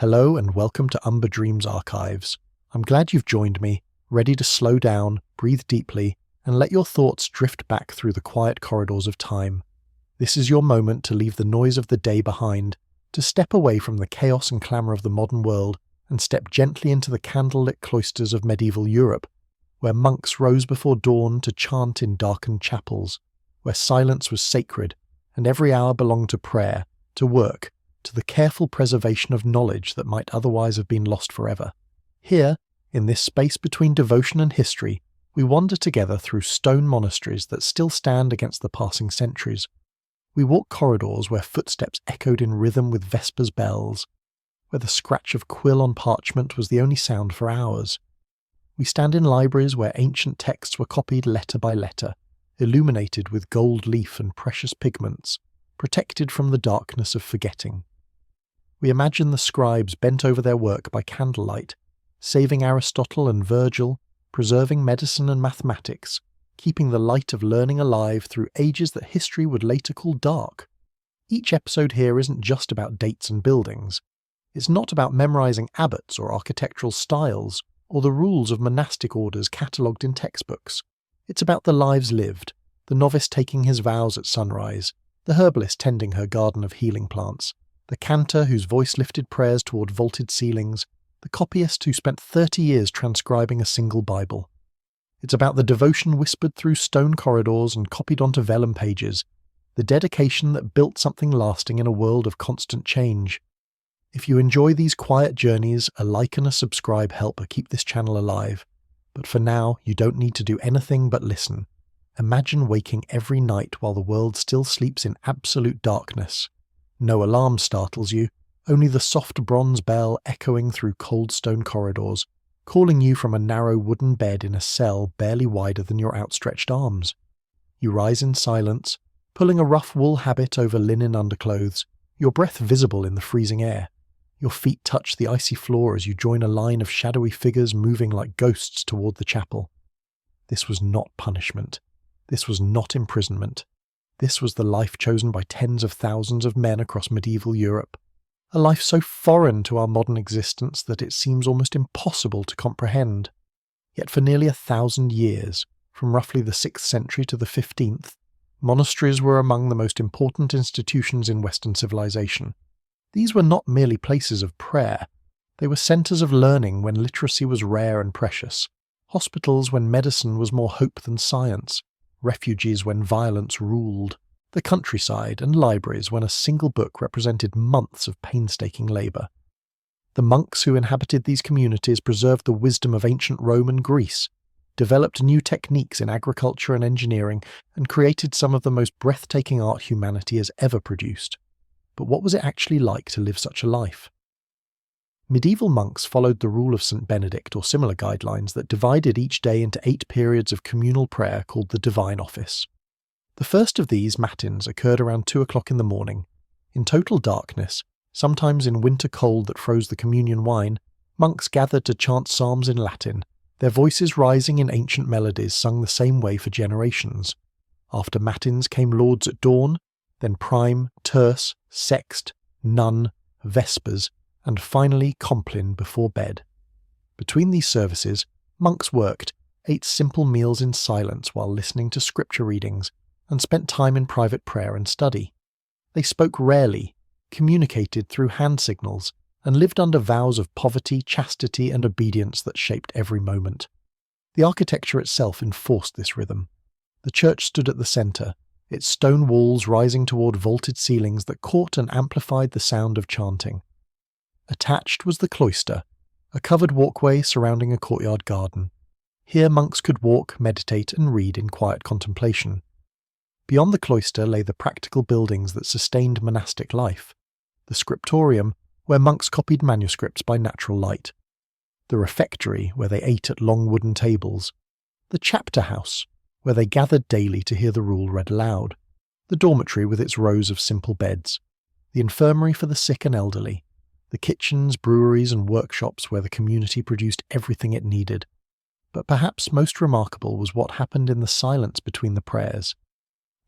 Hello and welcome to Umber Dreams Archives. I'm glad you've joined me, ready to slow down, breathe deeply, and let your thoughts drift back through the quiet corridors of time. This is your moment to leave the noise of the day behind, to step away from the chaos and clamour of the modern world, and step gently into the candlelit cloisters of medieval Europe, where monks rose before dawn to chant in darkened chapels, where silence was sacred, and every hour belonged to prayer, to work, to the careful preservation of knowledge that might otherwise have been lost forever. Here, in this space between devotion and history, we wander together through stone monasteries that still stand against the passing centuries. We walk corridors where footsteps echoed in rhythm with Vespers bells, where the scratch of quill on parchment was the only sound for hours. We stand in libraries where ancient texts were copied letter by letter, illuminated with gold leaf and precious pigments, protected from the darkness of forgetting. We imagine the scribes bent over their work by candlelight, saving Aristotle and Virgil, preserving medicine and mathematics, keeping the light of learning alive through ages that history would later call dark. Each episode here isn't just about dates and buildings. It's not about memorizing abbots or architectural styles, or the rules of monastic orders catalogued in textbooks. It's about the lives lived, the novice taking his vows at sunrise, the herbalist tending her garden of healing plants, the cantor whose voice lifted prayers toward vaulted ceilings, the copyist who spent 30 years transcribing a single Bible. It's about the devotion whispered through stone corridors and copied onto vellum pages, the dedication that built something lasting in a world of constant change. If you enjoy these quiet journeys, a like and a subscribe help keep this channel alive. But for now, you don't need to do anything but listen. Imagine waking every night while the world still sleeps in absolute darkness. No alarm startles you, only the soft bronze bell echoing through cold stone corridors, calling you from a narrow wooden bed in a cell barely wider than your outstretched arms. You rise in silence, pulling a rough wool habit over linen underclothes, your breath visible in the freezing air. Your feet touch the icy floor as you join a line of shadowy figures moving like ghosts toward the chapel. This was not punishment. This was not imprisonment. This was the life chosen by tens of thousands of men across medieval Europe. A life so foreign to our modern existence that it seems almost impossible to comprehend. Yet for nearly 1,000 years, from roughly the 6th century to the 15th, monasteries were among the most important institutions in Western civilization. These were not merely places of prayer. They were centers of learning when literacy was rare and precious, hospitals when medicine was more hope than science, refuges when violence ruled, the countryside and libraries when a single book represented months of painstaking labour. The monks who inhabited these communities preserved the wisdom of ancient Rome and Greece, developed new techniques in agriculture and engineering, and created some of the most breathtaking art humanity has ever produced. But what was it actually like to live such a life? Medieval monks followed the rule of St. Benedict or similar guidelines that divided each day into 8 periods of communal prayer called the Divine Office. The first of these, matins, occurred around 2 o'clock in the morning. In total darkness, sometimes in winter cold that froze the communion wine, monks gathered to chant psalms in Latin, their voices rising in ancient melodies sung the same way for generations. After matins came lauds at dawn, then prime, terce, sext, none, vespers, and finally complin before bed. Between these services, monks worked, ate simple meals in silence while listening to scripture readings, and spent time in private prayer and study. They spoke rarely, communicated through hand signals, and lived under vows of poverty, chastity, and obedience that shaped every moment. The architecture itself enforced this rhythm. The church stood at the centre, its stone walls rising toward vaulted ceilings that caught and amplified the sound of chanting. Attached was the cloister, a covered walkway surrounding a courtyard garden. Here monks could walk, meditate, and read in quiet contemplation. Beyond the cloister lay the practical buildings that sustained monastic life. The scriptorium, where monks copied manuscripts by natural light. The refectory, where they ate at long wooden tables. The chapter house, where they gathered daily to hear the rule read aloud. The dormitory with its rows of simple beds. The infirmary for the sick and elderly. The kitchens, breweries, and workshops where the community produced everything it needed. But perhaps most remarkable was what happened in the silence between the prayers.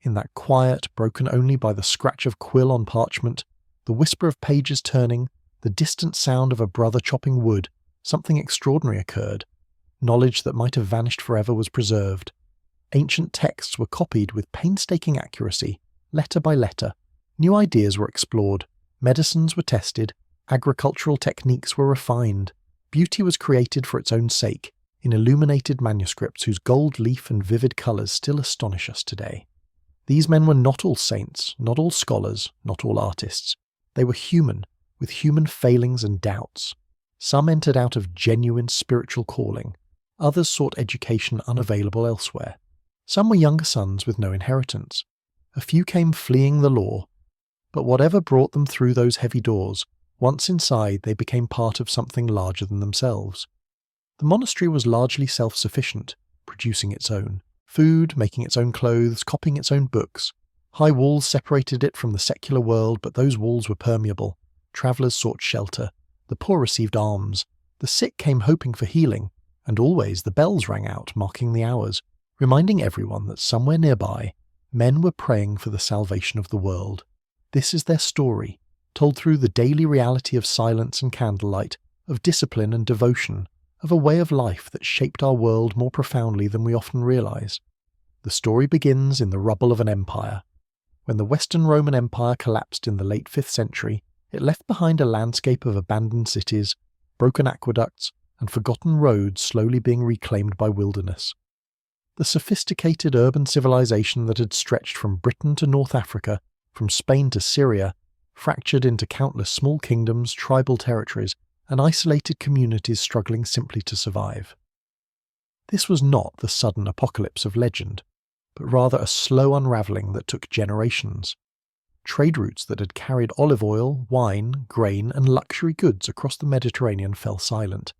In that quiet, broken only by the scratch of quill on parchment, the whisper of pages turning, The distant sound of a brother chopping wood, something extraordinary occurred. Knowledge that might have vanished forever was preserved. Ancient texts were copied with painstaking accuracy, letter by letter. New ideas were explored, medicines were tested, agricultural techniques were refined. Beauty was created for its own sake, in illuminated manuscripts whose gold leaf and vivid colours still astonish us today. These men were not all saints, not all scholars, not all artists. They were human, with human failings and doubts. Some entered out of genuine spiritual calling. Others sought education unavailable elsewhere. Some were younger sons with no inheritance. A few came fleeing the law. But whatever brought them through those heavy doors, once inside they became part of something larger than themselves. The monastery was largely self-sufficient, producing its own food, making its own clothes, copying its own books. High walls separated it from the secular world, but those walls were permeable. Travellers sought shelter. The poor received alms. The sick came hoping for healing, and always the bells rang out, marking the hours, reminding everyone that somewhere nearby, men were praying for the salvation of the world. This is their story, told through the daily reality of silence and candlelight, of discipline and devotion, of a way of life that shaped our world more profoundly than we often realise. The story begins in the rubble of an empire. When the Western Roman Empire collapsed in the late 5th century, it left behind a landscape of abandoned cities, broken aqueducts, and forgotten roads slowly being reclaimed by wilderness. The sophisticated urban civilization that had stretched from Britain to North Africa, from Spain to Syria, fractured into countless small kingdoms, tribal territories, and isolated communities struggling simply to survive. This was not the sudden apocalypse of legend, but rather a slow unravelling that took generations. Trade routes that had carried olive oil, wine, grain, and luxury goods across the Mediterranean fell silent.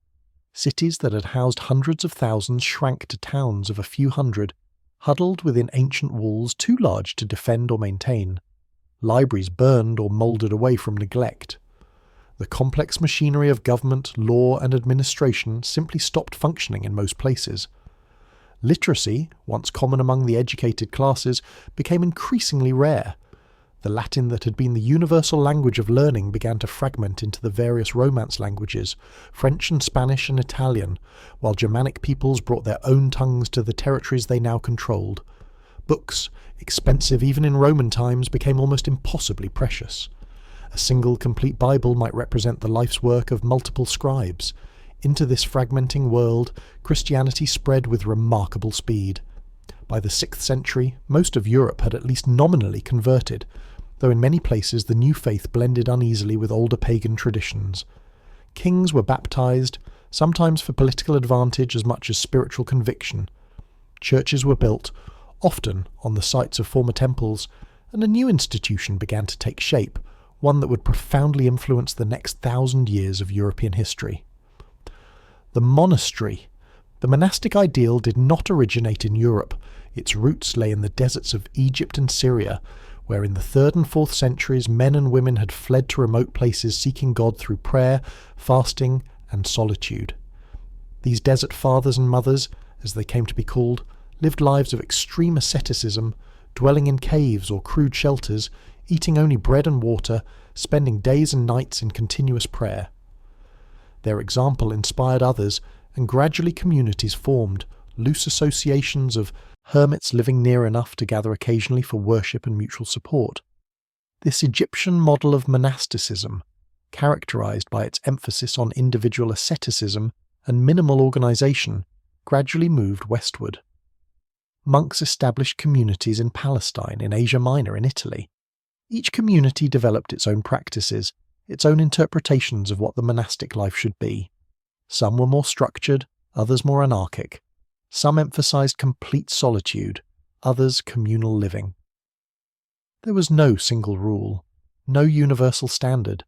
Cities that had housed hundreds of thousands shrank to towns of a few hundred, huddled within ancient walls too large to defend or maintain. Libraries burned or mouldered away from neglect. The complex machinery of government, law, and administration simply stopped functioning in most places. Literacy, once common among the educated classes, became increasingly rare. The Latin that had been the universal language of learning began to fragment into the various Romance languages, French and Spanish and Italian, while Germanic peoples brought their own tongues to the territories they now controlled. Books, expensive even in Roman times, became almost impossibly precious. A single complete Bible might represent the life's work of multiple scribes. Into this fragmenting world, Christianity spread with remarkable speed. By the 6th century, most of Europe had at least nominally converted, though in many places the new faith blended uneasily with older pagan traditions. Kings were baptized, sometimes for political advantage as much as spiritual conviction. Churches were built, often on the sites of former temples, and a new institution began to take shape, one that would profoundly influence the next 1,000 years of European history. The monastery. The monastic ideal did not originate in Europe. Its roots lay in the deserts of Egypt and Syria, where in the 3rd and 4th centuries men and women had fled to remote places seeking God through prayer, fasting, and solitude. These desert fathers and mothers, as they came to be called, lived lives of extreme asceticism, dwelling in caves or crude shelters, eating only bread and water, spending days and nights in continuous prayer. Their example inspired others, and gradually communities formed, loose associations of hermits living near enough to gather occasionally for worship and mutual support. This Egyptian model of monasticism, characterized by its emphasis on individual asceticism and minimal organization, gradually moved westward. Monks established communities in Palestine, in Asia Minor, in Italy. Each community developed its own practices, its own interpretations of what the monastic life should be. Some were more structured, others more anarchic. Some emphasized complete solitude, others communal living. There was no single rule, no universal standard.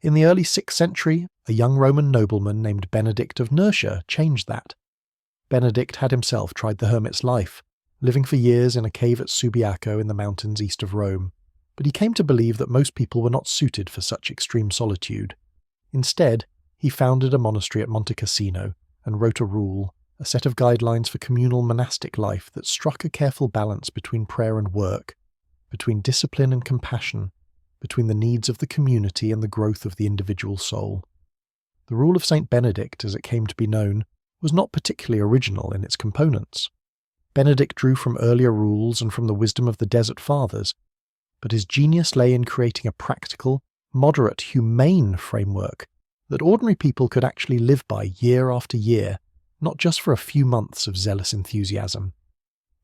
In the early 6th century, a young Roman nobleman named Benedict of Nursia changed that. Benedict had himself tried the hermit's life, living for years in a cave at Subiaco in the mountains east of Rome, but he came to believe that most people were not suited for such extreme solitude. Instead, he founded a monastery at Monte Cassino and wrote a rule, a set of guidelines for communal monastic life that struck a careful balance between prayer and work, between discipline and compassion, between the needs of the community and the growth of the individual soul. The rule of St. Benedict, as it came to be known, was not particularly original in its components. Benedict drew from earlier rules and from the wisdom of the Desert Fathers, but his genius lay in creating a practical, moderate, humane framework that ordinary people could actually live by year after year, not just for a few months of zealous enthusiasm.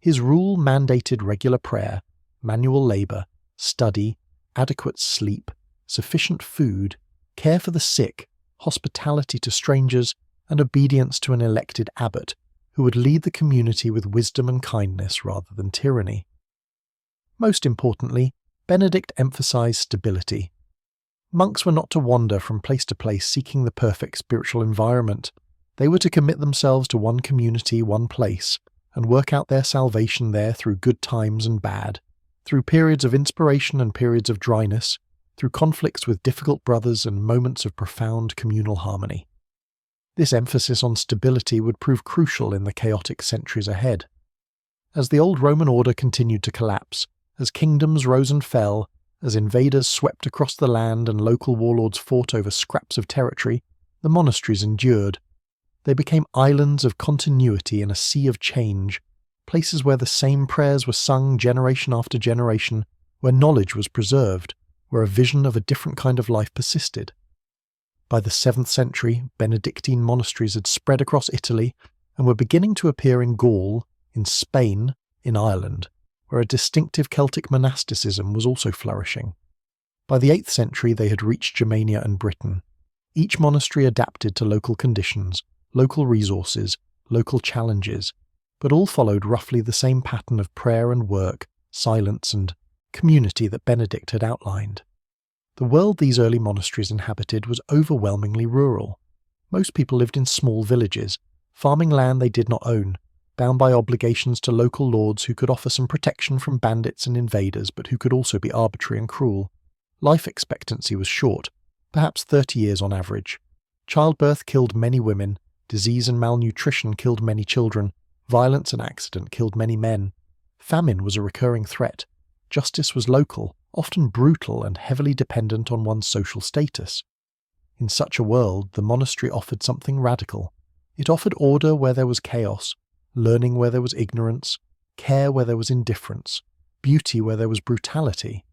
His rule mandated regular prayer, manual labour, study, adequate sleep, sufficient food, care for the sick, hospitality to strangers, and obedience to an elected abbot who would lead the community with wisdom and kindness rather than tyranny. Most importantly, Benedict emphasized stability. Monks were not to wander from place to place seeking the perfect spiritual environment. They were to commit themselves to one community, one place, and work out their salvation there through good times and bad, through periods of inspiration and periods of dryness, through conflicts with difficult brothers and moments of profound communal harmony. This emphasis on stability would prove crucial in the chaotic centuries ahead. As the old Roman order continued to collapse, as kingdoms rose and fell, as invaders swept across the land and local warlords fought over scraps of territory, the monasteries endured. They became islands of continuity in a sea of change, places where the same prayers were sung generation after generation, where knowledge was preserved, where a vision of a different kind of life persisted. By the 7th century, Benedictine monasteries had spread across Italy and were beginning to appear in Gaul, in Spain, in Ireland, where a distinctive Celtic monasticism was also flourishing. By the 8th century they had reached Germania and Britain. Each monastery adapted to local conditions, local resources, local challenges, but all followed roughly the same pattern of prayer and work, silence and community that Benedict had outlined. The world these early monasteries inhabited was overwhelmingly rural. Most people lived in small villages, farming land they did not own, bound by obligations to local lords who could offer some protection from bandits and invaders but who could also be arbitrary and cruel. Life expectancy was short, perhaps 30 years on average. Childbirth killed many women, disease and malnutrition killed many children, violence and accident killed many men. Famine was a recurring threat. Justice was local, often brutal and heavily dependent on one's social status. In such a world, the monastery offered something radical. It offered order where there was chaos, learning where there was ignorance, care where there was indifference, beauty where there was brutality.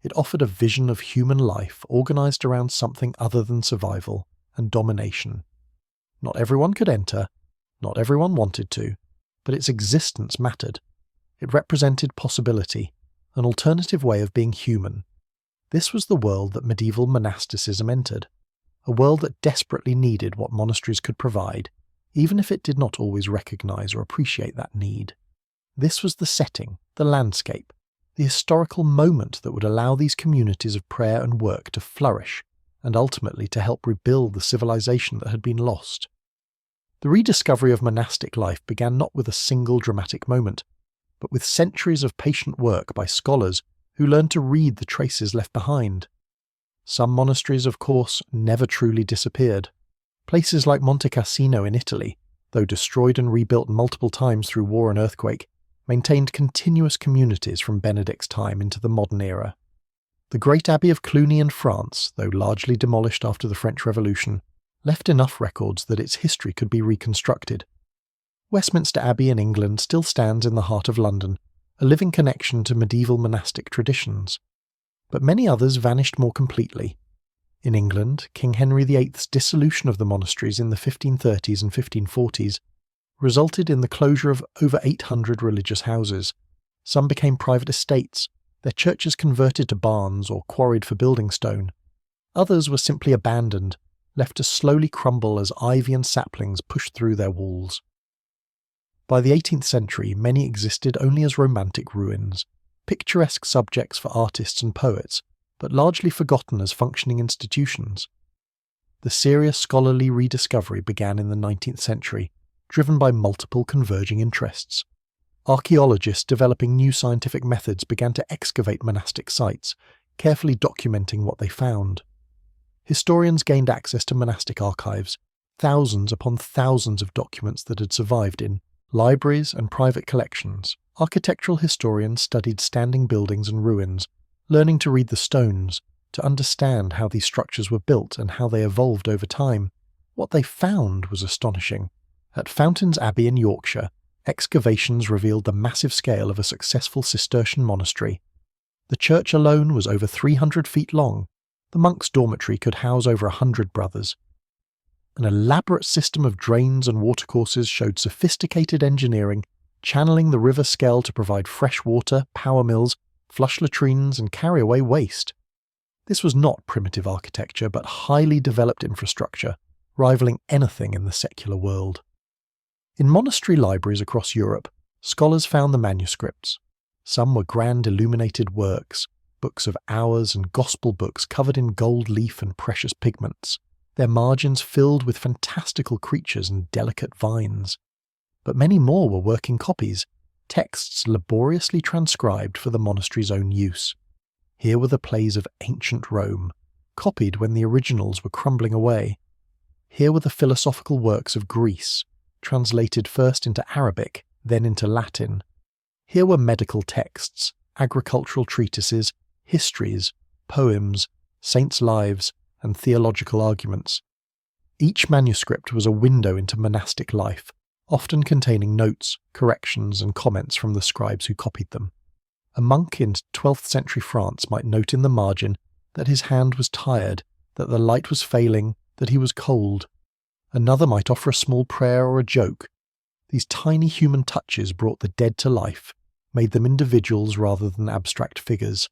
It offered a vision of human life organized around something other than survival and domination. Not everyone could enter, not everyone wanted to, but its existence mattered. It represented possibility, an alternative way of being human. This was the world that medieval monasticism entered, a world that desperately needed what monasteries could provide, even if it did not always recognize or appreciate that need. This was the setting, the landscape, the historical moment that would allow these communities of prayer and work to flourish, and ultimately to help rebuild the civilization that had been lost. The rediscovery of monastic life began not with a single dramatic moment, but with centuries of patient work by scholars who learned to read the traces left behind. Some monasteries, of course, never truly disappeared. Places like Monte Cassino in Italy, though destroyed and rebuilt multiple times through war and earthquake, maintained continuous communities from Benedict's time into the modern era. The great abbey of Cluny in France, though largely demolished after the French Revolution, left enough records that its history could be reconstructed. Westminster Abbey in England still stands in the heart of London, a living connection to medieval monastic traditions. But many others vanished more completely. In England, King Henry VIII's dissolution of the monasteries in the 1530s and 1540s resulted in the closure of over 800 religious houses. Some became private estates, their churches converted to barns or quarried for building stone. Others were simply abandoned, left to slowly crumble as ivy and saplings pushed through their walls. By the 18th century, many existed only as romantic ruins, picturesque subjects for artists and poets, but largely forgotten as functioning institutions. The serious scholarly rediscovery began in the 19th century, driven by multiple converging interests. Archaeologists developing new scientific methods began to excavate monastic sites, carefully documenting what they found. Historians gained access to monastic archives, thousands upon thousands of documents that had survived in libraries and private collections. Architectural historians studied standing buildings and ruins, learning to read the stones, to understand how these structures were built and how they evolved over time. What they found was astonishing. At Fountains Abbey in Yorkshire, excavations revealed the massive scale of a successful Cistercian monastery. The church alone was over 300 feet long. The monks' dormitory could house over 100 brothers. An elaborate system of drains and watercourses showed sophisticated engineering, channeling the River Skell to provide fresh water, power mills, flush latrines, and carry away waste. This was not primitive architecture, but highly developed infrastructure, rivaling anything in the secular world. In monastery libraries across Europe, scholars found the manuscripts. Some were grand illuminated works, books of hours and gospel books covered in gold leaf and precious pigments, their margins filled with fantastical creatures and delicate vines. But many more were working copies, texts laboriously transcribed for the monastery's own use. Here were the plays of ancient Rome, copied when the originals were crumbling away. Here were the philosophical works of Greece, translated first into Arabic, then into Latin. Here were medical texts, agricultural treatises, histories, poems, saints' lives, and theological arguments. Each manuscript was a window into monastic life, often containing notes, corrections, and comments from the scribes who copied them. A monk in 12th century France might note in the margin that his hand was tired, that the light was failing, that he was cold. Another might offer a small prayer or a joke. These tiny human touches brought the dead to life, made them individuals rather than abstract figures.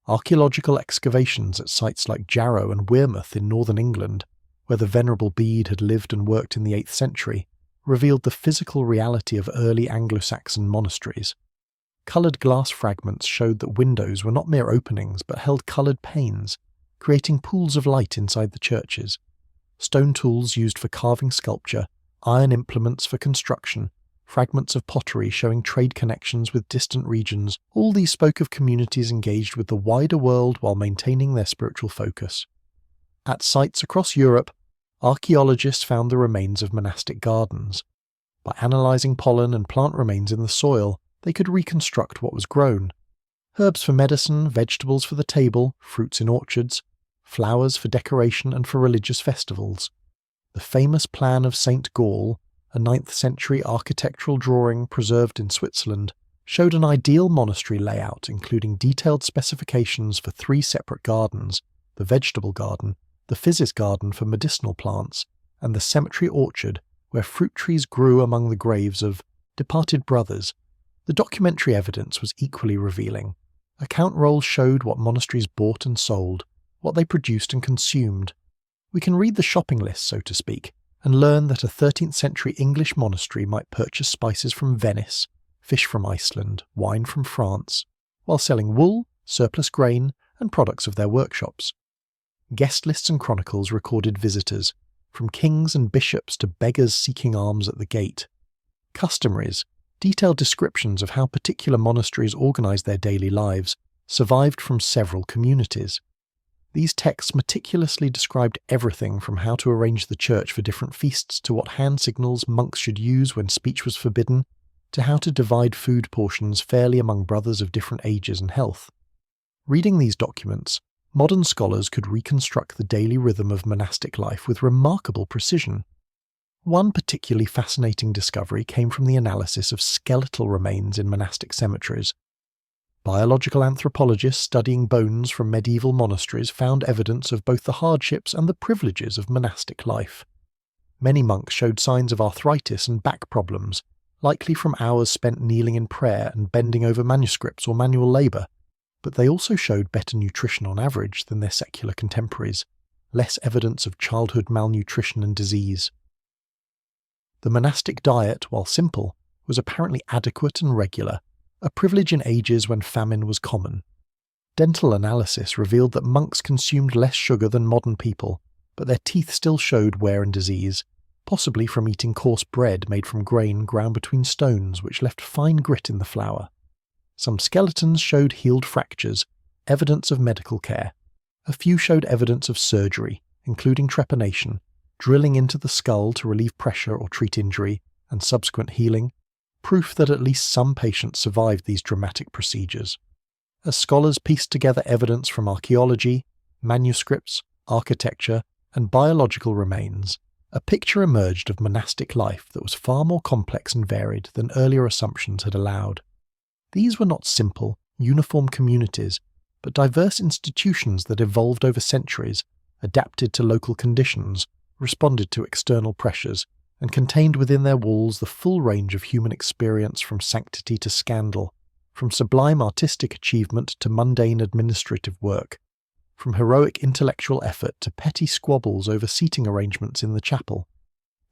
Archaeological excavations at sites like Jarrow and Wearmouth in northern England, where the Venerable Bede had lived and worked in the 8th century, revealed the physical reality of early Anglo-Saxon monasteries. Coloured glass fragments showed that windows were not mere openings but held coloured panes, creating pools of light inside the churches. Stone tools used for carving sculpture, iron implements for construction, fragments of pottery showing trade connections with distant regions, all these spoke of communities engaged with the wider world while maintaining their spiritual focus. At sites across Europe, archaeologists found the remains of monastic gardens. By analysing pollen and plant remains in the soil, they could reconstruct what was grown. Herbs for medicine, vegetables for the table, fruits in orchards, flowers for decoration and for religious festivals. The famous plan of St. Gall, a 9th century architectural drawing preserved in Switzerland, showed an ideal monastery layout including detailed specifications for 3 separate gardens, the vegetable garden, the physis garden for medicinal plants, and the cemetery orchard where fruit trees grew among the graves of departed brothers. The documentary evidence was equally revealing. Account rolls showed what monasteries bought and sold, what they produced and consumed. We can read the shopping list, so to speak, and learn that a 13th century English monastery might purchase spices from Venice, fish from Iceland, wine from France, while selling wool, surplus grain, and products of their workshops. Guest lists and chronicles recorded visitors, from kings and bishops to beggars seeking alms at the gate. Customaries, detailed descriptions of how particular monasteries organised their daily lives, survived from several communities. These texts meticulously described everything from how to arrange the church for different feasts to what hand signals monks should use when speech was forbidden, to how to divide food portions fairly among brothers of different ages and health. Reading these documents, modern scholars could reconstruct the daily rhythm of monastic life with remarkable precision. One particularly fascinating discovery came from the analysis of skeletal remains in monastic cemeteries. Biological anthropologists studying bones from medieval monasteries found evidence of both the hardships and the privileges of monastic life. Many monks showed signs of arthritis and back problems, likely from hours spent kneeling in prayer and bending over manuscripts or manual labour, but they also showed better nutrition on average than their secular contemporaries, less evidence of childhood malnutrition and disease. The monastic diet, while simple, was apparently adequate and regular, a privilege in ages when famine was common. Dental analysis revealed that monks consumed less sugar than modern people, but their teeth still showed wear and disease, possibly from eating coarse bread made from grain ground between stones which left fine grit in the flour. Some skeletons showed healed fractures, evidence of medical care. A few showed evidence of surgery, including trepanation, drilling into the skull to relieve pressure or treat injury, and subsequent healing, proof that at least some patients survived these dramatic procedures. As scholars pieced together evidence from archaeology, manuscripts, architecture, and biological remains, a picture emerged of monastic life that was far more complex and varied than earlier assumptions had allowed. These were not simple, uniform communities, but diverse institutions that evolved over centuries, adapted to local conditions, responded to external pressures, and contained within their walls the full range of human experience from sanctity to scandal, from sublime artistic achievement to mundane administrative work, from heroic intellectual effort to petty squabbles over seating arrangements in the chapel.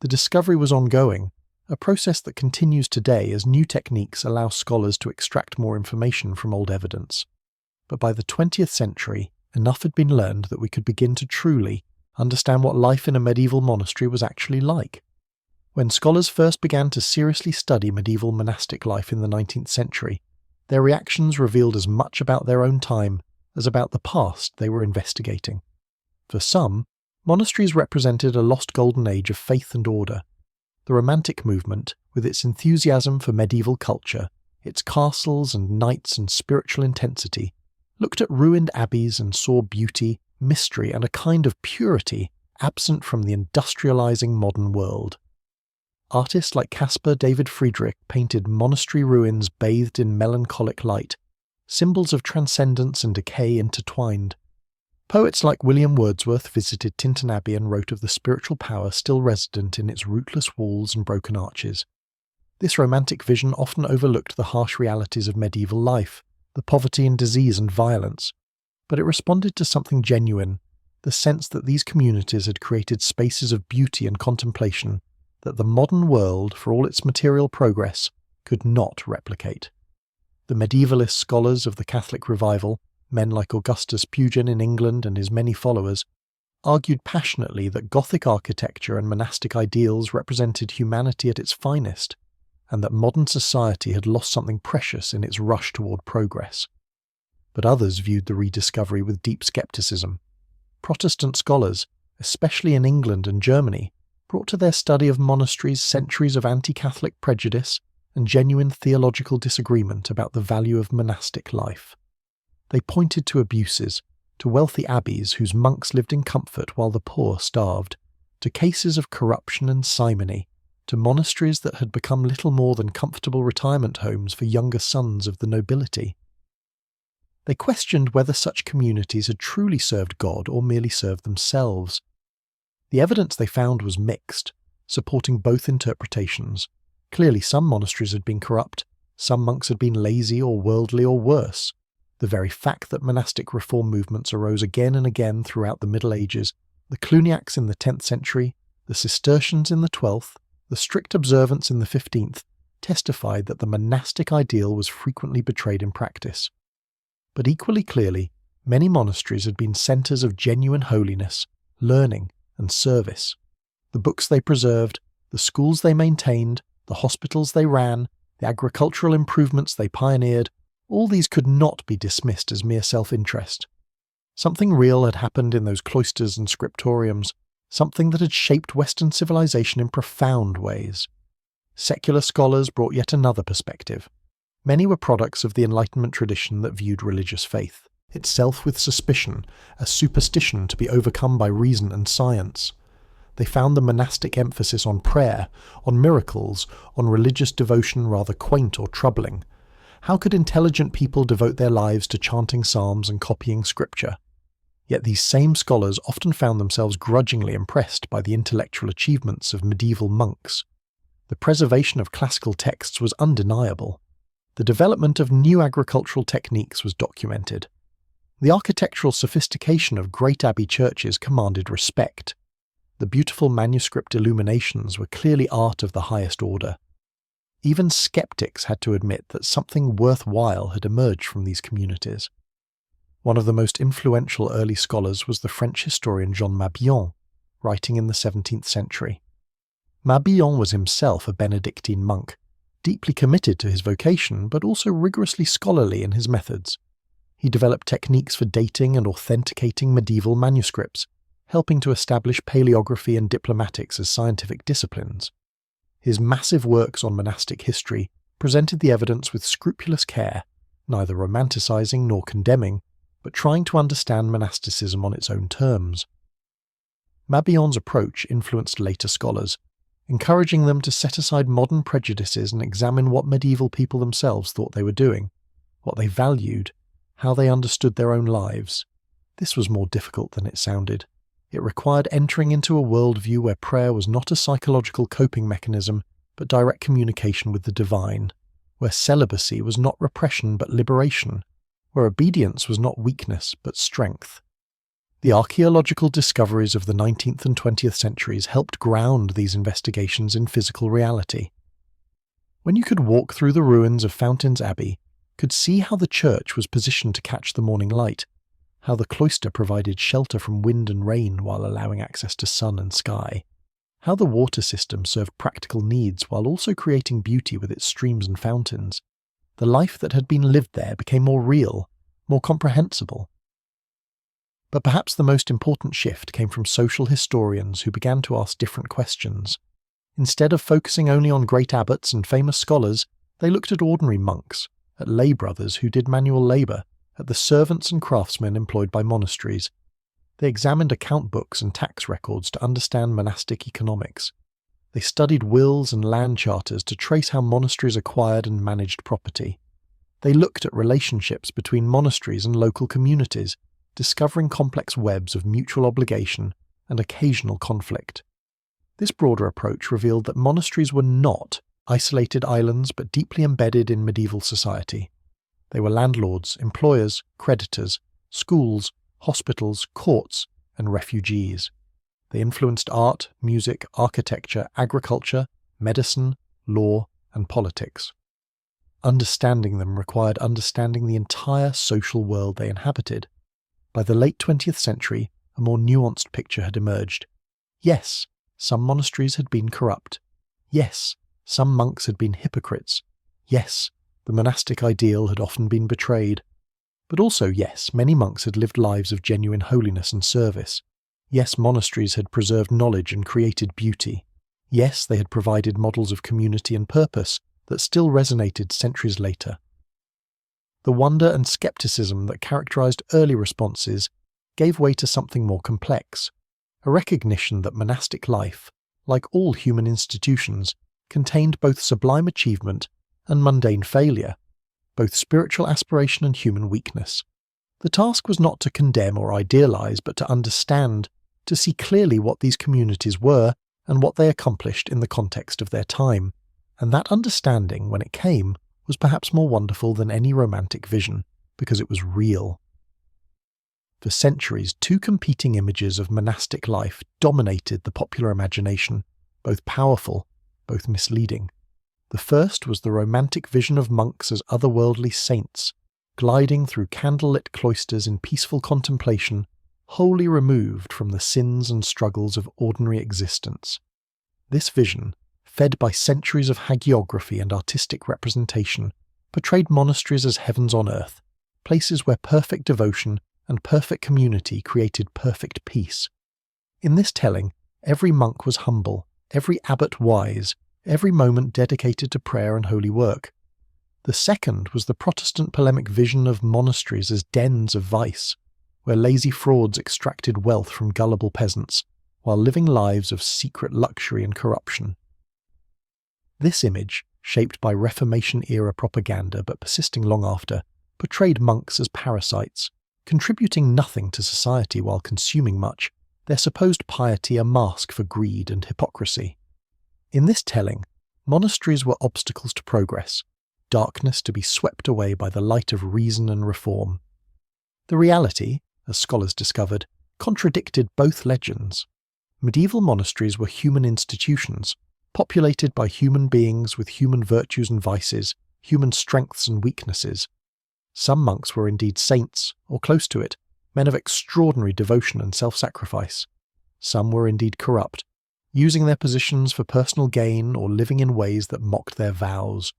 The discovery was ongoing, a process that continues today as new techniques allow scholars to extract more information from old evidence. But by the 20th century, enough had been learned that we could begin to truly understand what life in a medieval monastery was actually like. When scholars first began to seriously study medieval monastic life in the 19th century, their reactions revealed as much about their own time as about the past they were investigating. For some, monasteries represented a lost golden age of faith and order. The Romantic movement, with its enthusiasm for medieval culture, its castles and knights and spiritual intensity, looked at ruined abbeys and saw beauty, mystery, and a kind of purity absent from the industrializing modern world. Artists like Caspar David Friedrich painted monastery ruins bathed in melancholic light, symbols of transcendence and decay intertwined. Poets like William Wordsworth visited Tintern Abbey and wrote of the spiritual power still resident in its rootless walls and broken arches. This romantic vision often overlooked the harsh realities of medieval life, the poverty and disease and violence, but it responded to something genuine, the sense that these communities had created spaces of beauty and contemplation that the modern world, for all its material progress, could not replicate. The medievalist scholars of the Catholic revival, men like Augustus Pugin in England and his many followers, argued passionately that Gothic architecture and monastic ideals represented humanity at its finest, and that modern society had lost something precious in its rush toward progress. But others viewed the rediscovery with deep skepticism. Protestant scholars, especially in England and Germany, brought to their study of monasteries centuries of anti-Catholic prejudice and genuine theological disagreement about the value of monastic life. They pointed to abuses, to wealthy abbeys whose monks lived in comfort while the poor starved, to cases of corruption and simony, to monasteries that had become little more than comfortable retirement homes for younger sons of the nobility. They questioned whether such communities had truly served God or merely served themselves. The evidence they found was mixed, supporting both interpretations. Clearly some monasteries had been corrupt, some monks had been lazy or worldly or worse. The very fact that monastic reform movements arose again and again throughout the Middle Ages, the Cluniacs in the 10th century, the Cistercians in the 12th, the strict observance in the 15th, testified that the monastic ideal was frequently betrayed in practice. But equally clearly, many monasteries had been centres of genuine holiness, learning, and service. The books they preserved, the schools they maintained, the hospitals they ran, the agricultural improvements they pioneered, all these could not be dismissed as mere self-interest. Something real had happened in those cloisters and scriptoriums, something that had shaped Western civilization in profound ways. Secular scholars brought yet another perspective. Many were products of the Enlightenment tradition that viewed religious faith itself with suspicion, as superstition to be overcome by reason and science. They found the monastic emphasis on prayer, on miracles, on religious devotion rather quaint or troubling. How could intelligent people devote their lives to chanting psalms and copying scripture? Yet these same scholars often found themselves grudgingly impressed by the intellectual achievements of medieval monks. The preservation of classical texts was undeniable. The development of new agricultural techniques was documented. The architectural sophistication of great abbey churches commanded respect. The beautiful manuscript illuminations were clearly art of the highest order. Even skeptics had to admit that something worthwhile had emerged from these communities. One of the most influential early scholars was the French historian Jean Mabillon, writing in the 17th century. Mabillon was himself a Benedictine monk, deeply committed to his vocation but also rigorously scholarly in his methods. He developed techniques for dating and authenticating medieval manuscripts, helping to establish paleography and diplomatics as scientific disciplines. His massive works on monastic history presented the evidence with scrupulous care, neither romanticizing nor condemning, but trying to understand monasticism on its own terms. Mabillon's approach influenced later scholars, encouraging them to set aside modern prejudices and examine what medieval people themselves thought they were doing, what they valued, how they understood their own lives. This was more difficult than it sounded. It required entering into a worldview where prayer was not a psychological coping mechanism, but direct communication with the divine, where celibacy was not repression but liberation, where obedience was not weakness but strength. The archaeological discoveries of the 19th and 20th centuries helped ground these investigations in physical reality. When you could walk through the ruins of Fountains Abbey, could see how the church was positioned to catch the morning light, how the cloister provided shelter from wind and rain while allowing access to sun and sky, how the water system served practical needs while also creating beauty with its streams and fountains, the life that had been lived there became more real, more comprehensible. But perhaps the most important shift came from social historians who began to ask different questions. Instead of focusing only on great abbots and famous scholars, they looked at ordinary monks, at lay brothers who did manual labour, at the servants and craftsmen employed by monasteries. They examined account books and tax records to understand monastic economics. They studied wills and land charters to trace how monasteries acquired and managed property. They looked at relationships between monasteries and local communities, discovering complex webs of mutual obligation and occasional conflict. This broader approach revealed that monasteries were not isolated islands but deeply embedded in medieval society. They were landlords, employers, creditors, schools, hospitals, courts, and refugees. They influenced art, music, architecture, agriculture, medicine, law, and politics. Understanding them required understanding the entire social world they inhabited. By the late 20th century, a more nuanced picture had emerged. Yes, some monasteries had been corrupt. Yes, some monks had been hypocrites. Yes, the monastic ideal had often been betrayed. But also, yes, many monks had lived lives of genuine holiness and service. Yes, monasteries had preserved knowledge and created beauty. Yes, they had provided models of community and purpose that still resonated centuries later. The wonder and skepticism that characterized early responses gave way to something more complex, a recognition that monastic life, like all human institutions, contained both sublime achievement and mundane failure, both spiritual aspiration and human weakness. The task was not to condemn or idealize, but to understand, to see clearly what these communities were and what they accomplished in the context of their time. And that understanding, when it came, was perhaps more wonderful than any romantic vision, because it was real. For centuries, two competing images of monastic life dominated the popular imagination, both powerful, both misleading. The first was the romantic vision of monks as otherworldly saints, gliding through candlelit cloisters in peaceful contemplation, wholly removed from the sins and struggles of ordinary existence. This vision, fed by centuries of hagiography and artistic representation, portrayed monasteries as heavens on earth, places where perfect devotion and perfect community created perfect peace. In this telling, every monk was humble, every abbot wise, every moment dedicated to prayer and holy work. The second was the Protestant polemic vision of monasteries as dens of vice, where lazy frauds extracted wealth from gullible peasants, while living lives of secret luxury and corruption. This image, shaped by Reformation-era propaganda but persisting long after, portrayed monks as parasites, contributing nothing to society while consuming much, their supposed piety a mask for greed and hypocrisy. In this telling, monasteries were obstacles to progress, darkness to be swept away by the light of reason and reform. The reality, as scholars discovered, contradicted both legends. Medieval monasteries were human institutions, populated by human beings with human virtues and vices, human strengths and weaknesses. Some monks were indeed saints, or close to it, men of extraordinary devotion and self-sacrifice. Some were indeed corrupt, using their positions for personal gain or living in ways that mocked their vows.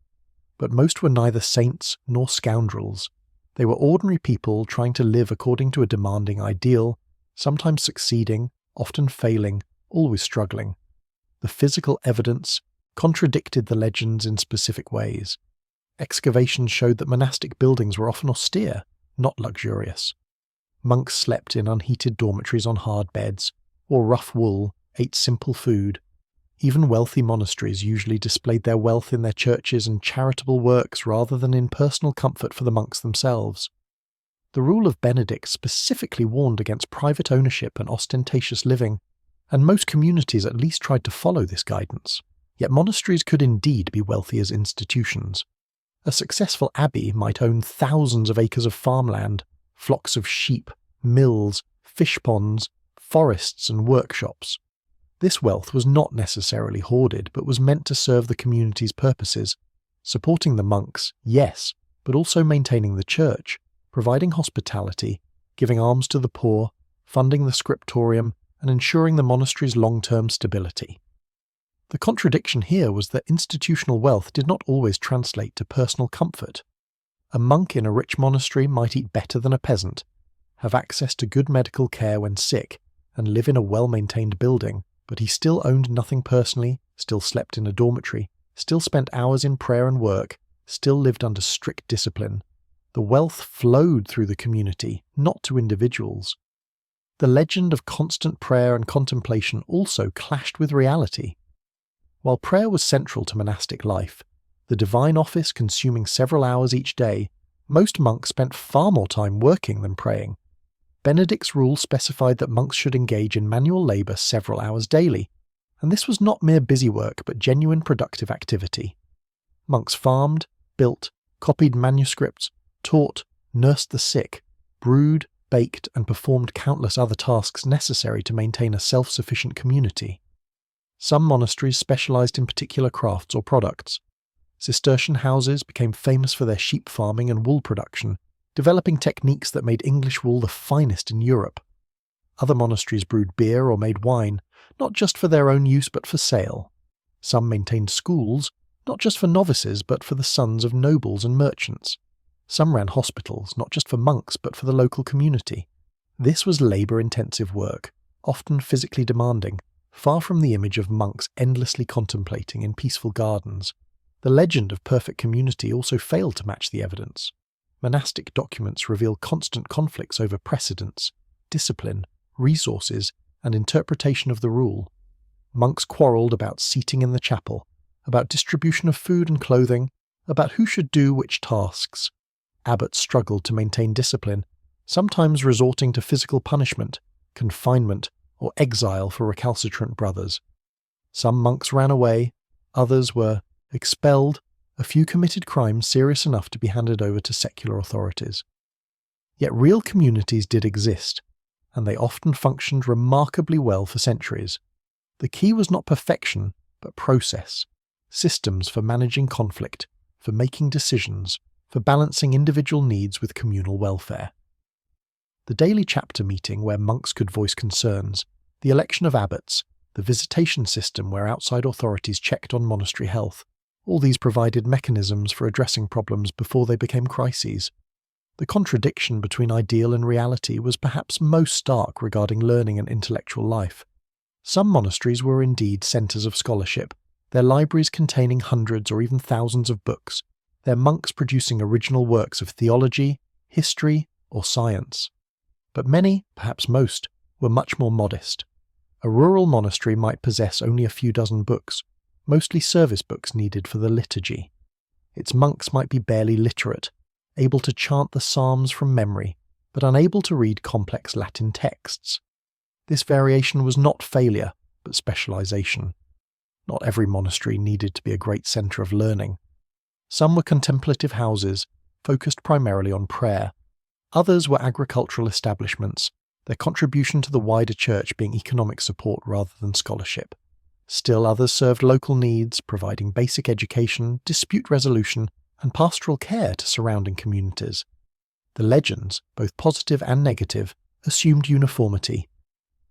But most were neither saints nor scoundrels. They were ordinary people trying to live according to a demanding ideal, sometimes succeeding, often failing, always struggling. The physical evidence contradicted the legends in specific ways. Excavations showed that monastic buildings were often austere, not luxurious. Monks slept in unheated dormitories on hard beds, wore rough wool, ate simple food. Even wealthy monasteries usually displayed their wealth in their churches and charitable works rather than in personal comfort for the monks themselves. The rule of Benedict specifically warned against private ownership and ostentatious living, and most communities at least tried to follow this guidance. Yet monasteries could indeed be wealthy as institutions. A successful abbey might own thousands of acres of farmland, flocks of sheep, mills, fish ponds, forests and workshops. This wealth was not necessarily hoarded, but was meant to serve the community's purposes, supporting the monks, yes, but also maintaining the church, providing hospitality, giving alms to the poor, funding the scriptorium, and ensuring the monastery's long-term stability. The contradiction here was that institutional wealth did not always translate to personal comfort. A monk in a rich monastery might eat better than a peasant, have access to good medical care when sick, and live in a well-maintained building, but he still owned nothing personally, still slept in a dormitory, still spent hours in prayer and work, still lived under strict discipline. The wealth flowed through the community, not to individuals. The legend of constant prayer and contemplation also clashed with reality. While prayer was central to monastic life, the divine office consuming several hours each day, most monks spent far more time working than praying. Benedict's rule specified that monks should engage in manual labour several hours daily, and this was not mere busy work but genuine productive activity. Monks farmed, built, copied manuscripts, taught, nursed the sick, brewed, baked, and performed countless other tasks necessary to maintain a self-sufficient community. Some monasteries specialised in particular crafts or products. Cistercian houses became famous for their sheep farming and wool production, developing techniques that made English wool the finest in Europe. Other monasteries brewed beer or made wine, not just for their own use but for sale. Some maintained schools, not just for novices but for the sons of nobles and merchants. Some ran hospitals, not just for monks but for the local community. This was labour-intensive work, often physically demanding, far from the image of monks endlessly contemplating in peaceful gardens. The legend of perfect community also failed to match the evidence. Monastic documents reveal constant conflicts over precedents, discipline, resources, and interpretation of the rule. Monks quarrelled about seating in the chapel, about distribution of food and clothing, about who should do which tasks. Abbots struggled to maintain discipline, sometimes resorting to physical punishment, confinement, or exile for recalcitrant brothers. Some monks ran away, others were expelled, a few committed crimes serious enough to be handed over to secular authorities. Yet real communities did exist, and they often functioned remarkably well for centuries. The key was not perfection, but process, systems for managing conflict, for making decisions, for balancing individual needs with communal welfare. The daily chapter meeting where monks could voice concerns, the election of abbots, the visitation system where outside authorities checked on monastery health, all these provided mechanisms for addressing problems before they became crises. The contradiction between ideal and reality was perhaps most stark regarding learning and intellectual life. Some monasteries were indeed centres of scholarship, their libraries containing hundreds or even thousands of books, their monks producing original works of theology, history, or science. But many, perhaps most, were much more modest. A rural monastery might possess only a few dozen books, mostly service books needed for the liturgy. Its monks might be barely literate, able to chant the psalms from memory, but unable to read complex Latin texts. This variation was not failure, but specialization. Not every monastery needed to be a great centre of learning. Some were contemplative houses, focused primarily on prayer. Others were agricultural establishments, their contribution to the wider church being economic support rather than scholarship. Still others served local needs, providing basic education, dispute resolution, and pastoral care to surrounding communities. The legends, both positive and negative, assumed uniformity.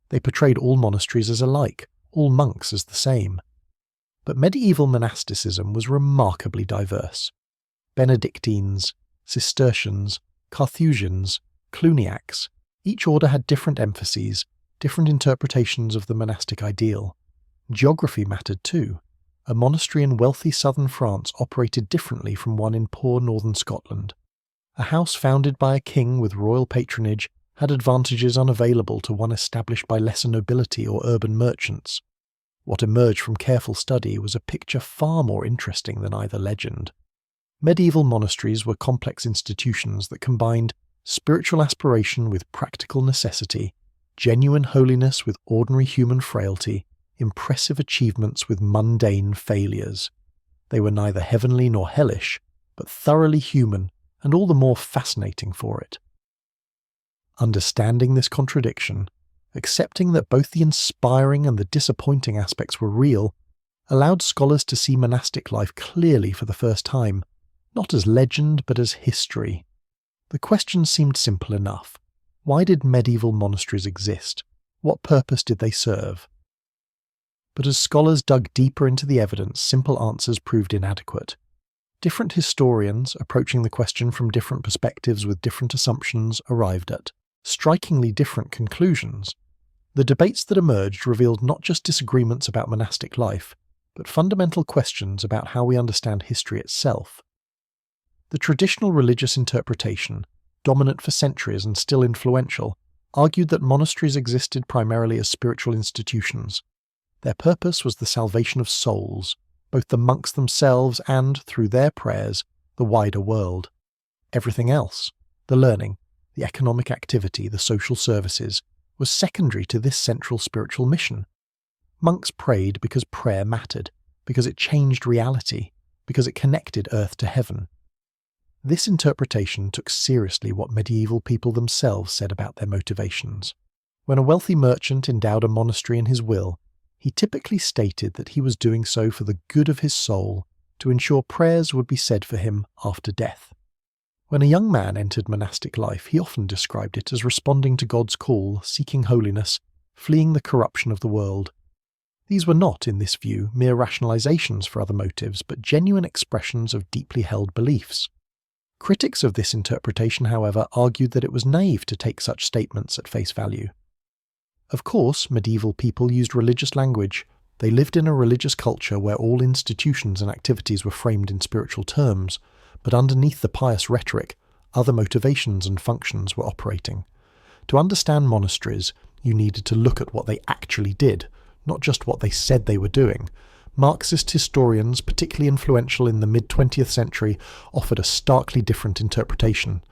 They portrayed all monasteries as alike, all monks as the same. But medieval monasticism was remarkably diverse. Benedictines, Cistercians, Carthusians, Cluniacs, each order had different emphases, different interpretations of the monastic ideal. Geography mattered too. a monastery in wealthy southern France operated differently from one in poor northern Scotland. A house founded by a king with royal patronage had advantages unavailable to one established by lesser nobility or urban merchants. What emerged from careful study was a picture far more interesting than either legend. Medieval monasteries were complex institutions that combined spiritual aspiration with practical necessity, genuine holiness with ordinary human frailty, impressive achievements with mundane failures. They were neither heavenly nor hellish, but thoroughly human and all the more fascinating for it. Understanding this contradiction, accepting that both the inspiring and the disappointing aspects were real, allowed scholars to see monastic life clearly for the first time, not as legend but as history. The question seemed simple enough. Why did medieval monasteries exist? What purpose did they serve? But as scholars dug deeper into the evidence, simple answers proved inadequate. Different historians, approaching the question from different perspectives with different assumptions, arrived at strikingly different conclusions. The debates that emerged revealed not just disagreements about monastic life, but fundamental questions about how we understand history itself. The traditional religious interpretation, dominant for centuries and still influential, argued that monasteries existed primarily as spiritual institutions. Their purpose was the salvation of souls, both the monks themselves and, through their prayers, the wider world. Everything else, the learning, the economic activity, the social services, was secondary to this central spiritual mission. Monks prayed because prayer mattered, because it changed reality, because it connected earth to heaven. This interpretation took seriously what medieval people themselves said about their motivations. When a wealthy merchant endowed a monastery in his will, he typically stated that he was doing so for the good of his soul, to ensure prayers would be said for him after death. When a young man entered monastic life, he often described it as responding to God's call, seeking holiness, fleeing the corruption of the world. These were not, in this view, mere rationalizations for other motives, but genuine expressions of deeply held beliefs. Critics of this interpretation, however, argued that it was naive to take such statements at face value. Of course, medieval people used religious language. They lived in a religious culture where all institutions and activities were framed in spiritual terms, but underneath the pious rhetoric, other motivations and functions were operating. To understand monasteries, you needed to look at what they actually did, not just what they said they were doing. Marxist historians, particularly influential in the mid-20th century, offered a starkly different interpretation.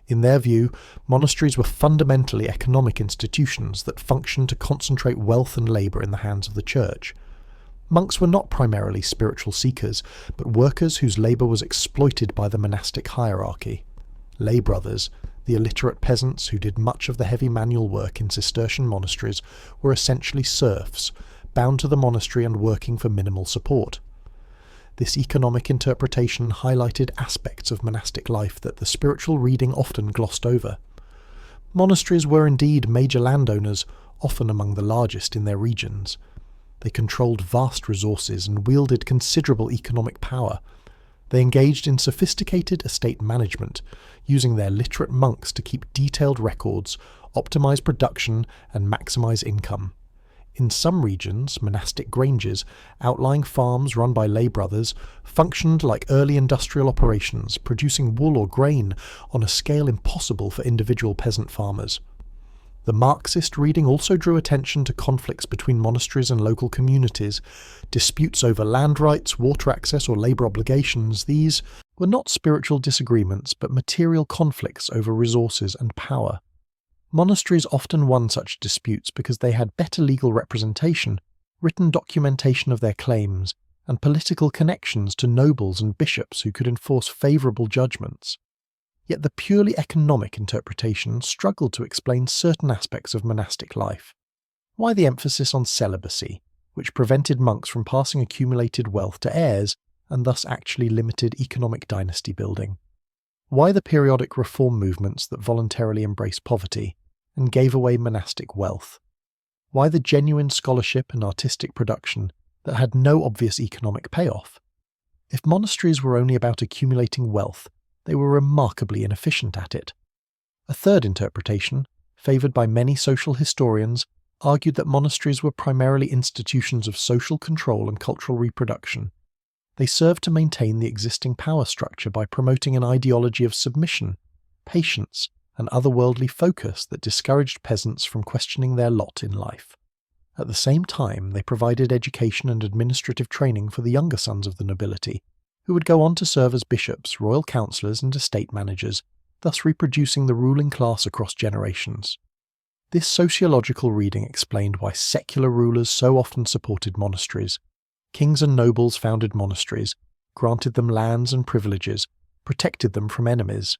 In their view, monasteries were fundamentally economic institutions that functioned to concentrate wealth and labour in the hands of the church. Monks were not primarily spiritual seekers, but workers whose labour was exploited by the monastic hierarchy. Lay brothers, the illiterate peasants who did much of the heavy manual work in Cistercian monasteries, were essentially serfs, bound to the monastery and working for minimal support. This economic interpretation highlighted aspects of monastic life that the spiritual reading often glossed over. Monasteries were indeed major landowners, often among the largest in their regions. They controlled vast resources and wielded considerable economic power. They engaged in sophisticated estate management, using their literate monks to keep detailed records, optimize production, and maximize income. In some regions, monastic granges, outlying farms run by lay brothers, functioned like early industrial operations, producing wool or grain on a scale impossible for individual peasant farmers. The Marxist reading also drew attention to conflicts between monasteries and local communities, disputes over land rights, water access, or labour obligations. These were not spiritual disagreements, but material conflicts over resources and power. Monasteries often won such disputes because they had better legal representation, written documentation of their claims, and political connections to nobles and bishops who could enforce favourable judgments. Yet the purely economic interpretation struggled to explain certain aspects of monastic life. Why the emphasis on celibacy, which prevented monks from passing accumulated wealth to heirs and thus actually limited economic dynasty building? Why the periodic reform movements that voluntarily embraced poverty and gave away monastic wealth? Why the genuine scholarship and artistic production that had no obvious economic payoff? If monasteries were only about accumulating wealth, they were remarkably inefficient at it. A third interpretation, favoured by many social historians, argued that monasteries were primarily institutions of social control and cultural reproduction. They served to maintain the existing power structure by promoting an ideology of submission, patience, and otherworldly focus that discouraged peasants from questioning their lot in life. At the same time, they provided education and administrative training for the younger sons of the nobility, who would go on to serve as bishops, royal councillors, and estate managers, thus reproducing the ruling class across generations. This sociological reading explained why secular rulers so often supported monasteries. Kings and nobles founded monasteries, granted them lands and privileges, protected them from enemies.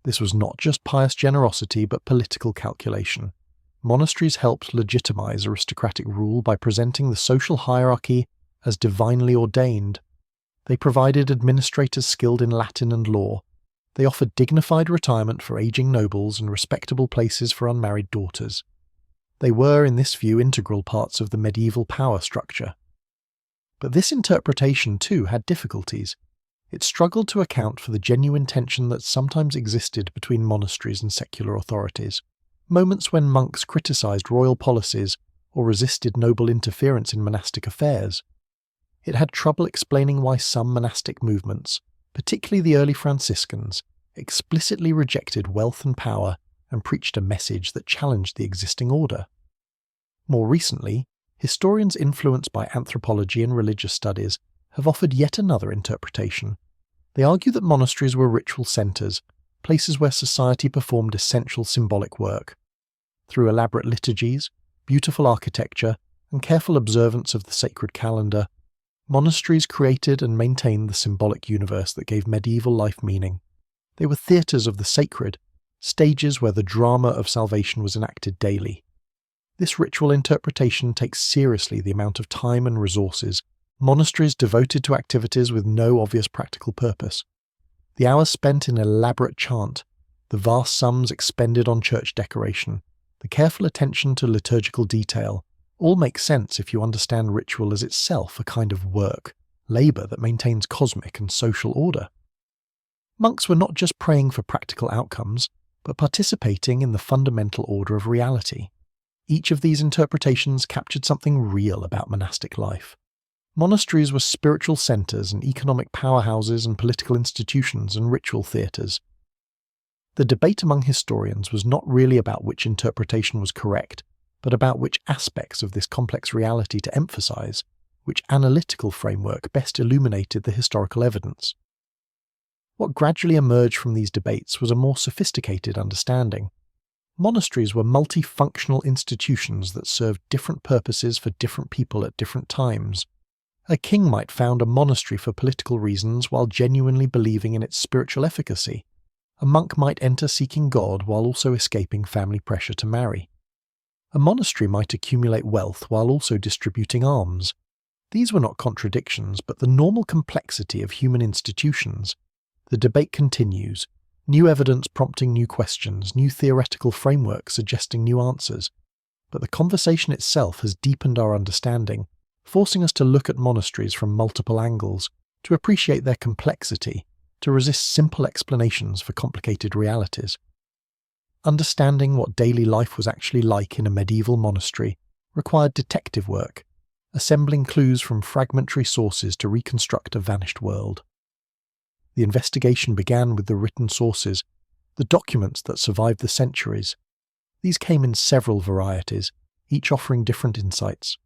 This was not just pious generosity but political calculation. Monasteries helped legitimize aristocratic rule by presenting the social hierarchy as divinely ordained. They provided administrators skilled in Latin and law. They offered dignified retirement for aging nobles and respectable places for unmarried daughters. They were, in this view, integral parts of the medieval power structure. But this interpretation, too, had difficulties. It struggled to account for the genuine tension that sometimes existed between monasteries and secular authorities. Moments when monks criticized royal policies or resisted noble interference in monastic affairs. It had trouble explaining why some monastic movements, particularly the early Franciscans, explicitly rejected wealth and power and preached a message that challenged the existing order. More recently, historians influenced by anthropology and religious studies have offered yet another interpretation. They argue that monasteries were ritual centres, places where society performed essential symbolic work. Through elaborate liturgies, beautiful architecture, and careful observance of the sacred calendar, monasteries created and maintained the symbolic universe that gave medieval life meaning. They were theatres of the sacred, stages where the drama of salvation was enacted daily. This ritual interpretation takes seriously the amount of time and resources monasteries devoted to activities with no obvious practical purpose. The hours spent in elaborate chant, the vast sums expended on church decoration, the careful attention to liturgical detail, all make sense if you understand ritual as itself a kind of work, labour that maintains cosmic and social order. Monks were not just praying for practical outcomes, but participating in the fundamental order of reality. Each of these interpretations captured something real about monastic life. Monasteries were spiritual centres and economic powerhouses and political institutions and ritual theatres. The debate among historians was not really about which interpretation was correct, but about which aspects of this complex reality to emphasise, which analytical framework best illuminated the historical evidence. What gradually emerged from these debates was a more sophisticated understanding. Monasteries were multifunctional institutions that served different purposes for different people at different times. A king might found a monastery for political reasons while genuinely believing in its spiritual efficacy. A monk might enter seeking God while also escaping family pressure to marry. A monastery might accumulate wealth while also distributing alms. These were not contradictions, but the normal complexity of human institutions. The debate continues, new evidence prompting new questions, new theoretical frameworks suggesting new answers. But the conversation itself has deepened our understanding, forcing us to look at monasteries from multiple angles, to appreciate their complexity, to resist simple explanations for complicated realities. Understanding what daily life was actually like in a medieval monastery required detective work, assembling clues from fragmentary sources to reconstruct a vanished world. The investigation began with the written sources, the documents that survived the centuries. These came in several varieties, each offering different insights.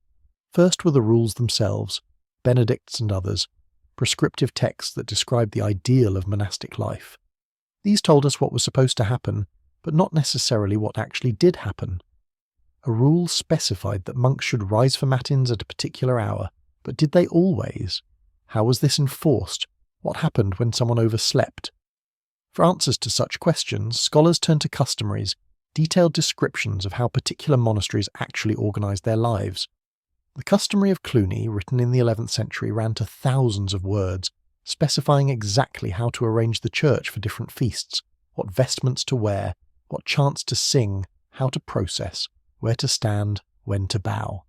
First were the rules themselves, Benedict's and others, prescriptive texts that described the ideal of monastic life. These told us what was supposed to happen, but not necessarily what actually did happen. A rule specified that monks should rise for matins at a particular hour, but did they always? How was this enforced? What happened when someone overslept? For answers to such questions, scholars turned to customaries, detailed descriptions of how particular monasteries actually organised their lives. The customary of Cluny, written in the 11th century, ran to thousands of words, specifying exactly how to arrange the church for different feasts, what vestments to wear, what chants to sing, how to process, where to stand, when to bow.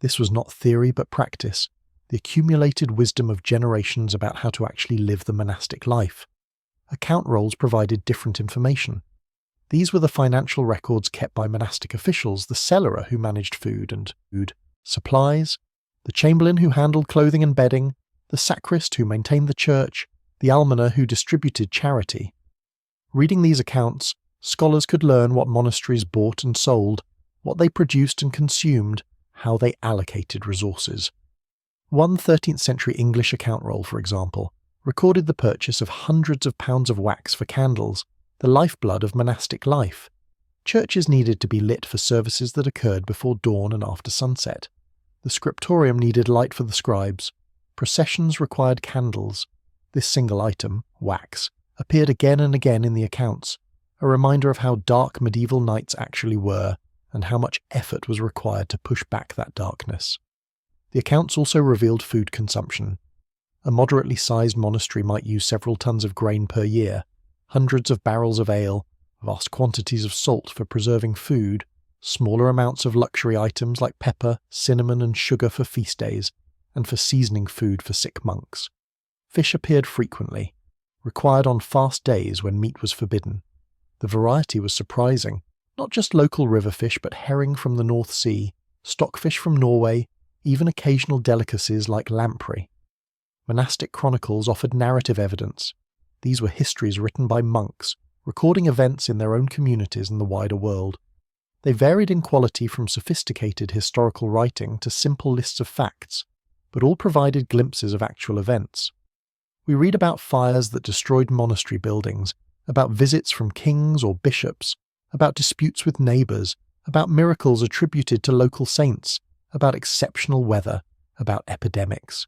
This was not theory but practice, the accumulated wisdom of generations about how to actually live the monastic life. Account rolls provided different information. These were the financial records kept by monastic officials, the cellarer who managed food and food supplies, the chamberlain who handled clothing and bedding, the sacrist who maintained the church, the almoner who distributed charity. Reading these accounts, scholars could learn what monasteries bought and sold, what they produced and consumed, how they allocated resources. One 13th century English account roll, for example, recorded the purchase of hundreds of pounds of wax for candles, the lifeblood of monastic life. Churches needed to be lit for services that occurred before dawn and after sunset. The scriptorium needed light for the scribes. Processions required candles. This single item, wax, appeared again and again in the accounts, a reminder of how dark medieval nights actually were and how much effort was required to push back that darkness. The accounts also revealed food consumption. A moderately sized monastery might use several tons of grain per year, hundreds of barrels of ale, vast quantities of salt for preserving food, smaller amounts of luxury items like pepper, cinnamon and sugar for feast days, and for seasoning food for sick monks. Fish appeared frequently, required on fast days when meat was forbidden. The variety was surprising, not just local river fish but herring from the North Sea, stockfish from Norway, even occasional delicacies like lamprey. Monastic chronicles offered narrative evidence. These were histories written by monks, recording events in their own communities and the wider world. They varied in quality from sophisticated historical writing to simple lists of facts, but all provided glimpses of actual events. We read about fires that destroyed monastery buildings, about visits from kings or bishops, about disputes with neighbours, about miracles attributed to local saints, about exceptional weather, about epidemics.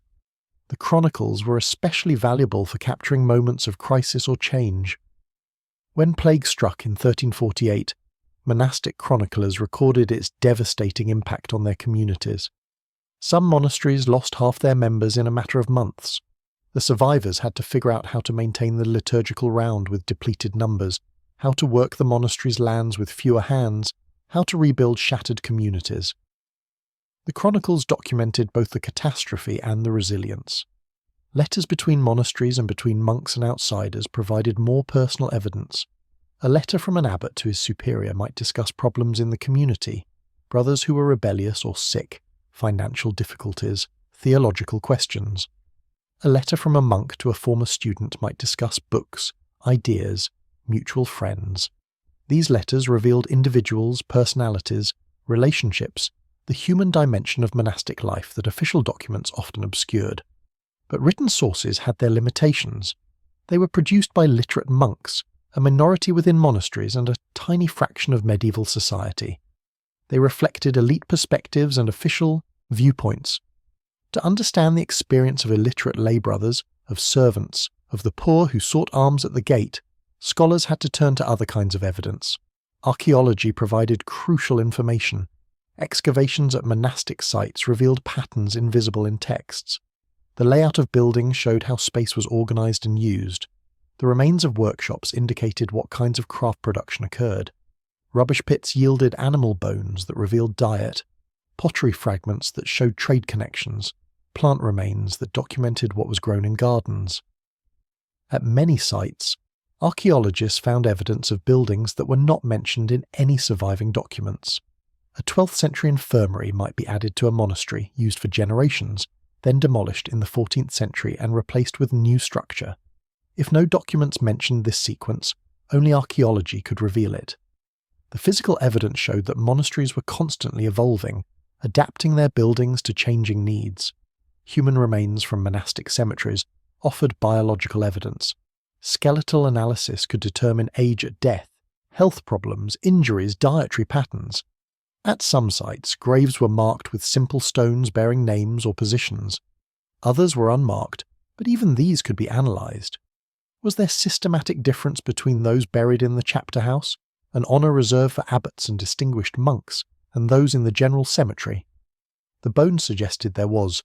The chronicles were especially valuable for capturing moments of crisis or change. When plague struck in 1348, monastic chroniclers recorded its devastating impact on their communities. Some monasteries lost half their members in a matter of months. The survivors had to figure out how to maintain the liturgical round with depleted numbers, how to work the monastery's lands with fewer hands, how to rebuild shattered communities. The chronicles documented both the catastrophe and the resilience. Letters between monasteries and between monks and outsiders provided more personal evidence. A letter from an abbot to his superior might discuss problems in the community, brothers who were rebellious or sick, financial difficulties, theological questions. A letter from a monk to a former student might discuss books, ideas, mutual friends. These letters revealed individuals, personalities, relationships, the human dimension of monastic life that official documents often obscured. But written sources had their limitations. They were produced by literate monks, a minority within monasteries and a tiny fraction of medieval society. They reflected elite perspectives and official viewpoints. To understand the experience of illiterate lay brothers, of servants, of the poor who sought alms at the gate, scholars had to turn to other kinds of evidence. Archaeology provided crucial information. Excavations at monastic sites revealed patterns invisible in texts. The layout of buildings showed how space was organized and used. The remains of workshops indicated what kinds of craft production occurred. Rubbish pits yielded animal bones that revealed diet, pottery fragments that showed trade connections, plant remains that documented what was grown in gardens. At many sites, archaeologists found evidence of buildings that were not mentioned in any surviving documents. A 12th century infirmary might be added to a monastery used for generations, then demolished in the 14th century and replaced with new structure. If no documents mentioned this sequence, only archaeology could reveal it. The physical evidence showed that monasteries were constantly evolving, adapting their buildings to changing needs. Human remains from monastic cemeteries offered biological evidence. Skeletal analysis could determine age at death, health problems, injuries, dietary patterns. At some sites, graves were marked with simple stones bearing names or positions. Others were unmarked, but even these could be analysed. Was there systematic difference between those buried in the chapter house, an honour reserved for abbots and distinguished monks, and those in the general cemetery? The bones suggested there was,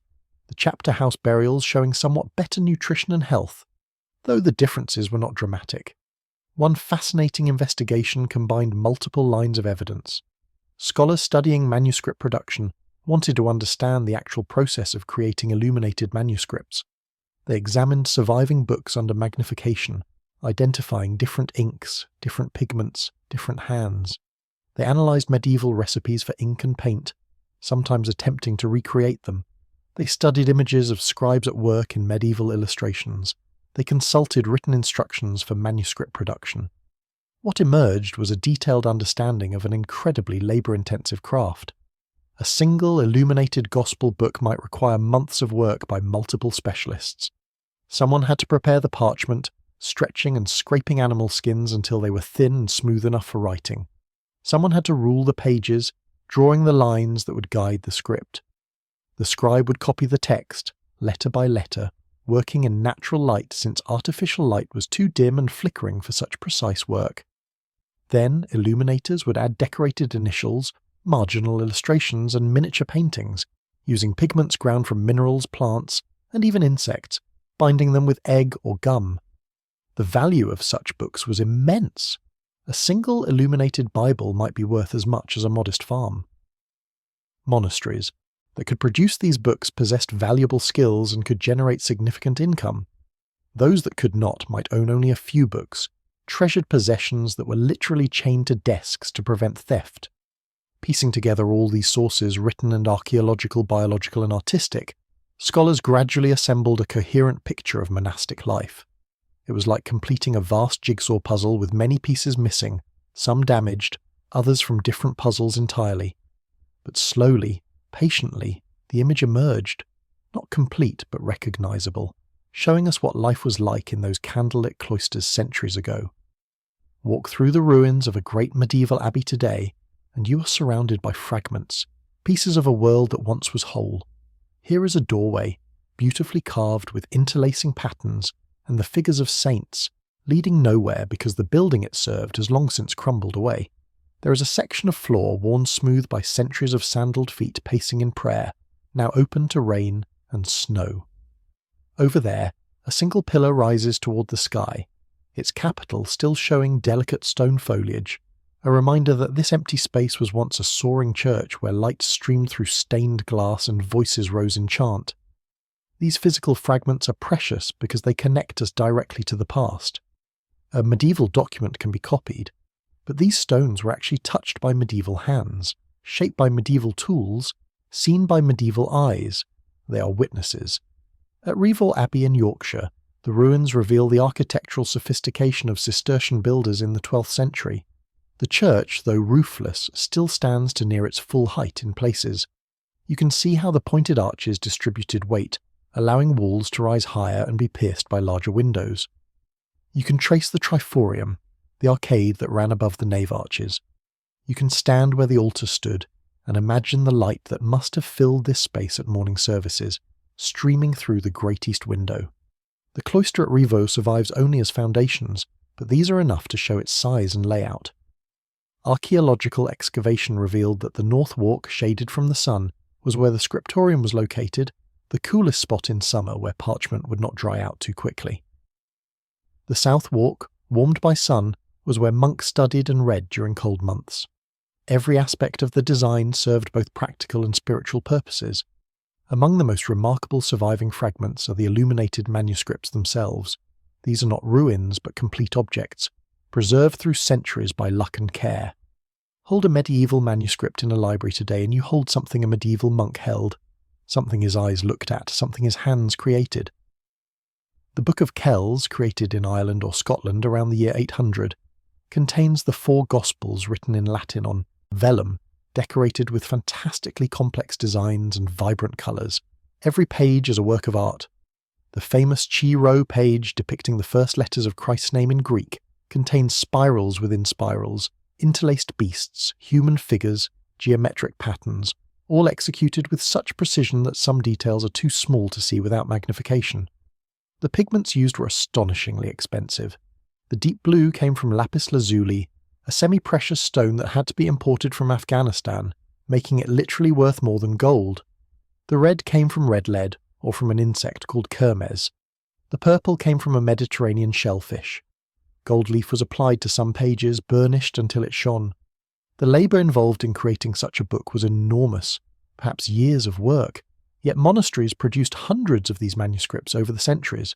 the chapter house burials showing somewhat better nutrition and health, though the differences were not dramatic. One fascinating investigation combined multiple lines of evidence. Scholars studying manuscript production wanted to understand the actual process of creating illuminated manuscripts. They examined surviving books under magnification, identifying different inks, different pigments, different hands. They analysed medieval recipes for ink and paint, sometimes attempting to recreate them. They studied images of scribes at work in medieval illustrations. They consulted written instructions for manuscript production. What emerged was a detailed understanding of an incredibly labour-intensive craft. A single illuminated gospel book might require months of work by multiple specialists. Someone had to prepare the parchment, stretching and scraping animal skins until they were thin and smooth enough for writing. Someone had to rule the pages, drawing the lines that would guide the script. The scribe would copy the text, letter by letter, working in natural light since artificial light was too dim and flickering for such precise work. Then illuminators would add decorated initials, marginal illustrations and miniature paintings, using pigments ground from minerals, plants, and even insects, binding them with egg or gum. The value of such books was immense. A single illuminated Bible might be worth as much as a modest farm. Monasteries that could produce these books possessed valuable skills and could generate significant income. Those that could not might own only a few books, treasured possessions that were literally chained to desks to prevent theft. Piecing together all these sources, written and archaeological, biological and artistic, scholars gradually assembled a coherent picture of monastic life. It was like completing a vast jigsaw puzzle with many pieces missing, some damaged, others from different puzzles entirely. But slowly, patiently, the image emerged, not complete but recognizable, showing us what life was like in those candlelit cloisters centuries ago. Walk through the ruins of a great medieval abbey today, and you are surrounded by fragments, pieces of a world that once was whole. Here is a doorway, beautifully carved with interlacing patterns, and the figures of saints, leading nowhere because the building it served has long since crumbled away. There is a section of floor worn smooth by centuries of sandaled feet pacing in prayer, now open to rain and snow. Over there, a single pillar rises toward the sky, its capital still showing delicate stone foliage, a reminder that this empty space was once a soaring church where light streamed through stained glass and voices rose in chant. These physical fragments are precious because they connect us directly to the past. A medieval document can be copied, but these stones were actually touched by medieval hands, shaped by medieval tools, seen by medieval eyes. They are witnesses. At Revor Abbey in Yorkshire, the ruins reveal the architectural sophistication of Cistercian builders in the 12th century. The church, though roofless, still stands to near its full height in places. You can see how the pointed arches distributed weight, allowing walls to rise higher and be pierced by larger windows. You can trace the triforium, the arcade that ran above the nave arches. You can stand where the altar stood and imagine the light that must have filled this space at morning services, streaming through the great east window. The cloister at Revor survives only as foundations, but these are enough to show its size and layout. Archaeological excavation revealed that the north walk, shaded from the sun, was where the scriptorium was located, the coolest spot in summer where parchment would not dry out too quickly. The south walk, warmed by sun, was where monks studied and read during cold months. Every aspect of the design served both practical and spiritual purposes. Among the most remarkable surviving fragments are the illuminated manuscripts themselves. These are not ruins but complete objects, preserved through centuries by luck and care. Hold a medieval manuscript in a library today and you hold something a medieval monk held, something his eyes looked at, something his hands created. The Book of Kells, created in Ireland or Scotland around the year 800, contains the 4 Gospels written in Latin on vellum, decorated with fantastically complex designs and vibrant colours. Every page is a work of art. The famous Chi Rho page depicting the first letters of Christ's name in Greek contains spirals within spirals, interlaced beasts, human figures, geometric patterns, all executed with such precision that some details are too small to see without magnification. The pigments used were astonishingly expensive. The deep blue came from lapis lazuli, a semi-precious stone that had to be imported from Afghanistan, making it literally worth more than gold. The red came from red lead, or from an insect called kermes. The purple came from a Mediterranean shellfish. Gold leaf was applied to some pages, burnished until it shone. The labour involved in creating such a book was enormous, perhaps years of work, yet monasteries produced hundreds of these manuscripts over the centuries.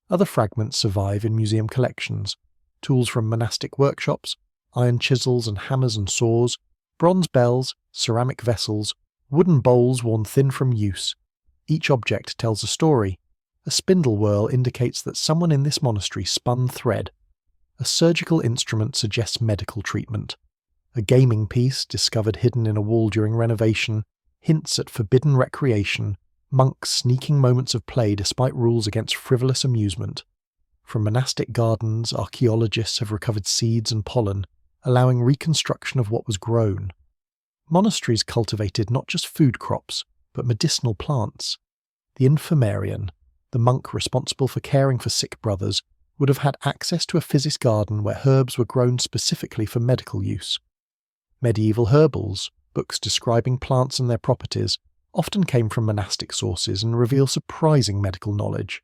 Other fragments survive in museum collections, tools from monastic workshops, iron chisels and hammers and saws, bronze bells, ceramic vessels, wooden bowls worn thin from use. Each object tells a story. A spindle whirl indicates that someone in this monastery spun thread. A surgical instrument suggests medical treatment. A gaming piece, discovered hidden in a wall during renovation, hints at forbidden recreation, monks sneaking moments of play despite rules against frivolous amusement. From monastic gardens, archaeologists have recovered seeds and pollen, allowing reconstruction of what was grown. Monasteries cultivated not just food crops, but medicinal plants. The infirmarian, the monk responsible for caring for sick brothers, would have had access to a physis garden where herbs were grown specifically for medical use. Medieval herbals, books describing plants and their properties, often came from monastic sources and reveal surprising medical knowledge.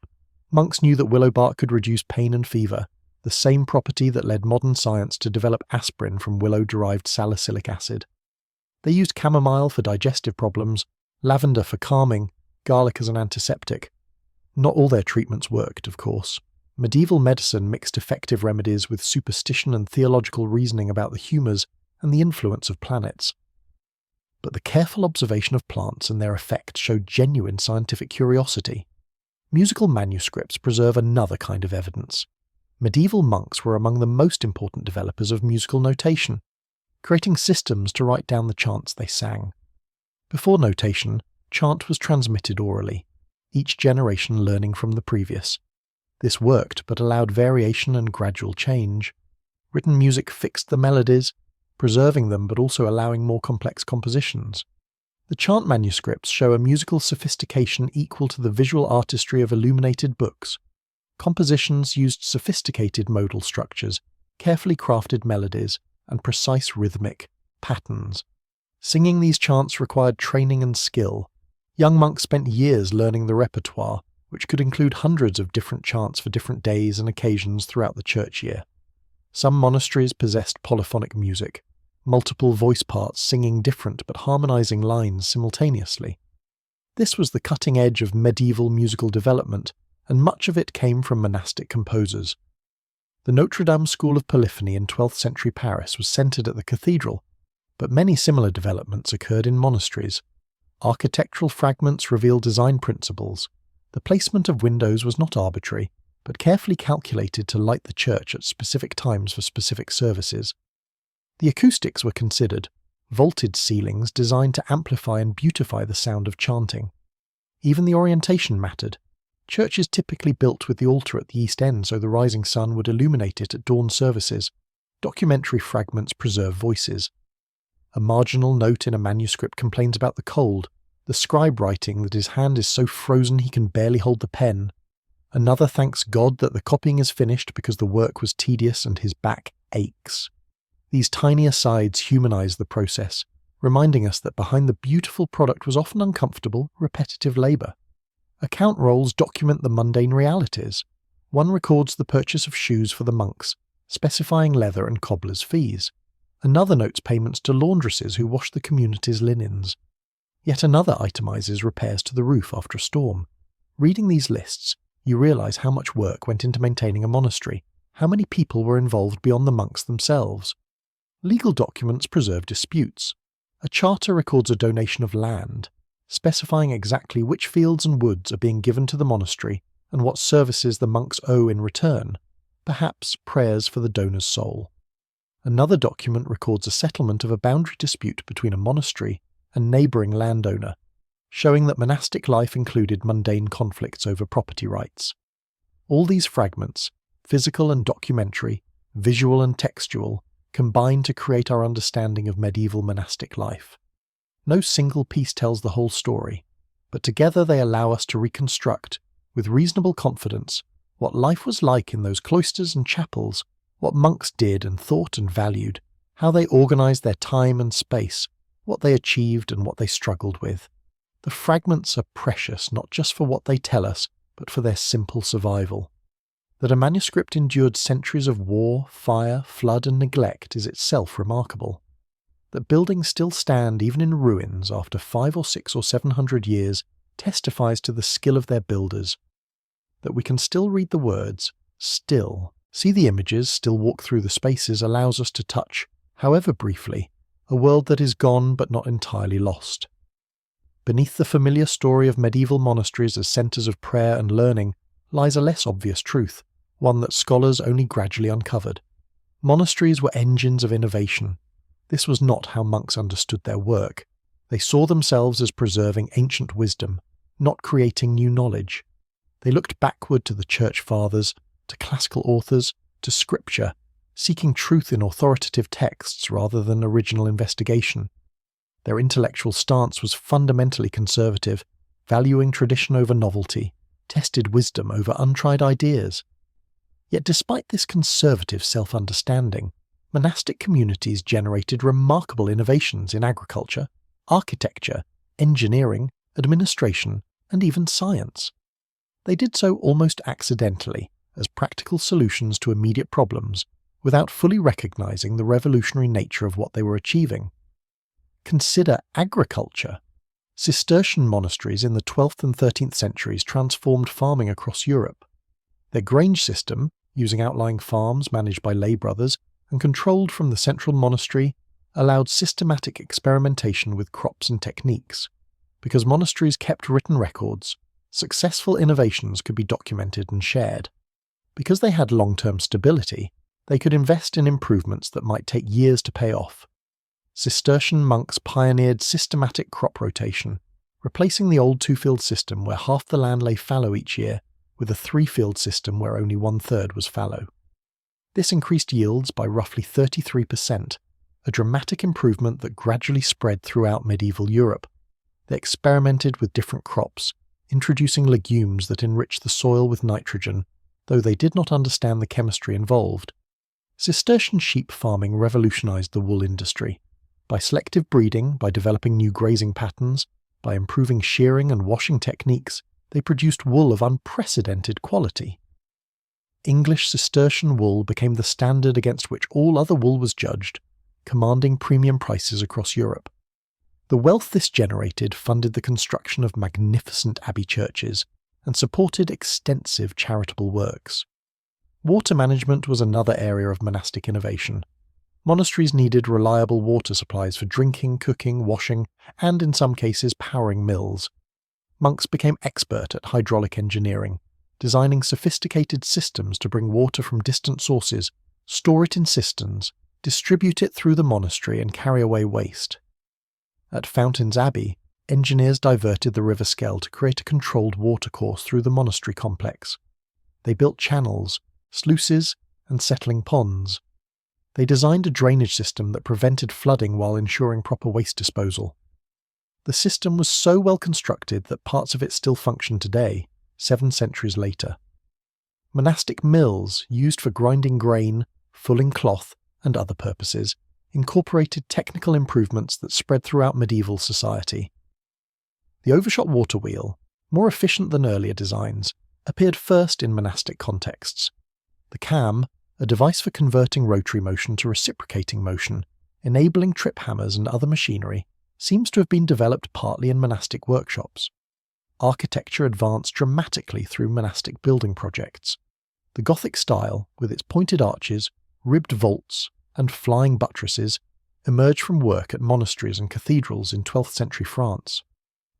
Monks knew that willow bark could reduce pain and fever, the same property that led modern science to develop aspirin from willow-derived salicylic acid. They used chamomile for digestive problems, lavender for calming, garlic as an antiseptic. Not all their treatments worked, of course. Medieval medicine mixed effective remedies with superstition and theological reasoning about the humours and the influence of planets. But the careful observation of plants and their effects showed genuine scientific curiosity. Musical manuscripts preserve another kind of evidence. Medieval monks were among the most important developers of musical notation, creating systems to write down the chants they sang. Before notation, chant was transmitted orally, each generation learning from the previous. This worked, but allowed variation and gradual change. Written music fixed the melodies, preserving them but also allowing more complex compositions. The chant manuscripts show a musical sophistication equal to the visual artistry of illuminated books. Compositions used sophisticated modal structures, carefully crafted melodies, and precise rhythmic patterns. Singing these chants required training and skill. Young monks spent years learning the repertoire, which could include hundreds of different chants for different days and occasions throughout the church year. Some monasteries possessed polyphonic music, multiple voice parts singing different but harmonizing lines simultaneously. This was the cutting edge of medieval musical development, and much of it came from monastic composers. The Notre Dame school of polyphony in 12th century Paris was centered at the cathedral, but many similar developments occurred in monasteries. Architectural fragments reveal design principles. The placement of windows was not arbitrary, but carefully calculated to light the church at specific times for specific services. The acoustics were considered, vaulted ceilings designed to amplify and beautify the sound of chanting. Even the orientation mattered. Churches typically built with the altar at the east end so the rising sun would illuminate it at dawn services. Documentary fragments preserve voices. A marginal note in a manuscript complains about the cold, the scribe writing that his hand is so frozen he can barely hold the pen. Another thanks God that the copying is finished because the work was tedious and his back aches. These tiny asides humanize the process, reminding us that behind the beautiful product was often uncomfortable, repetitive labour. Account rolls document the mundane realities. One records the purchase of shoes for the monks, specifying leather and cobblers' fees. Another notes payments to laundresses who wash the community's linens. Yet another itemizes repairs to the roof after a storm. Reading these lists, you realize how much work went into maintaining a monastery, how many people were involved beyond the monks themselves. Legal documents preserve disputes. A charter records a donation of land, specifying exactly which fields and woods are being given to the monastery and what services the monks owe in return, perhaps prayers for the donor's soul. Another document records a settlement of a boundary dispute between a monastery and neighbouring landowner, showing that monastic life included mundane conflicts over property rights. All these fragments, physical and documentary, visual and textual, combine to create our understanding of medieval monastic life. No single piece tells the whole story, but together they allow us to reconstruct, with reasonable confidence, what life was like in those cloisters and chapels, what monks did and thought and valued, how they organised their time and space, what they achieved and what they struggled with. The fragments are precious not just for what they tell us, but for their simple survival. That a manuscript endured centuries of war, fire, flood and neglect is itself remarkable. That buildings still stand even in ruins after 500 or 600 or 700 years testifies to the skill of their builders. That we can still read the words, still, See the images, still walk through the spaces allows us to touch, however briefly, a world that is gone but not entirely lost. Beneath the familiar story of medieval monasteries as centres of prayer and learning lies a less obvious truth, one that scholars only gradually uncovered. Monasteries were engines of innovation. This was not how monks understood their work. They saw themselves as preserving ancient wisdom, not creating new knowledge. They looked backward to the Church Fathers, to classical authors, to scripture, seeking truth in authoritative texts rather than original investigation. Their intellectual stance was fundamentally conservative, valuing tradition over novelty, tested wisdom over untried ideas. Yet despite this conservative self-understanding, monastic communities generated remarkable innovations in agriculture, architecture, engineering, administration, and even science. They did so almost accidentally, as practical solutions to immediate problems, without fully recognizing the revolutionary nature of what they were achieving. Consider agriculture. Cistercian monasteries in the 12th and 13th centuries transformed farming across Europe. Their grange system, using outlying farms managed by lay brothers and controlled from the central monastery, allowed systematic experimentation with crops and techniques. Because monasteries kept written records, successful innovations could be documented and shared. Because they had long-term stability, they could invest in improvements that might take years to pay off. Cistercian monks pioneered systematic crop rotation, replacing the old two-field system where half the land lay fallow each year with a three-field system where only one-third was fallow. This increased yields by roughly 33%, a dramatic improvement that gradually spread throughout medieval Europe. They experimented with different crops, introducing legumes that enriched the soil with nitrogen, though they did not understand the chemistry involved. Cistercian sheep farming revolutionized the wool industry. By selective breeding, by developing new grazing patterns, by improving shearing and washing techniques, they produced wool of unprecedented quality. English Cistercian wool became the standard against which all other wool was judged, commanding premium prices across Europe. The wealth this generated funded the construction of magnificent abbey churches and supported extensive charitable works. Water management was another area of monastic innovation. Monasteries needed reliable water supplies for drinking, cooking, washing, and in some cases powering mills. Monks became expert at hydraulic engineering, designing sophisticated systems to bring water from distant sources, store it in cisterns, distribute it through the monastery and carry away waste. At Fountains Abbey, engineers diverted the river Skell to create a controlled watercourse through the monastery complex. They built channels, sluices, and settling ponds. They designed a drainage system that prevented flooding while ensuring proper waste disposal. The system was so well constructed that parts of it still function today, 7 centuries later. Monastic mills, used for grinding grain, fulling cloth, and other purposes, incorporated technical improvements that spread throughout medieval society. The overshot water wheel, more efficient than earlier designs, appeared first in monastic contexts. The cam, a device for converting rotary motion to reciprocating motion, enabling trip hammers and other machinery, seems to have been developed partly in monastic workshops. Architecture advanced dramatically through monastic building projects. The Gothic style, with its pointed arches, ribbed vaults, and flying buttresses, emerged from work at monasteries and cathedrals in 12th century France.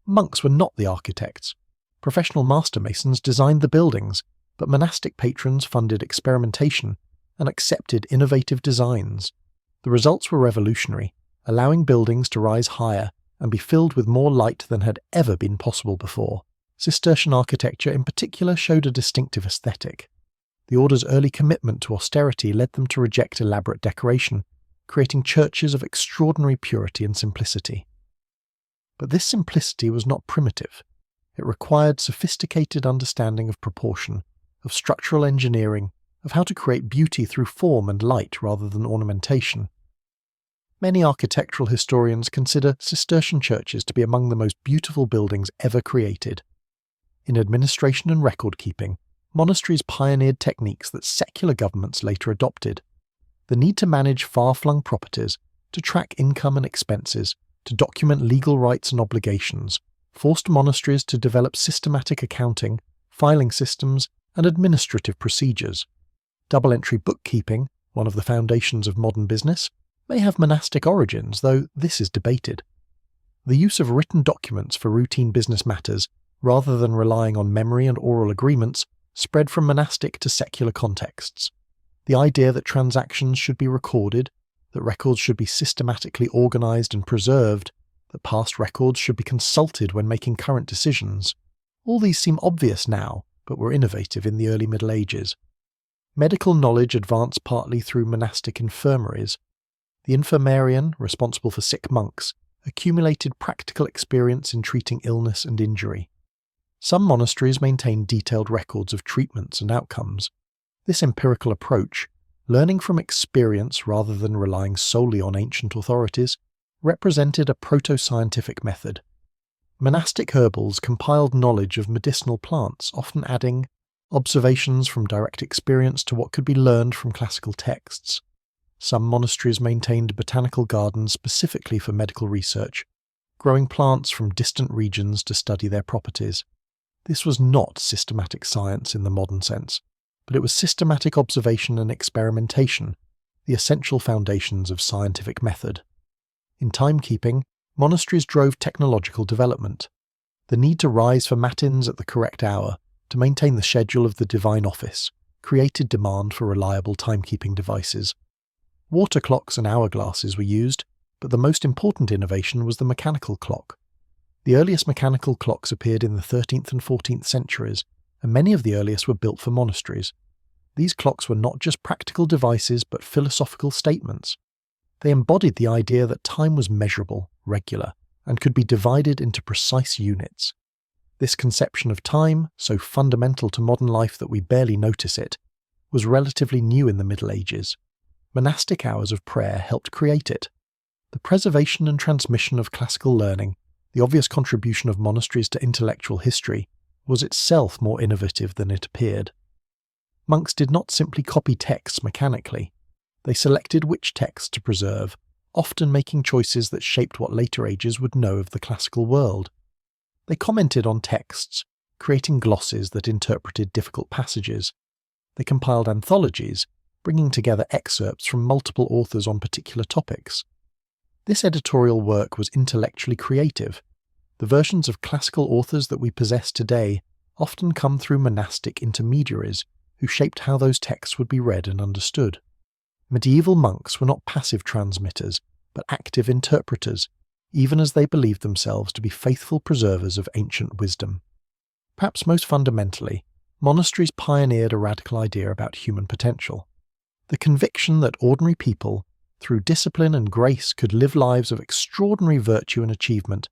Monks were not the architects. Professional master masons designed the buildings, but monastic patrons funded experimentation and accepted innovative designs. The results were revolutionary, allowing buildings to rise higher and be filled with more light than had ever been possible before. Cistercian architecture in particular showed a distinctive aesthetic. The order's early commitment to austerity led them to reject elaborate decoration, creating churches of extraordinary purity and simplicity. But this simplicity was not primitive. It required sophisticated understanding of proportion, of structural engineering, of how to create beauty through form and light rather than ornamentation. Many architectural historians consider Cistercian churches to be among the most beautiful buildings ever created. In administration and record-keeping, monasteries pioneered techniques that secular governments later adopted. The need to manage far-flung properties, to track income and expenses, to document legal rights and obligations, forced monasteries to develop systematic accounting, filing systems, and administrative procedures. Double-entry bookkeeping, one of the foundations of modern business, may have monastic origins, though this is debated. The use of written documents for routine business matters, rather than relying on memory and oral agreements, spread from monastic to secular contexts. The idea that transactions should be recorded, that records should be systematically organized and preserved, that past records should be consulted when making current decisions, all these seem obvious now, but were innovative in the early Middle Ages. Medical knowledge advanced partly through monastic infirmaries. The infirmarian, responsible for sick monks, accumulated practical experience in treating illness and injury. Some monasteries maintained detailed records of treatments and outcomes. This empirical approach, learning from experience rather than relying solely on ancient authorities, represented a proto-scientific method. Monastic herbals compiled knowledge of medicinal plants, often adding observations from direct experience to what could be learned from classical texts. Some monasteries maintained botanical gardens specifically for medical research, growing plants from distant regions to study their properties. This was not systematic science in the modern sense, but it was systematic observation and experimentation, the essential foundations of scientific method. In timekeeping, monasteries drove technological development. The need to rise for matins at the correct hour, to maintain the schedule of the divine office, created demand for reliable timekeeping devices. Water clocks and hourglasses were used, but the most important innovation was the mechanical clock. The earliest mechanical clocks appeared in the 13th and 14th centuries, and many of the earliest were built for monasteries. These clocks were not just practical devices but philosophical statements. They embodied the idea that time was measurable, regular, and could be divided into precise units. This conception of time, so fundamental to modern life that we barely notice it, was relatively new in the Middle Ages. Monastic hours of prayer helped create it. The preservation and transmission of classical learning, the obvious contribution of monasteries to intellectual history, was itself more innovative than it appeared. Monks did not simply copy texts mechanically. They selected which texts to preserve, often making choices that shaped what later ages would know of the classical world. They commented on texts, creating glosses that interpreted difficult passages. They compiled anthologies, bringing together excerpts from multiple authors on particular topics. This editorial work was intellectually creative. The versions of classical authors that we possess today often come through monastic intermediaries who shaped how those texts would be read and understood. Medieval monks were not passive transmitters, but active interpreters, even as they believed themselves to be faithful preservers of ancient wisdom. Perhaps most fundamentally, monasteries pioneered a radical idea about human potential. The conviction that ordinary people, through discipline and grace, could live lives of extraordinary virtue and achievement,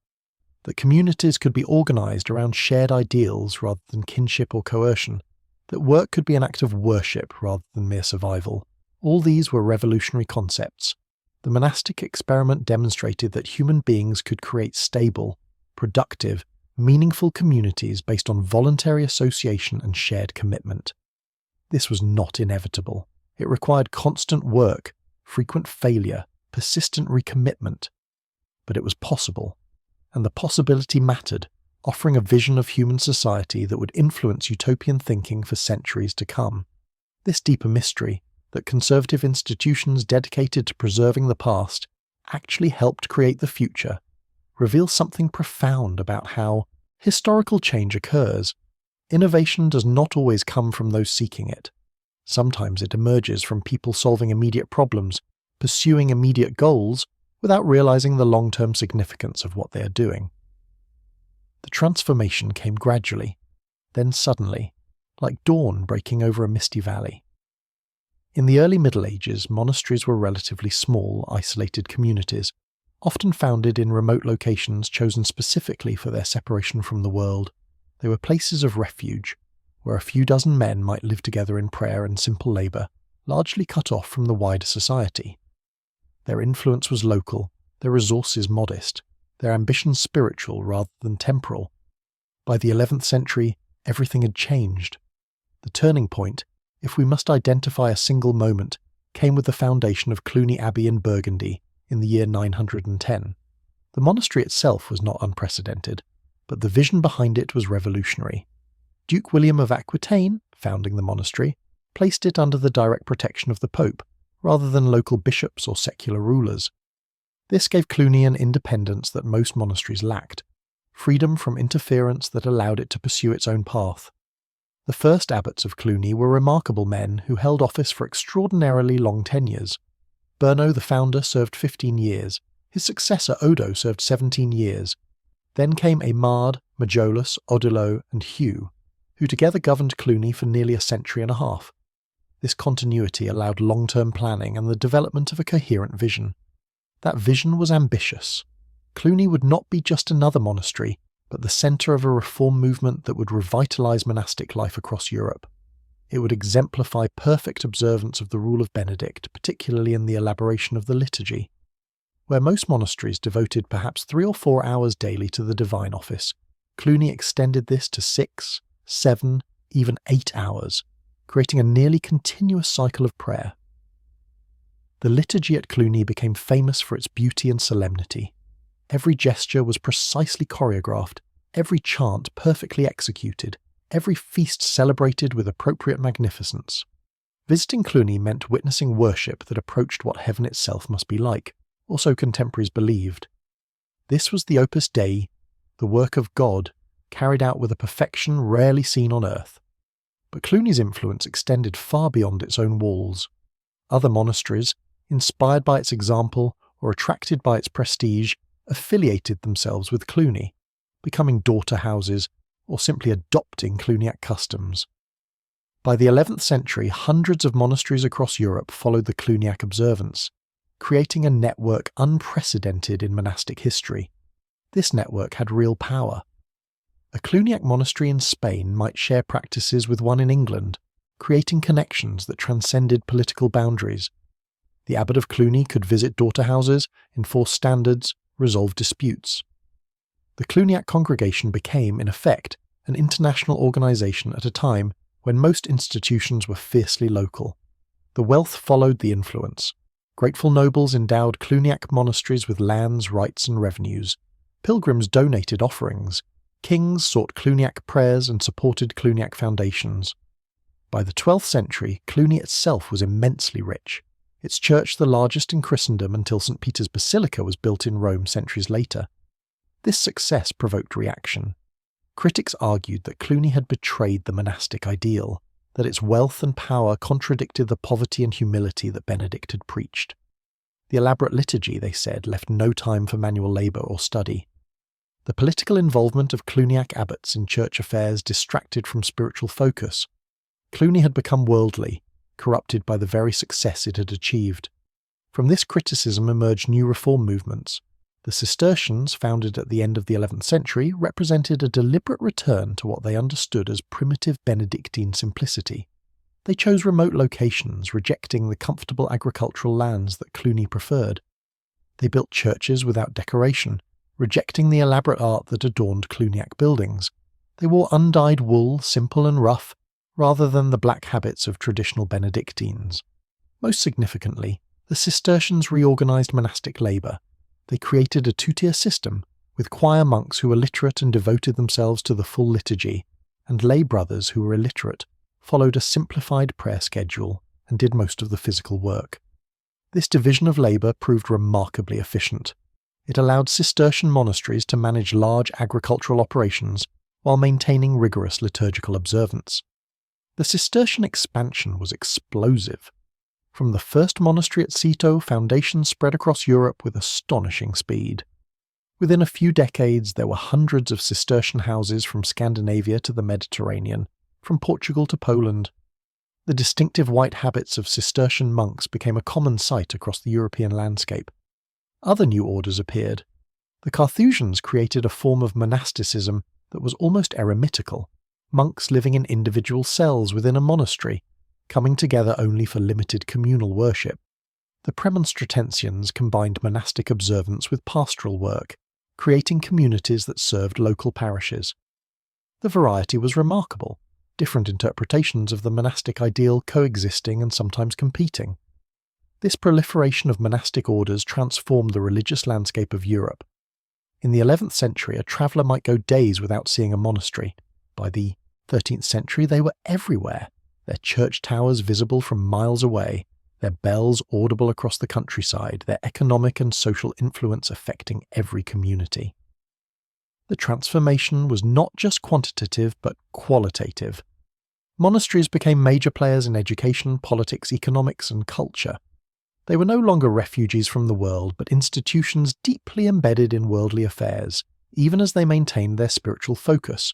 that communities could be organized around shared ideals rather than kinship or coercion, that work could be an act of worship rather than mere survival. All these were revolutionary concepts. The monastic experiment demonstrated that human beings could create stable, productive, meaningful communities based on voluntary association and shared commitment. This was not inevitable. It required constant work, frequent failure, persistent recommitment. But it was possible, and the possibility mattered, offering a vision of human society that would influence utopian thinking for centuries to come. This deeper mystery, that conservative institutions dedicated to preserving the past actually helped create the future, reveals something profound about how historical change occurs. Innovation does not always come from those seeking it. Sometimes it emerges from people solving immediate problems, pursuing immediate goals, without realizing the long-term significance of what they are doing. The transformation came gradually, then suddenly, like dawn breaking over a misty valley. In the early Middle Ages, monasteries were relatively small, isolated communities, often founded in remote locations chosen specifically for their separation from the world. They were places of refuge, where a few dozen men might live together in prayer and simple labour, largely cut off from the wider society. Their influence was local, their resources modest, their ambitions spiritual rather than temporal. By the 11th century, everything had changed. The turning point, if we must identify a single moment, came with the foundation of Cluny Abbey in Burgundy in the year 910. The monastery itself was not unprecedented, but the vision behind it was revolutionary. Duke William of Aquitaine, founding the monastery, placed it under the direct protection of the Pope, rather than local bishops or secular rulers. This gave Cluny an independence that most monasteries lacked, freedom from interference that allowed it to pursue its own path. The first abbots of Cluny were remarkable men who held office for extraordinarily long tenures. Berno, the founder, served 15 years. His successor Odo served 17 years. Then came Aimard, Majolus, Odilo, and Hugh, who together governed Cluny for nearly a century and a half. This continuity allowed long-term planning and the development of a coherent vision. That vision was ambitious. Cluny would not be just another monastery, but the centre of a reform movement that would revitalise monastic life across Europe. It would exemplify perfect observance of the rule of Benedict, particularly in the elaboration of the liturgy. Where most monasteries devoted perhaps 3 or 4 hours daily to the divine office, Cluny extended this to 6, 7, even 8 hours, creating a nearly continuous cycle of prayer. The liturgy at Cluny became famous for its beauty and solemnity. Every gesture was precisely choreographed, every chant perfectly executed, every feast celebrated with appropriate magnificence. Visiting Cluny meant witnessing worship that approached what heaven itself must be like, or so contemporaries believed. This was the Opus Dei, the work of God, carried out with a perfection rarely seen on earth. But Cluny's influence extended far beyond its own walls. Other monasteries, inspired by its example or attracted by its prestige, affiliated themselves with Cluny, becoming daughter houses or simply adopting Cluniac customs. By the 11th century, hundreds of monasteries across Europe followed the Cluniac observance, creating a network unprecedented in monastic history. This network had real power. A Cluniac monastery in Spain might share practices with one in England, creating connections that transcended political boundaries. The abbot of Cluny could visit daughter houses, enforce standards, resolve disputes. The Cluniac congregation became, in effect, an international organisation at a time when most institutions were fiercely local. The wealth followed the influence. Grateful nobles endowed Cluniac monasteries with lands, rights and revenues. Pilgrims donated offerings. Kings sought Cluniac prayers and supported Cluniac foundations. By the 12th century, Cluny itself was immensely rich, its church the largest in Christendom until St. Peter's Basilica was built in Rome centuries later. This success provoked reaction. Critics argued that Cluny had betrayed the monastic ideal, that its wealth and power contradicted the poverty and humility that Benedict had preached. The elaborate liturgy, they said, left no time for manual labour or study. The political involvement of Cluniac abbots in church affairs distracted from spiritual focus. Cluny had become worldly, corrupted by the very success it had achieved. From this criticism emerged new reform movements. The Cistercians, founded at the end of the 11th century, represented a deliberate return to what they understood as primitive Benedictine simplicity. They chose remote locations, rejecting the comfortable agricultural lands that Cluny preferred. They built churches without decoration, rejecting the elaborate art that adorned Cluniac buildings. They wore undyed wool, simple and rough, rather than the black habits of traditional Benedictines. Most significantly, the Cistercians reorganised monastic labour. They created a two-tier system, with choir monks who were literate and devoted themselves to the full liturgy, and lay brothers who were illiterate, followed a simplified prayer schedule, and did most of the physical work. This division of labour proved remarkably efficient. It allowed Cistercian monasteries to manage large agricultural operations while maintaining rigorous liturgical observance. The Cistercian expansion was explosive. From the first monastery at Cito, foundations spread across Europe with astonishing speed. Within a few decades, there were hundreds of Cistercian houses from Scandinavia to the Mediterranean, from Portugal to Poland. The distinctive white habits of Cistercian monks became a common sight across the European landscape. Other new orders appeared. The Carthusians created a form of monasticism that was almost eremitical, monks living in individual cells within a monastery, coming together only for limited communal worship. The Premonstratensians combined monastic observance with pastoral work, creating communities that served local parishes. The variety was remarkable, different interpretations of the monastic ideal coexisting and sometimes competing. This proliferation of monastic orders transformed the religious landscape of Europe. In the 11th century, a traveller might go days without seeing a monastery. By the 13th century, they were everywhere. their church towers visible from miles away, their bells audible across the countryside, their economic and social influence affecting every community. The transformation was not just quantitative but qualitative. Monasteries became major players in education, politics, economics, and culture. They were no longer refugees from the world, but institutions deeply embedded in worldly affairs, even as they maintained their spiritual focus.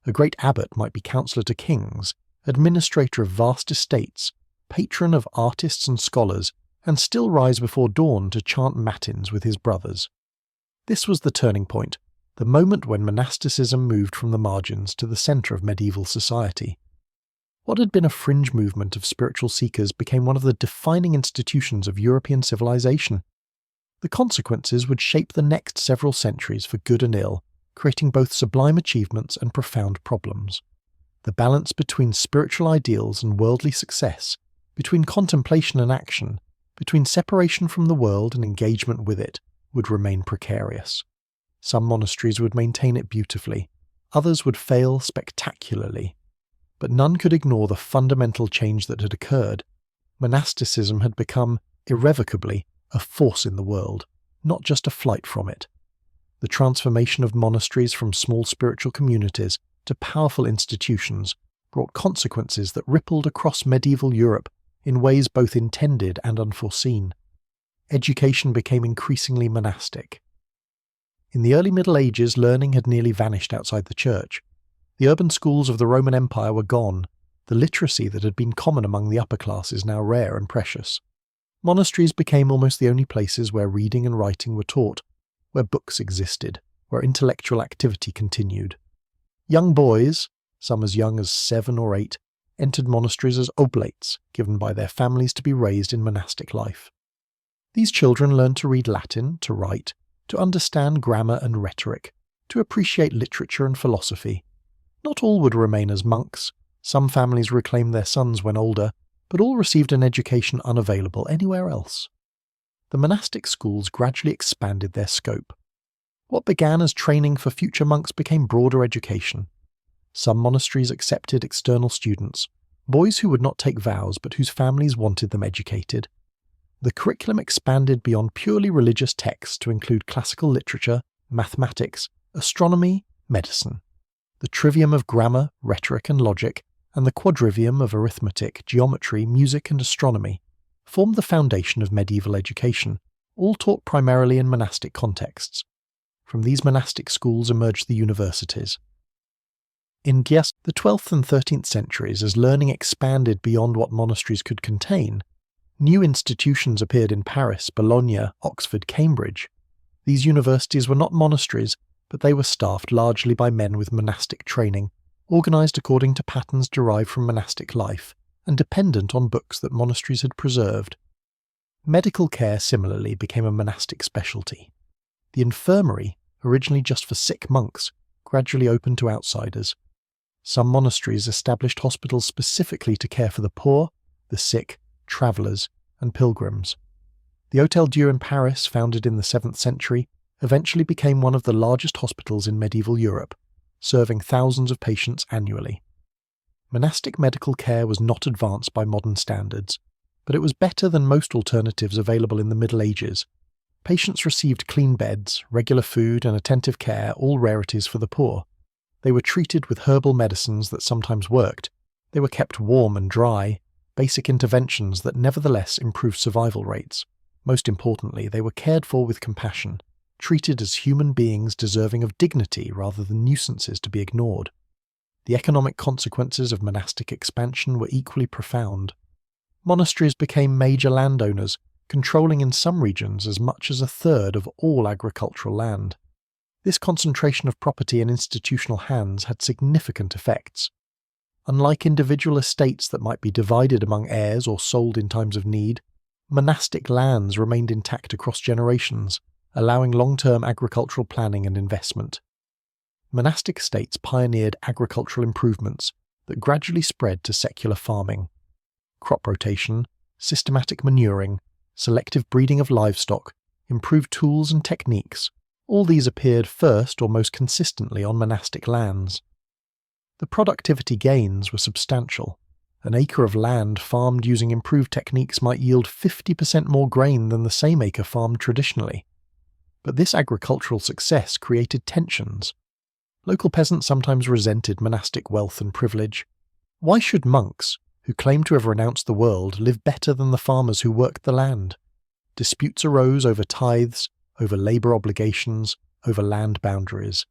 A great abbot might be counsellor to kings, administrator of vast estates, patron of artists and scholars, and still rise before dawn to chant matins with his brothers. This was the turning point, the moment when monasticism moved from the margins to the centre of medieval society. What had been a fringe movement of spiritual seekers became one of the defining institutions of European civilization. The consequences would shape the next several centuries for good and ill, creating both sublime achievements and profound problems. The balance between spiritual ideals and worldly success, between contemplation and action, between separation from the world and engagement with it, would remain precarious. Some monasteries would maintain it beautifully, others would fail spectacularly. But none could ignore the fundamental change that had occurred. Monasticism had become, irrevocably, a force in the world, not just a flight from it. The transformation of monasteries from small spiritual communities to powerful institutions brought consequences that rippled across medieval Europe in ways both intended and unforeseen. Education became increasingly monastic. In the early Middle Ages, learning had nearly vanished outside the church. The urban schools of the Roman Empire were gone. The literacy that had been common among the upper classes now rare and precious. Monasteries became almost the only places where reading and writing were taught, where books existed, where intellectual activity continued. Young boys, some as young as 7 or 8, entered monasteries as oblates, given by their families to be raised in monastic life. These children learned to read Latin, to write, to understand grammar and rhetoric, to appreciate literature and philosophy. Not all would remain as monks. Some families reclaimed their sons when older, but all received an education unavailable anywhere else. The monastic schools gradually expanded their scope. What began as training for future monks became broader education. Some monasteries accepted external students, boys who would not take vows but whose families wanted them educated. The curriculum expanded beyond purely religious texts to include classical literature, mathematics, astronomy, medicine. The trivium of grammar, rhetoric and logic, and the quadrivium of arithmetic, geometry, music and astronomy formed the foundation of medieval education, all taught primarily in monastic contexts. From these monastic schools emerged the universities. In the 12th and 13th centuries, as learning expanded beyond what monasteries could contain, new institutions appeared in Paris, Bologna, Oxford, Cambridge. These universities were not monasteries, but they were staffed largely by men with monastic training, organised according to patterns derived from monastic life, and dependent on books that monasteries had preserved. Medical care similarly became a monastic specialty. The infirmary, originally just for sick monks, gradually opened to outsiders. Some monasteries established hospitals specifically to care for the poor, the sick, travellers, and pilgrims. The Hôtel Dieu in Paris, founded in the 7th century, eventually became one of the largest hospitals in medieval Europe, serving thousands of patients annually. Monastic medical care was not advanced by modern standards, but it was better than most alternatives available in the Middle Ages. Patients received clean beds, regular food, and attentive care, all rarities for the poor. They were treated with herbal medicines that sometimes worked. They were kept warm and dry, basic interventions that nevertheless improved survival rates. Most importantly, they were cared for with compassion, treated as human beings deserving of dignity rather than nuisances to be ignored. The economic consequences of monastic expansion were equally profound. Monasteries became major landowners, controlling in some regions as much as 1/3 of all agricultural land. This concentration of property in institutional hands had significant effects. Unlike individual estates that might be divided among heirs or sold in times of need, monastic lands remained intact across generations, allowing long-term agricultural planning and investment. Monastic estates pioneered agricultural improvements that gradually spread to secular farming. Crop rotation, systematic manuring, selective breeding of livestock, improved tools and techniques, all these appeared first or most consistently on monastic lands. The productivity gains were substantial. An acre of land farmed using improved techniques might yield 50% more grain than the same acre farmed traditionally. But this agricultural success created tensions. Local peasants sometimes resented monastic wealth and privilege. Why should monks, who claimed to have renounced the world, live better than the farmers who worked the land? Disputes arose over tithes, over labour obligations, over land boundaries.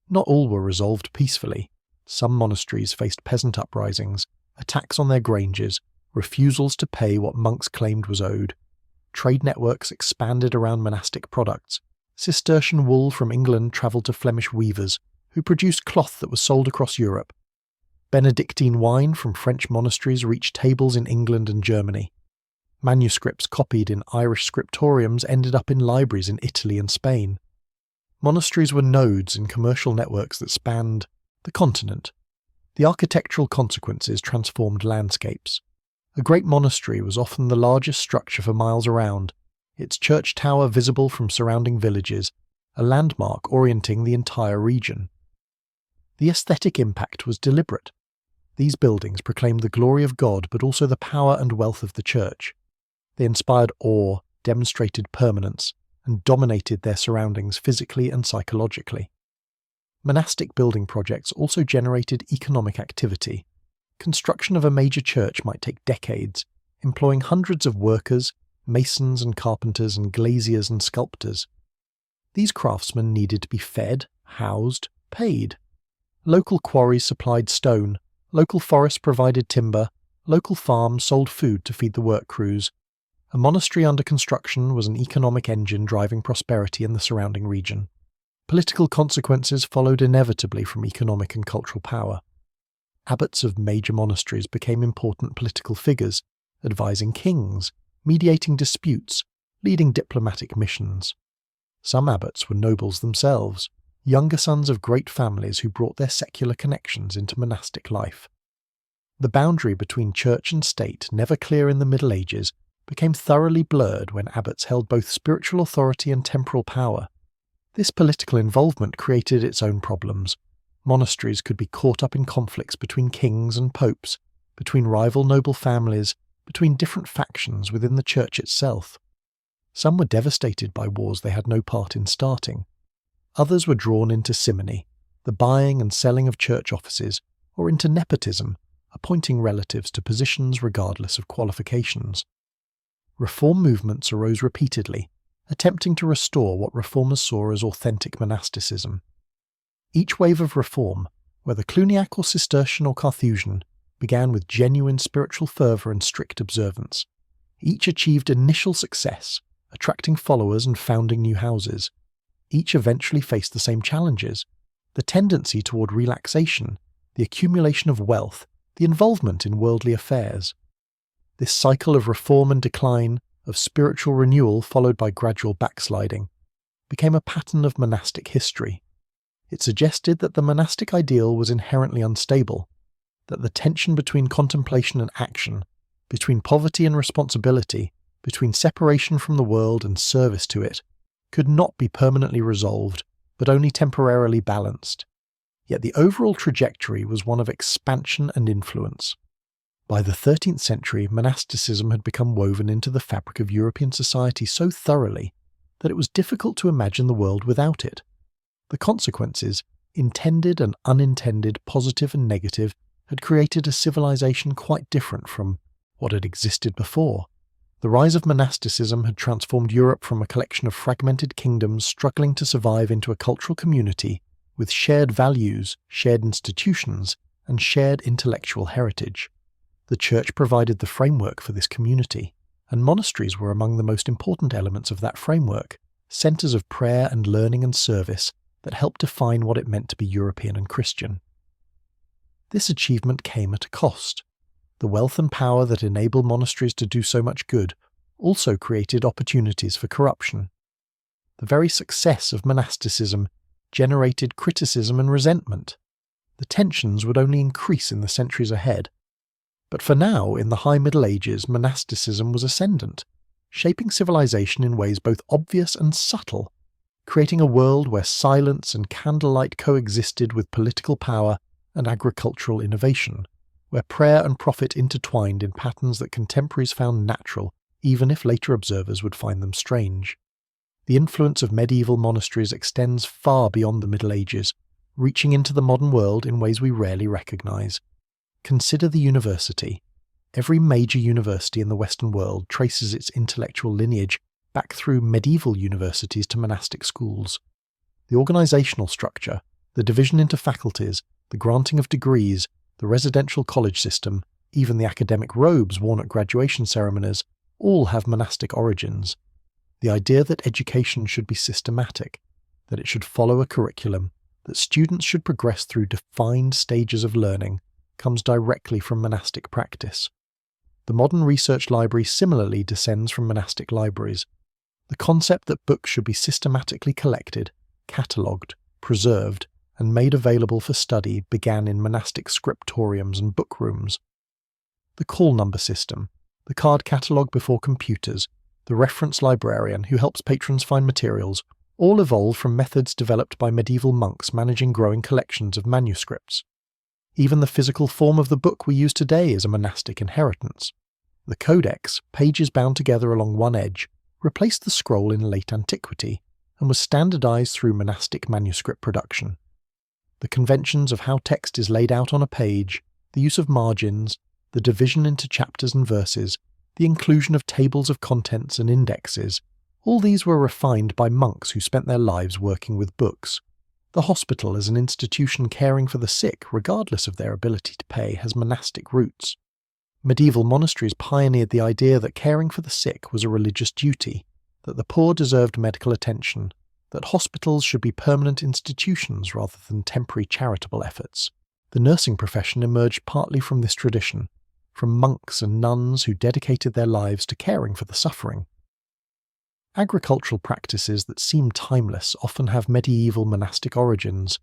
Not all were resolved peacefully. Some monasteries faced peasant uprisings, attacks on their granges, refusals to pay what monks claimed was owed. Trade networks expanded around monastic products. Cistercian wool from England travelled to Flemish weavers, who produced cloth that was sold across Europe. Benedictine wine from French monasteries reached tables in England and Germany. Manuscripts copied in Irish scriptoriums ended up in libraries in Italy and Spain. Monasteries were nodes in commercial networks that spanned the continent. The architectural consequences transformed landscapes. A great monastery was often the largest structure for miles around, its church tower visible from surrounding villages, a landmark orienting the entire region. The aesthetic impact was deliberate. These buildings proclaimed the glory of God but also the power and wealth of the church. They inspired awe, demonstrated permanence, and dominated their surroundings physically and psychologically. Monastic building projects also generated economic activity. Construction of a major church might take decades, employing hundreds of workers, masons and carpenters and glaziers and sculptors. These craftsmen needed to be fed, housed, paid. Local quarries supplied stone, local forests provided timber, local farms sold food to feed the work crews. A monastery under construction was an economic engine driving prosperity in the surrounding region. Political consequences followed inevitably from economic and cultural power. Abbots of major monasteries became important political figures, advising kings, mediating disputes, leading diplomatic missions. Some abbots were nobles themselves, younger sons of great families who brought their secular connections into monastic life. The boundary between church and state, never clear in the Middle Ages, became thoroughly blurred when abbots held both spiritual authority and temporal power. This political involvement created its own problems. Monasteries could be caught up in conflicts between kings and popes, between rival noble families, between different factions within the church itself. Some were devastated by wars they had no part in starting. Others were drawn into simony, the buying and selling of church offices, or into nepotism, appointing relatives to positions regardless of qualifications. Reform movements arose repeatedly, attempting to restore what reformers saw as authentic monasticism. Each wave of reform, whether Cluniac or Cistercian or Carthusian, began with genuine spiritual fervour and strict observance. Each achieved initial success, attracting followers and founding new houses. Each eventually faced the same challenges: the tendency toward relaxation, the accumulation of wealth, the involvement in worldly affairs. This cycle of reform and decline, of spiritual renewal followed by gradual backsliding, became a pattern of monastic history. It suggested that the monastic ideal was inherently unstable, that the tension between contemplation and action, between poverty and responsibility, between separation from the world and service to it, could not be permanently resolved, but only temporarily balanced. Yet the overall trajectory was one of expansion and influence. By the 13th century, monasticism had become woven into the fabric of European society so thoroughly that it was difficult to imagine the world without it. The consequences, intended and unintended, positive and negative, had created a civilization quite different from what had existed before. The rise of monasticism had transformed Europe from a collection of fragmented kingdoms struggling to survive into a cultural community with shared values, shared institutions, and shared intellectual heritage. The Church provided the framework for this community, and monasteries were among the most important elements of that framework, centres of prayer and learning and service that helped define what it meant to be European and Christian. This achievement came at a cost. The wealth and power that enabled monasteries to do so much good also created opportunities for corruption. The very success of monasticism generated criticism and resentment. The tensions would only increase in the centuries ahead. But for now, in the High Middle Ages, monasticism was ascendant, shaping civilization in ways both obvious and subtle, creating a world where silence and candlelight coexisted with political power and agricultural innovation. where prayer and profit intertwined in patterns that contemporaries found natural, even if later observers would find them strange. The influence of medieval monasteries extends far beyond the Middle Ages, reaching into the modern world in ways we rarely recognise. Consider the university. Every major university in the Western world traces its intellectual lineage back through medieval universities to monastic schools. The organisational structure, the division into faculties, the granting of degrees, the residential college system, even the academic robes worn at graduation ceremonies, all have monastic origins. The idea that education should be systematic, that it should follow a curriculum, that students should progress through defined stages of learning, comes directly from monastic practice. The modern research library similarly descends from monastic libraries. The concept that books should be systematically collected, catalogued, preserved, and made available for study began in monastic scriptoriums and book rooms. The call number system, the card catalogue before computers, the reference librarian who helps patrons find materials, all evolved from methods developed by medieval monks managing growing collections of manuscripts. Even the physical form of the book we use today is a monastic inheritance. The codex, pages bound together along one edge, replaced the scroll in late antiquity and was standardized through monastic manuscript production. The conventions of how text is laid out on a page, the use of margins, the division into chapters and verses, the inclusion of tables of contents and indexes, all these were refined by monks who spent their lives working with books. The hospital as an institution caring for the sick, regardless of their ability to pay, has monastic roots. Medieval monasteries pioneered the idea that caring for the sick was a religious duty, that the poor deserved medical attention, that hospitals should be permanent institutions rather than temporary charitable efforts. The nursing profession emerged partly from this tradition, from monks and nuns who dedicated their lives to caring for the suffering. Agricultural practices that seem timeless often have medieval monastic origins.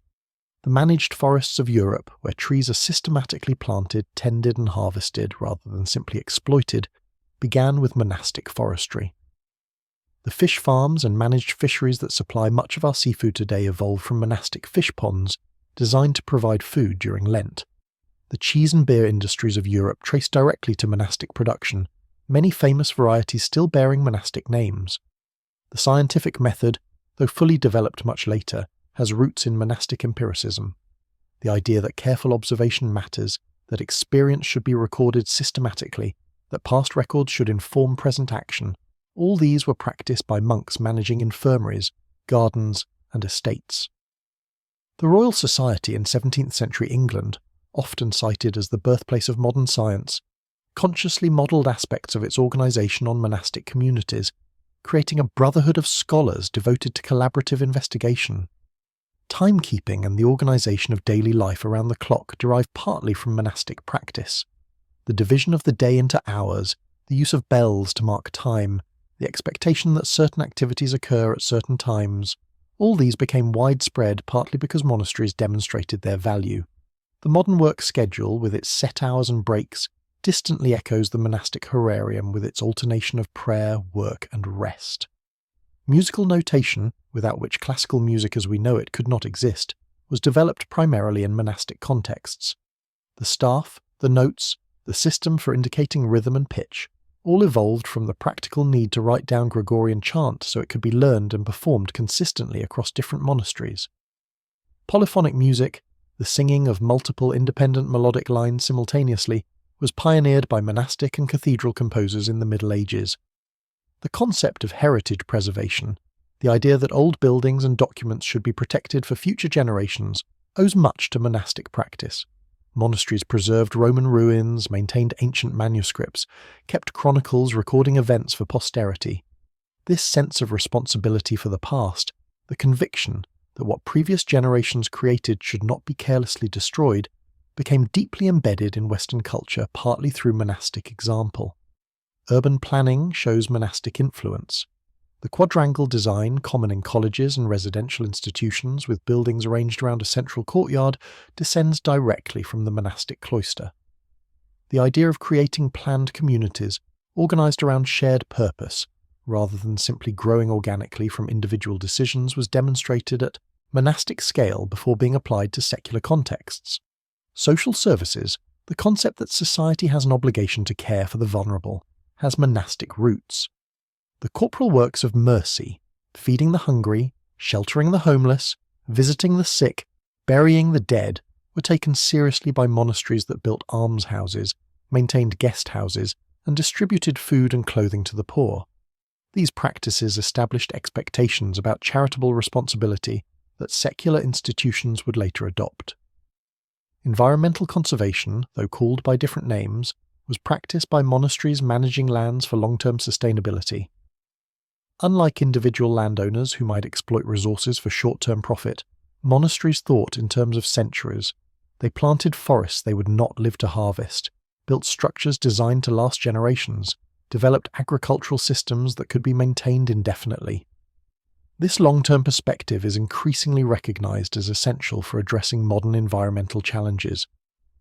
The managed forests of Europe, where trees are systematically planted, tended and harvested rather than simply exploited, began with monastic forestry. The fish farms and managed fisheries that supply much of our seafood today evolved from monastic fish ponds, designed to provide food during Lent. The cheese and beer industries of Europe trace directly to monastic production, many famous varieties still bearing monastic names. The scientific method, though fully developed much later, has roots in monastic empiricism. The idea that careful observation matters, that experience should be recorded systematically, that past records should inform present action, all these were practiced by monks managing infirmaries, gardens, and estates. The Royal Society in 17th century England, often cited as the birthplace of modern science, consciously modelled aspects of its organisation on monastic communities, creating a brotherhood of scholars devoted to collaborative investigation. Timekeeping and the organisation of daily life around the clock derive partly from monastic practice. The division of the day into hours, the use of bells to mark time, the expectation that certain activities occur at certain times, all these became widespread partly because monasteries demonstrated their value. The modern work schedule, with its set hours and breaks, distantly echoes the monastic horarium with its alternation of prayer, work, and rest. Musical notation, without which classical music as we know it could not exist, was developed primarily in monastic contexts. The staff, the notes, the system for indicating rhythm and pitch, all evolved from the practical need to write down Gregorian chant so it could be learned and performed consistently across different monasteries. Polyphonic music, the singing of multiple independent melodic lines simultaneously, was pioneered by monastic and cathedral composers in the Middle Ages. The concept of heritage preservation, the idea that old buildings and documents should be protected for future generations, owes much to monastic practice. Monasteries preserved Roman ruins, maintained ancient manuscripts, kept chronicles recording events for posterity. This sense of responsibility for the past, the conviction that what previous generations created should not be carelessly destroyed, became deeply embedded in Western culture partly through monastic example. Urban planning shows monastic influence. The quadrangle design, common in colleges and residential institutions with buildings arranged around a central courtyard, descends directly from the monastic cloister. The idea of creating planned communities, organised around shared purpose, rather than simply growing organically from individual decisions, was demonstrated at monastic scale before being applied to secular contexts. Social services, The concept that society has an obligation to care for the vulnerable has monastic roots. The corporal works of mercy, feeding the hungry, sheltering the homeless, visiting the sick, burying the dead, were taken seriously by monasteries that built almshouses, maintained guest houses, and distributed food and clothing to the poor. These practices established expectations about charitable responsibility that secular institutions would later adopt. Environmental conservation, though called by different names, was practiced by monasteries managing lands for long-term sustainability. Unlike individual landowners who might exploit resources for short-term profit, monasteries thought in terms of centuries. They planted forests they would not live to harvest, built structures designed to last generations, developed agricultural systems that could be maintained indefinitely. This long-term perspective is increasingly recognized as essential for addressing modern environmental challenges.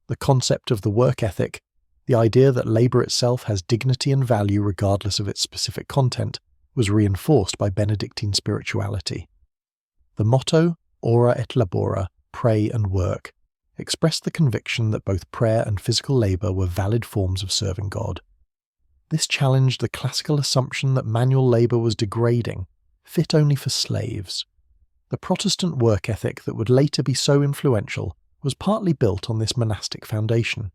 The concept of the work ethic, the idea that labor itself has dignity and value regardless of its specific content, was reinforced by Benedictine spirituality. The motto, ora et labora, pray and work, expressed the conviction that both prayer and physical labor were valid forms of serving God. This challenged the classical assumption that manual labor was degrading, fit only for slaves. The Protestant work ethic that would later be so influential was partly built on this monastic foundation.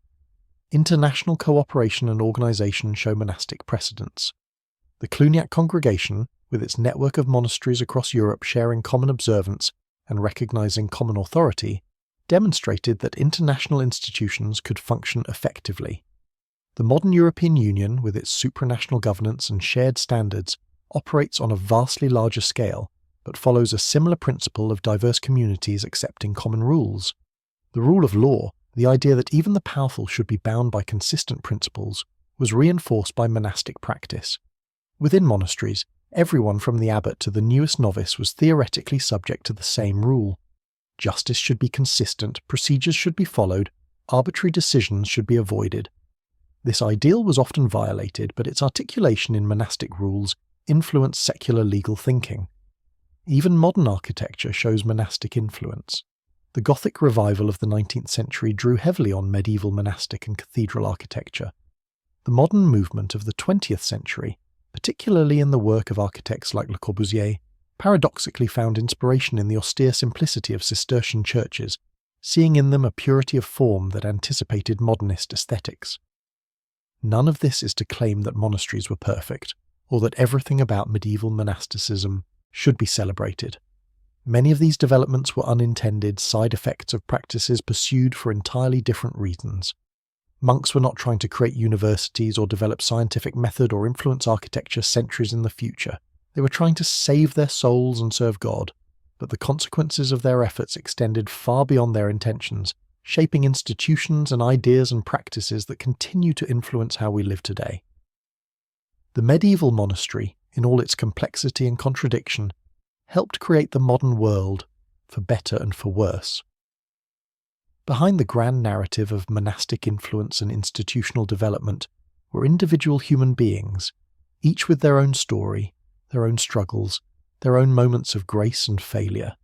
International cooperation and organization show monastic precedents. The Cluny congregation, with its network of monasteries across Europe sharing common observance and recognizing common authority, demonstrated that international institutions could function effectively. The modern European Union, with its supranational governance and shared standards, operates on a vastly larger scale, but follows a similar principle of diverse communities accepting common rules. The rule of law, the idea that even the powerful should be bound by consistent principles, was reinforced by monastic practice. Within monasteries, everyone from the abbot to the newest novice was theoretically subject to the same rule. Justice should be consistent, procedures should be followed, arbitrary decisions should be avoided. This ideal was often violated, but its articulation in monastic rules influenced secular legal thinking. Even modern architecture shows monastic influence. The Gothic revival of the 19th century drew heavily on medieval monastic and cathedral architecture. The modern movement of the 20th century, particularly in the work of architects like Le Corbusier, paradoxically found inspiration in the austere simplicity of Cistercian churches, seeing in them a purity of form that anticipated modernist aesthetics. None of this is to claim that monasteries were perfect, or that everything about medieval monasticism should be celebrated. Many of these developments were unintended side effects of practices pursued for entirely different reasons. Monks were not trying to create universities or develop scientific method or influence architecture centuries in the future. They were trying to save their souls and serve God, but the consequences of their efforts extended far beyond their intentions, shaping institutions and ideas and practices that continue to influence how we live today. The medieval monastery, in all its complexity and contradiction, helped create the modern world, for better and for worse. Behind the grand narrative of monastic influence and institutional development were individual human beings, each with their own story, their own struggles, their own moments of grace and failure.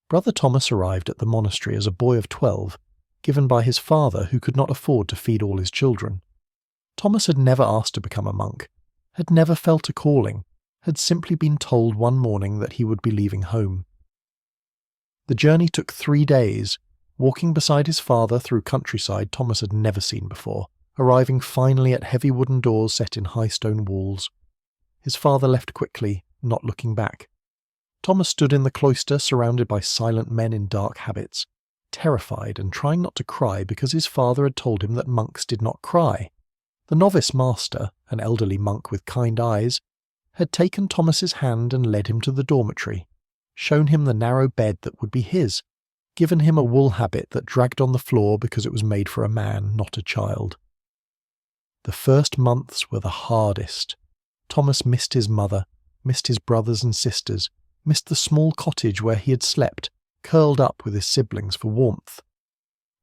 Brother Thomas arrived at the monastery as a boy of 12, given by his father who could not afford to feed all his children. Thomas had never asked to become a monk, had never felt a calling, had simply been told one morning that he would be leaving home. The journey took 3 days, walking beside his father through countryside Thomas had never seen before, arriving finally at heavy wooden doors set in high stone walls. His father left quickly, not looking back. Thomas stood in the cloister surrounded by silent men in dark habits, terrified and trying not to cry because his father had told him that monks did not cry. The novice master, an elderly monk with kind eyes, had taken Thomas's hand and led him to the dormitory, shown him the narrow bed that would be his, given him a wool habit that dragged on the floor because it was made for a man, not a child. The first months were the hardest. Thomas missed his mother, missed his brothers and sisters, missed the small cottage where he had slept, curled up with his siblings for warmth.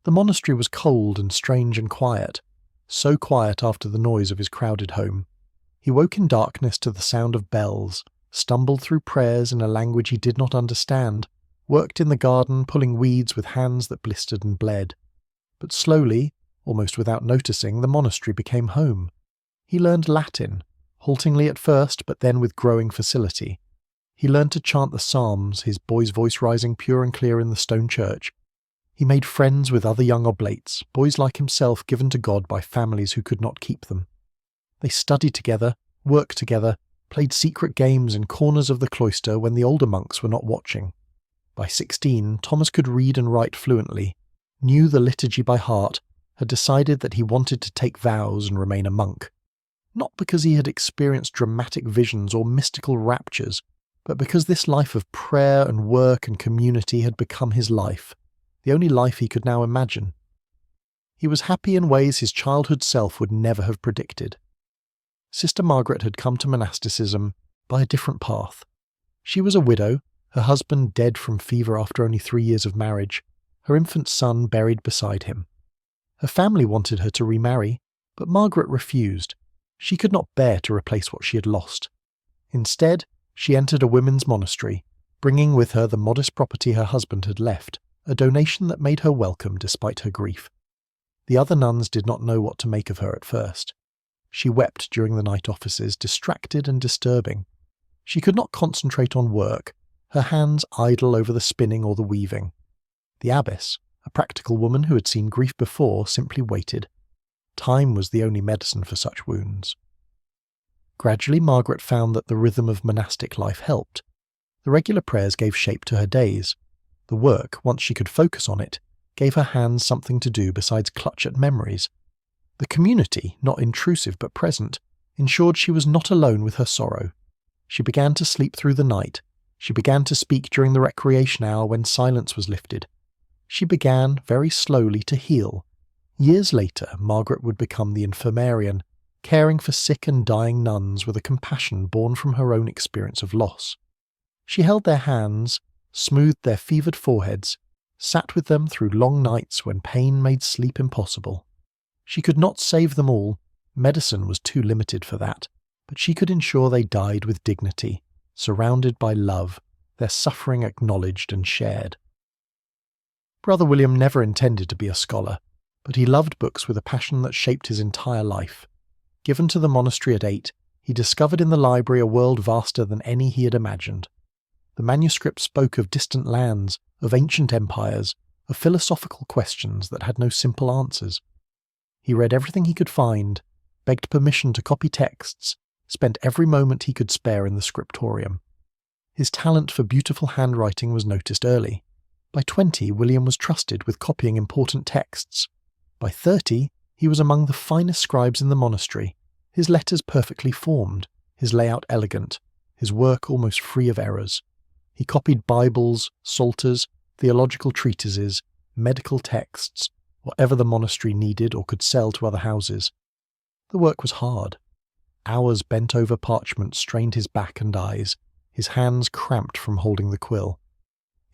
The monastery was cold and strange and quiet, so quiet after the noise of his crowded home. He woke in darkness to the sound of bells, stumbled through prayers in a language he did not understand, worked in the garden pulling weeds with hands that blistered and bled. But slowly, Almost without noticing, the monastery became home. He learned Latin, haltingly at first, but then with growing facility. He learned to chant the psalms, his boy's voice rising pure and clear in the stone church. He made friends with other young oblates, boys like himself given to God by families who could not keep them. They studied together, worked together, played secret games in corners of the cloister when the older monks were not watching. By 16, Thomas could read and write fluently, knew the liturgy by heart, had decided that he wanted to take vows and remain a monk. Not because he had experienced dramatic visions or mystical raptures, but because this life of prayer and work and community had become his life, the only life he could now imagine. He was happy in ways his childhood self would never have predicted. Sister Margaret had come to monasticism by a different path. She was a widow, her husband dead from fever after only 3 years of marriage, her infant son buried beside him. Her family wanted her to remarry, but Margaret refused. She could not bear to replace what she had lost. Instead, she entered a women's monastery, bringing with her the modest property her husband had left, a donation that made her welcome despite her grief. The other nuns did not know what to make of her at first. She wept during the night offices, distracted and disturbing. She could not concentrate on work, her hands idle over the spinning or the weaving. The abbess, a practical woman who had seen grief before, simply waited. Time was the only medicine for such wounds. Gradually, Margaret found that the rhythm of monastic life helped. The regular prayers gave shape to her days. The work, once she could focus on it, gave her hands something to do besides clutch at memories. The community, not intrusive but present, ensured she was not alone with her sorrow. She began to sleep through the night. She began to speak during the recreation hour when silence was lifted. She began, very slowly, to heal. Years later, Margaret would become the infirmarian, caring for sick and dying nuns with a compassion born from her own experience of loss. She held their hands, smoothed their fevered foreheads, sat with them through long nights when pain made sleep impossible. She could not save them all, medicine was too limited for that, but she could ensure they died with dignity, surrounded by love, their suffering acknowledged and shared. Brother William never intended to be a scholar, but he loved books with a passion that shaped his entire life. Given to the monastery at 8, he discovered in the library a world vaster than any he had imagined. The manuscripts spoke of distant lands, of ancient empires, of philosophical questions that had no simple answers. He read everything he could find, begged permission to copy texts, spent every moment he could spare in the scriptorium. His talent for beautiful handwriting was noticed early. By 20, William was trusted with copying important texts. By 30, he was among the finest scribes in the monastery, his letters perfectly formed, his layout elegant, his work almost free of errors. He copied Bibles, psalters, theological treatises, medical texts, whatever the monastery needed or could sell to other houses. The work was hard. Hours bent over parchment strained his back and eyes, his hands cramped from holding the quill.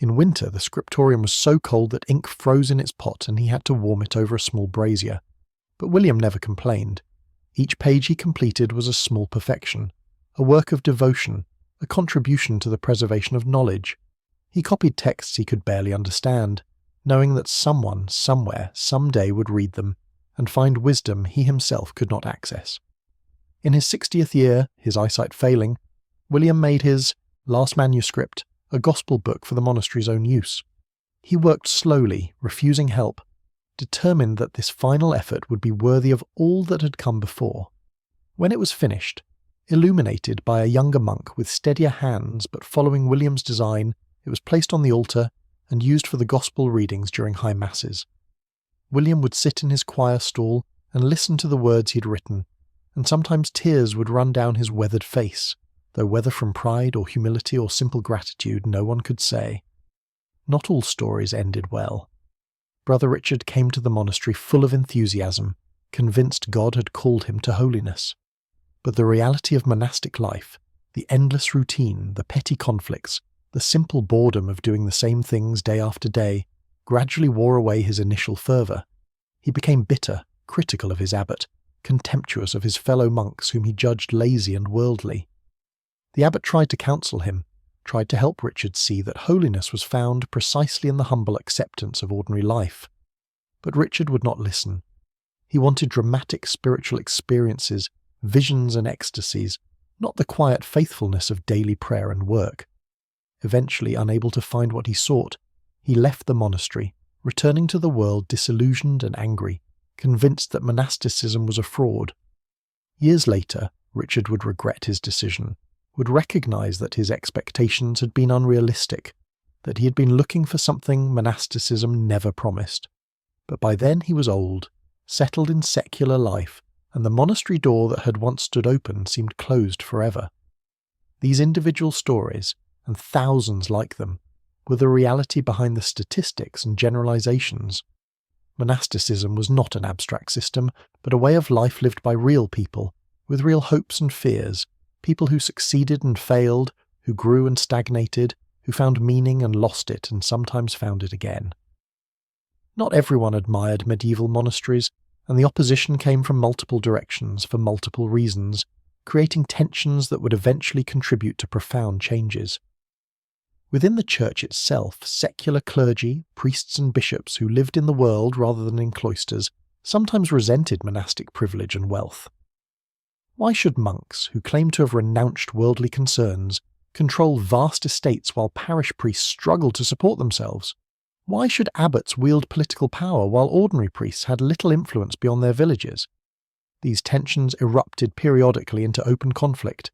In winter, the scriptorium was so cold that ink froze in its pot and he had to warm it over a small brazier. But William never complained. Each page he completed was a small perfection, a work of devotion, a contribution to the preservation of knowledge. He copied texts he could barely understand, knowing that someone, somewhere, someday would read them and find wisdom he himself could not access. In his 60th year, his eyesight failing, William made his last manuscript a gospel book for the monastery's own use. He worked slowly, refusing help, determined that this final effort would be worthy of all that had come before. When it was finished, illuminated by a younger monk with steadier hands but following William's design, it was placed on the altar and used for the gospel readings during high masses. William would sit in his choir stall and listen to the words he'd written, and sometimes tears would run down his weathered face, though whether from pride or humility or simple gratitude no one could say. Not all stories ended well. Brother Richard came to the monastery full of enthusiasm, convinced God had called him to holiness. But the reality of monastic life, the endless routine, the petty conflicts, the simple boredom of doing the same things day after day, gradually wore away his initial fervour. He became bitter, critical of his abbot, contemptuous of his fellow monks whom he judged lazy and worldly. The abbot tried to counsel him, tried to help Richard see that holiness was found precisely in the humble acceptance of ordinary life. But Richard would not listen. He wanted dramatic spiritual experiences, visions and ecstasies, not the quiet faithfulness of daily prayer and work. Eventually, unable to find what he sought, he left the monastery, returning to the world disillusioned and angry, convinced that monasticism was a fraud. Years later, Richard would regret his decision, would recognize that his expectations had been unrealistic, that he had been looking for something monasticism never promised. But by then he was old, settled in secular life, and the monastery door that had once stood open seemed closed forever. These individual stories, and thousands like them, were the reality behind the statistics and generalizations. Monasticism was not an abstract system, but a way of life lived by real people, with real hopes and fears, people who succeeded and failed, who grew and stagnated, who found meaning and lost it and sometimes found it again. Not everyone admired medieval monasteries, and the opposition came from multiple directions for multiple reasons, creating tensions that would eventually contribute to profound changes. Within the church itself, secular clergy, priests and bishops who lived in the world rather than in cloisters, sometimes resented monastic privilege and wealth. Why should monks, who claim to have renounced worldly concerns, control vast estates while parish priests struggle to support themselves? Why should abbots wield political power while ordinary priests had little influence beyond their villages? These tensions erupted periodically into open conflict.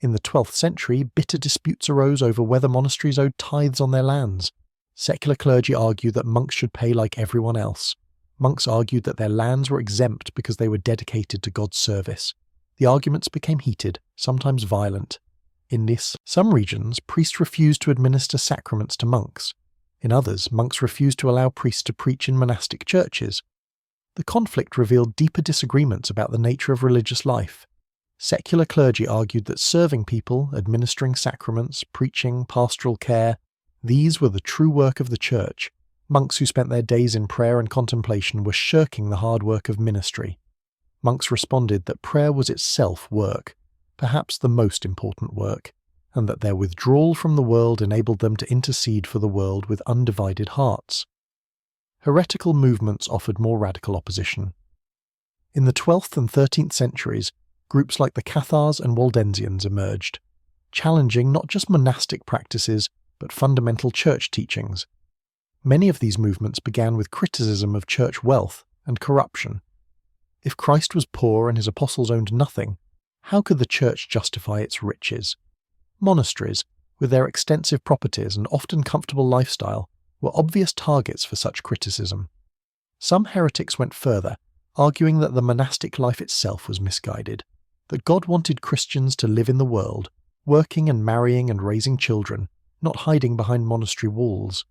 In the 12th century, bitter disputes arose over whether monasteries owed tithes on their lands. Secular clergy argued that monks should pay like everyone else. Monks argued that their lands were exempt because they were dedicated to God's service. The arguments became heated, sometimes violent. In some regions, priests refused to administer sacraments to monks. In others, monks refused to allow priests to preach in monastic churches. The conflict revealed deeper disagreements about the nature of religious life. Secular clergy argued that serving people, administering sacraments, preaching, pastoral care, these were the true work of the church. Monks who spent their days in prayer and contemplation were shirking the hard work of ministry. Monks responded that prayer was itself work, perhaps the most important work, and that their withdrawal from the world enabled them to intercede for the world with undivided hearts. Heretical movements offered more radical opposition. In the 12th and 13th centuries, groups like the Cathars and Waldensians emerged, challenging not just monastic practices, but fundamental church teachings. Many of these movements began with criticism of church wealth and corruption. If Christ was poor and his apostles owned nothing, how could the church justify its riches? Monasteries, with their extensive properties and often comfortable lifestyle, were obvious targets for such criticism. Some heretics went further, arguing that the monastic life itself was misguided, that God wanted Christians to live in the world, working and marrying and raising children, not hiding behind monastery walls.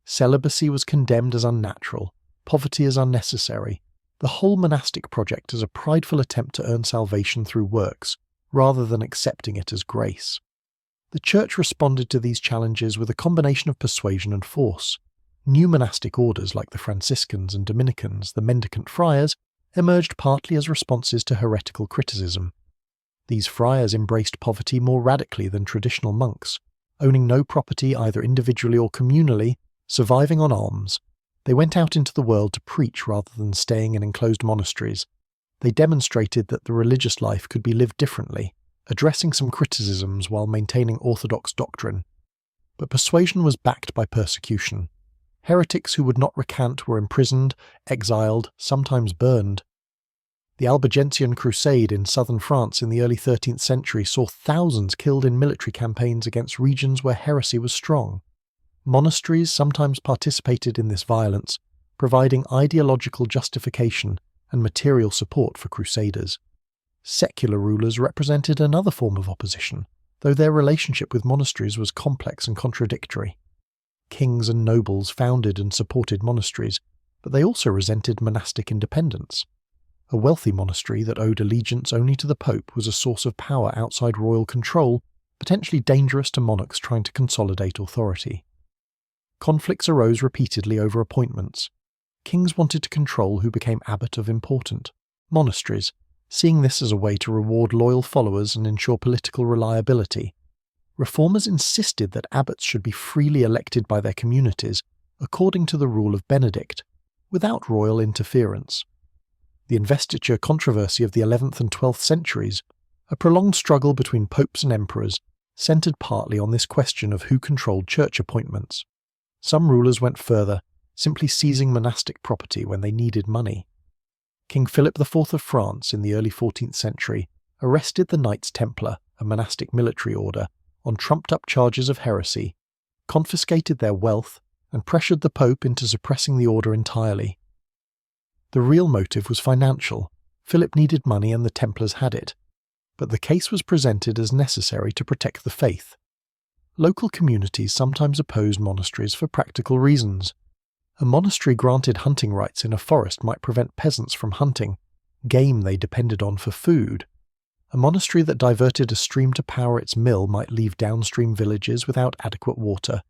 Celibacy was condemned as unnatural, poverty as unnecessary, the whole monastic project as a prideful attempt to earn salvation through works, rather than accepting it as grace. The Church responded to these challenges with a combination of persuasion and force. New monastic orders like the Franciscans and Dominicans, the Mendicant Friars, emerged partly as responses to heretical criticism. These friars embraced poverty more radically than traditional monks, owning no property either individually or communally, surviving on alms. They went out into the world to preach rather than staying in enclosed monasteries. They demonstrated that the religious life could be lived differently, addressing some criticisms while maintaining orthodox doctrine. But persuasion was backed by persecution. Heretics who would not recant were imprisoned, exiled, sometimes burned. The Albigensian Crusade in southern France in the early 13th century saw thousands killed in military campaigns against regions where heresy was strong. Monasteries sometimes participated in this violence, providing ideological justification and material support for crusaders. Secular rulers represented another form of opposition, though their relationship with monasteries was complex and contradictory. Kings and nobles founded and supported monasteries, but they also resented monastic independence. A wealthy monastery that owed allegiance only to the Pope was a source of power outside royal control, potentially dangerous to monarchs trying to consolidate authority. Conflicts arose repeatedly over appointments. Kings wanted to control who became abbot of important monasteries, seeing this as a way to reward loyal followers and ensure political reliability. Reformers insisted that abbots should be freely elected by their communities, according to the rule of Benedict, without royal interference. the investiture controversy of the 11th and 12th centuries, a prolonged struggle between popes and emperors, centred partly on this question of who controlled church appointments. Some rulers went further, simply seizing monastic property when they needed money. King Philip IV of France in the early 14th century arrested the Knights Templar, a monastic military order, on trumped-up charges of heresy, confiscated their wealth, and pressured the Pope into suppressing the order entirely. The real motive was financial. Philip needed money and the Templars had it. But the case was presented as necessary to protect the faith. Local communities sometimes opposed monasteries for practical reasons. A monastery granted hunting rights in a forest might prevent peasants from hunting game they depended on for food. A monastery that diverted a stream to power its mill might leave downstream villages without adequate water.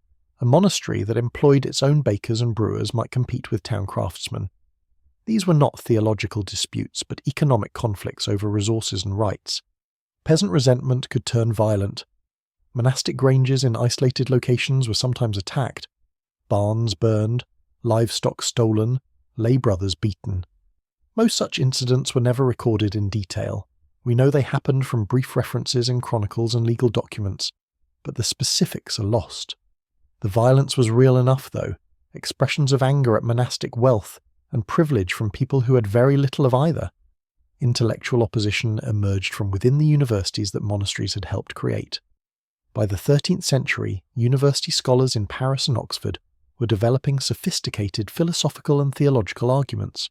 A monastery that employed its own bakers and brewers might compete with town craftsmen. These were not theological disputes, but economic conflicts over resources and rights. Peasant resentment could turn violent. Monastic granges in isolated locations were sometimes attacked, barns burned, livestock stolen, lay brothers beaten. Most such incidents were never recorded in detail. We know they happened from brief references in chronicles and legal documents, but the specifics are lost. The violence was real enough, though, expressions of anger at monastic wealth and privilege from people who had very little of either. Intellectual opposition emerged from within the universities that monasteries had helped create. By the 13th century, university scholars in Paris and Oxford were developing sophisticated philosophical and theological arguments.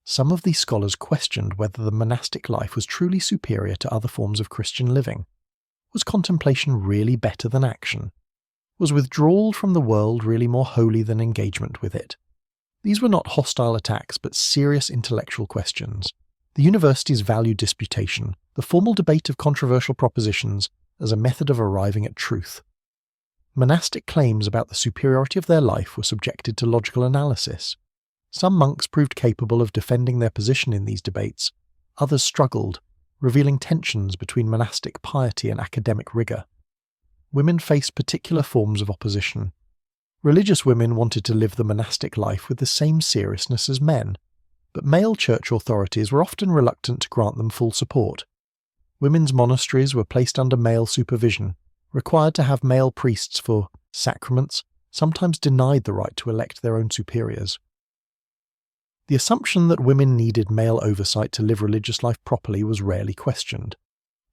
Some of these scholars questioned whether the monastic life was truly superior to other forms of Christian living. Was contemplation really better than action? Was withdrawal from the world really more holy than engagement with it? These were not hostile attacks, but serious intellectual questions. The universities valued disputation, the formal debate of controversial propositions, as a method of arriving at truth. Monastic claims about the superiority of their life were subjected to logical analysis. Some monks proved capable of defending their position in these debates. Others struggled, revealing tensions between monastic piety and academic rigour. Women faced particular forms of opposition. Religious women wanted to live the monastic life with the same seriousness as men, but male church authorities were often reluctant to grant them full support. Women's monasteries were placed under male supervision, required to have male priests for sacraments, sometimes denied the right to elect their own superiors. The assumption that women needed male oversight to live religious life properly was rarely questioned.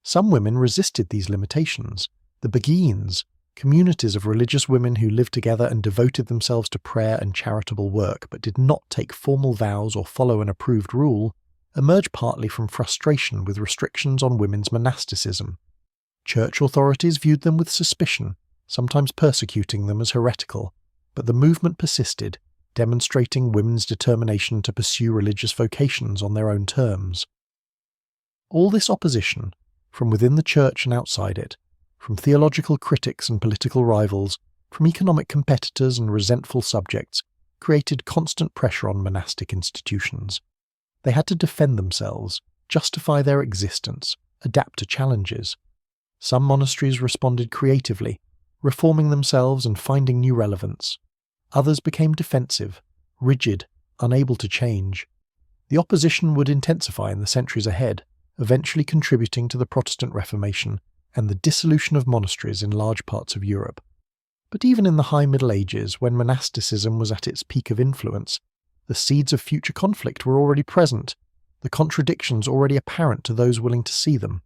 Some women resisted these limitations. The Beguines, communities of religious women who lived together and devoted themselves to prayer and charitable work but did not take formal vows or follow an approved rule, emerged partly from frustration with restrictions on women's monasticism. Church authorities viewed them with suspicion, sometimes persecuting them as heretical, but the movement persisted, demonstrating women's determination to pursue religious vocations on their own terms. All this opposition, from within the church and outside it, from theological critics and political rivals, from economic competitors and resentful subjects, created constant pressure on monastic institutions. They had to defend themselves, justify their existence, adapt to challenges. Some monasteries responded creatively, reforming themselves and finding new relevance. Others became defensive, rigid, unable to change. The opposition would intensify in the centuries ahead, eventually contributing to the Protestant Reformation and the dissolution of monasteries in large parts of Europe. But even in the High Middle Ages, when monasticism was at its peak of influence, the seeds of future conflict were already present, the contradictions already apparent to those willing to see them.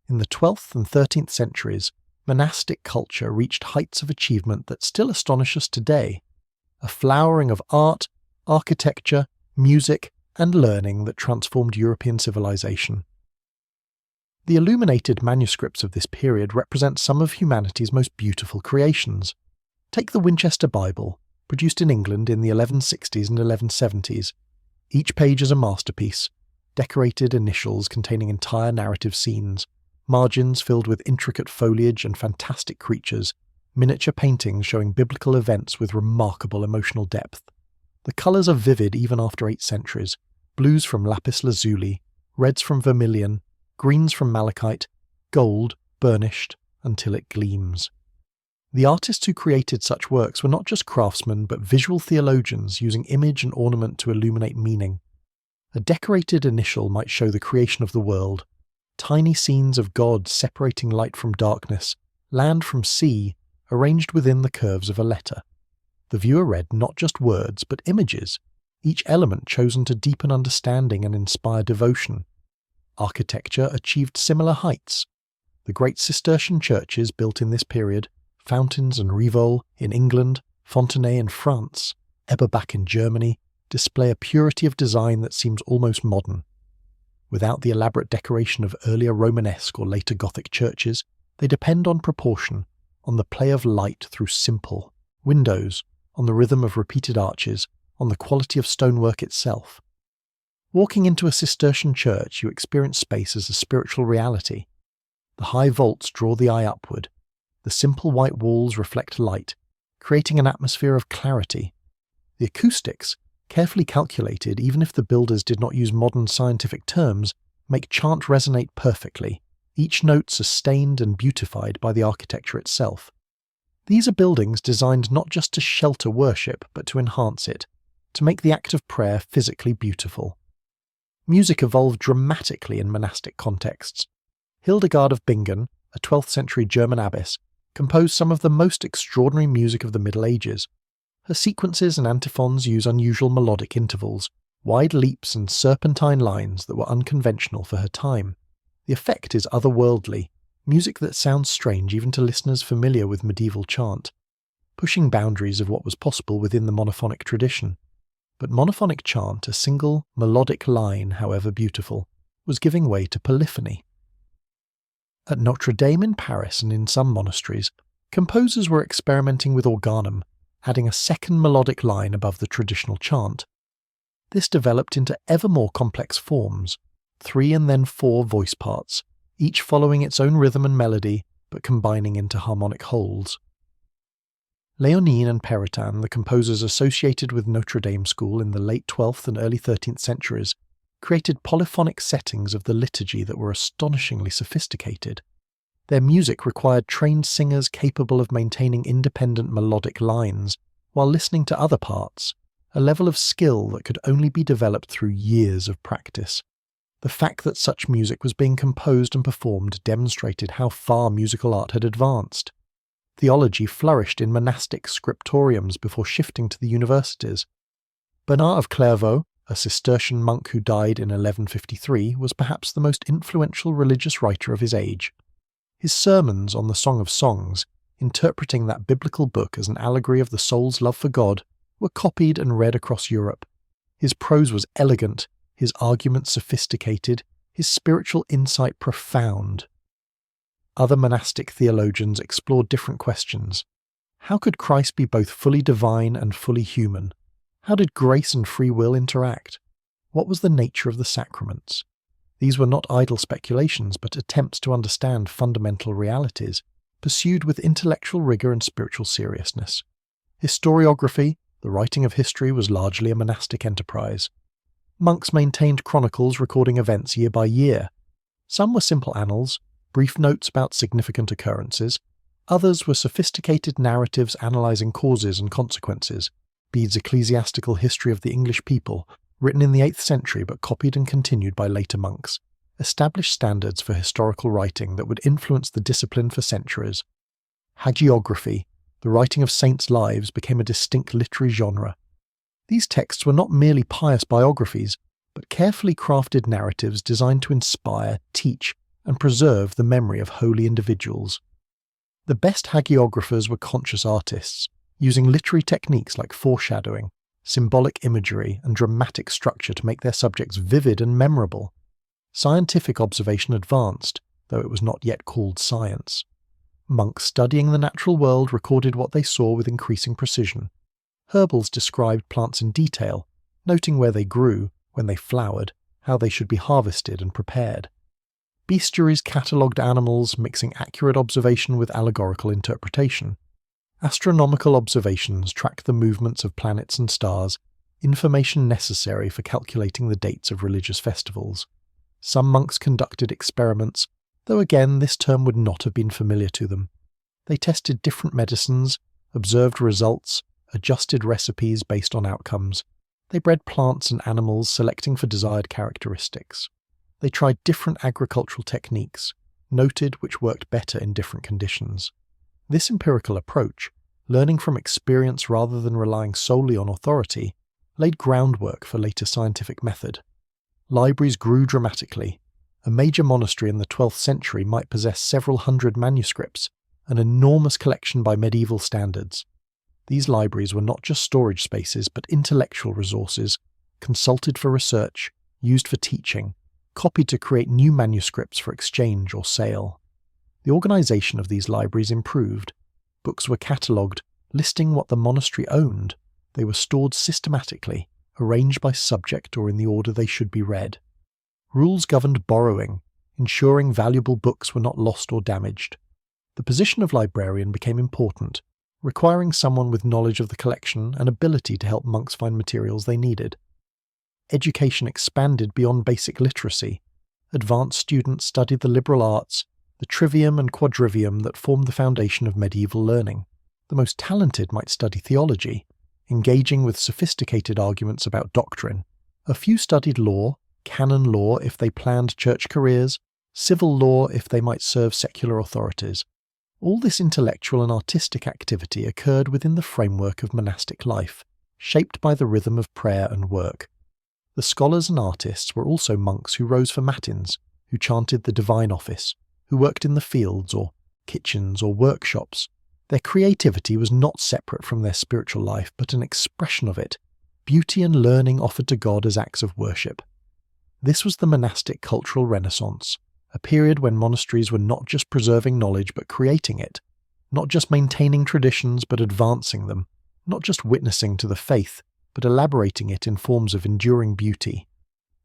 In the 12th and 13th centuries, monastic culture reached heights of achievement that still astonish us today, a flowering of art, architecture, music, and learning that transformed European civilization. The illuminated manuscripts of this period represent some of humanity's most beautiful creations. Take the Winchester Bible, produced in England in the 1160s and 1170s. Each page is a masterpiece, decorated initials containing entire narrative scenes, margins filled with intricate foliage and fantastic creatures, miniature paintings showing biblical events with remarkable emotional depth. The colours are vivid even after 8 centuries, blues from lapis lazuli, reds from vermilion, greens from malachite, gold, burnished, until it gleams. The artists who created such works were not just craftsmen but visual theologians using image and ornament to illuminate meaning. A decorated initial might show the creation of the world, tiny scenes of God separating light from darkness, land from sea, arranged within the curves of a letter. The viewer read not just words, but images, each element chosen to deepen understanding and inspire devotion. Architecture achieved similar heights. The great Cistercian churches built in this period, Fountains and Rievaulx in England, Fontenay in France, Eberbach in Germany, display a purity of design that seems almost modern. Without the elaborate decoration of earlier Romanesque or later Gothic churches, they depend on proportion, on the play of light through simple windows, on the rhythm of repeated arches, on the quality of stonework itself. Walking into a Cistercian church, you experience space as a spiritual reality. The high vaults draw the eye upward. The simple white walls reflect light, creating an atmosphere of clarity. The acoustics, carefully calculated even if the builders did not use modern scientific terms, make chant resonate perfectly, each note sustained and beautified by the architecture itself. These are buildings designed not just to shelter worship, but to enhance it, to make the act of prayer physically beautiful. Music evolved dramatically in monastic contexts. Hildegard of Bingen, a 12th century German abbess, composed some of the most extraordinary music of the Middle Ages. Her sequences and antiphons use unusual melodic intervals, wide leaps and serpentine lines that were unconventional for her time. The effect is otherworldly, music that sounds strange even to listeners familiar with medieval chant, pushing boundaries of what was possible within the monophonic tradition. But monophonic chant, a single, melodic line, however beautiful, was giving way to polyphony. At Notre Dame in Paris and in some monasteries, composers were experimenting with organum, adding a second melodic line above the traditional chant. This developed into ever more complex forms, 3 and then 4 voice parts, each following its own rhythm and melody, but combining into harmonic wholes. Léonine and Peritin, the composers associated with Notre Dame school in the late 12th and early 13th centuries, created polyphonic settings of the liturgy that were astonishingly sophisticated. Their music required trained singers capable of maintaining independent melodic lines, while listening to other parts, a level of skill that could only be developed through years of practice. The fact that such music was being composed and performed demonstrated how far musical art had advanced. Theology flourished in monastic scriptoriums before shifting to the universities. Bernard of Clairvaux, a Cistercian monk who died in 1153, was perhaps the most influential religious writer of his age. His sermons on the Song of Songs, interpreting that biblical book as an allegory of the soul's love for God, were copied and read across Europe. His prose was elegant, his arguments sophisticated, his spiritual insight profound. Other monastic theologians explored different questions. How could Christ be both fully divine and fully human? How did grace and free will interact? What was the nature of the sacraments? These were not idle speculations, but attempts to understand fundamental realities, pursued with intellectual rigor and spiritual seriousness. Historiography, the writing of history, was largely a monastic enterprise. Monks maintained chronicles recording events year by year. Some were simple annals, brief notes about significant occurrences. Others were sophisticated narratives analysing causes and consequences. Bede's Ecclesiastical History of the English People, written in the 8th century but copied and continued by later monks, established standards for historical writing that would influence the discipline for centuries. Hagiography, the writing of saints' lives, became a distinct literary genre. These texts were not merely pious biographies, but carefully crafted narratives designed to inspire, teach, and preserve the memory of holy individuals. The best hagiographers were conscious artists, using literary techniques like foreshadowing, symbolic imagery, and dramatic structure to make their subjects vivid and memorable. Scientific observation advanced, though it was not yet called science. Monks studying the natural world recorded what they saw with increasing precision. Herbals described plants in detail, noting where they grew, when they flowered, how they should be harvested and prepared. Bestiaries catalogued animals, mixing accurate observation with allegorical interpretation. Astronomical observations tracked the movements of planets and stars, information necessary for calculating the dates of religious festivals. Some monks conducted experiments, though again this term would not have been familiar to them. They tested different medicines, observed results, adjusted recipes based on outcomes. They bred plants and animals, selecting for desired characteristics. They tried different agricultural techniques, noted which worked better in different conditions. This empirical approach, learning from experience rather than relying solely on authority, laid groundwork for later scientific method. Libraries grew dramatically. A major monastery in the 12th century might possess several hundred manuscripts, an enormous collection by medieval standards. These libraries were not just storage spaces but intellectual resources, consulted for research, used for teaching, copied to create new manuscripts for exchange or sale. The organization of these libraries improved. Books were catalogued, listing what the monastery owned. They were stored systematically, arranged by subject or in the order they should be read. Rules governed borrowing, ensuring valuable books were not lost or damaged. The position of librarian became important, requiring someone with knowledge of the collection and ability to help monks find materials they needed. Education expanded beyond basic literacy. Advanced students studied the liberal arts, the trivium and quadrivium that formed the foundation of medieval learning. The most talented might study theology, engaging with sophisticated arguments about doctrine. A few studied law, canon law if they planned church careers, civil law if they might serve secular authorities. All this intellectual and artistic activity occurred within the framework of monastic life, shaped by the rhythm of prayer and work. The scholars and artists were also monks who rose for matins, who chanted the divine office, who worked in the fields or kitchens or workshops. Their creativity was not separate from their spiritual life, but an expression of it, beauty and learning offered to God as acts of worship. This was the monastic cultural renaissance, a period when monasteries were not just preserving knowledge but creating it, not just maintaining traditions but advancing them, not just witnessing to the faith but elaborating it in forms of enduring beauty.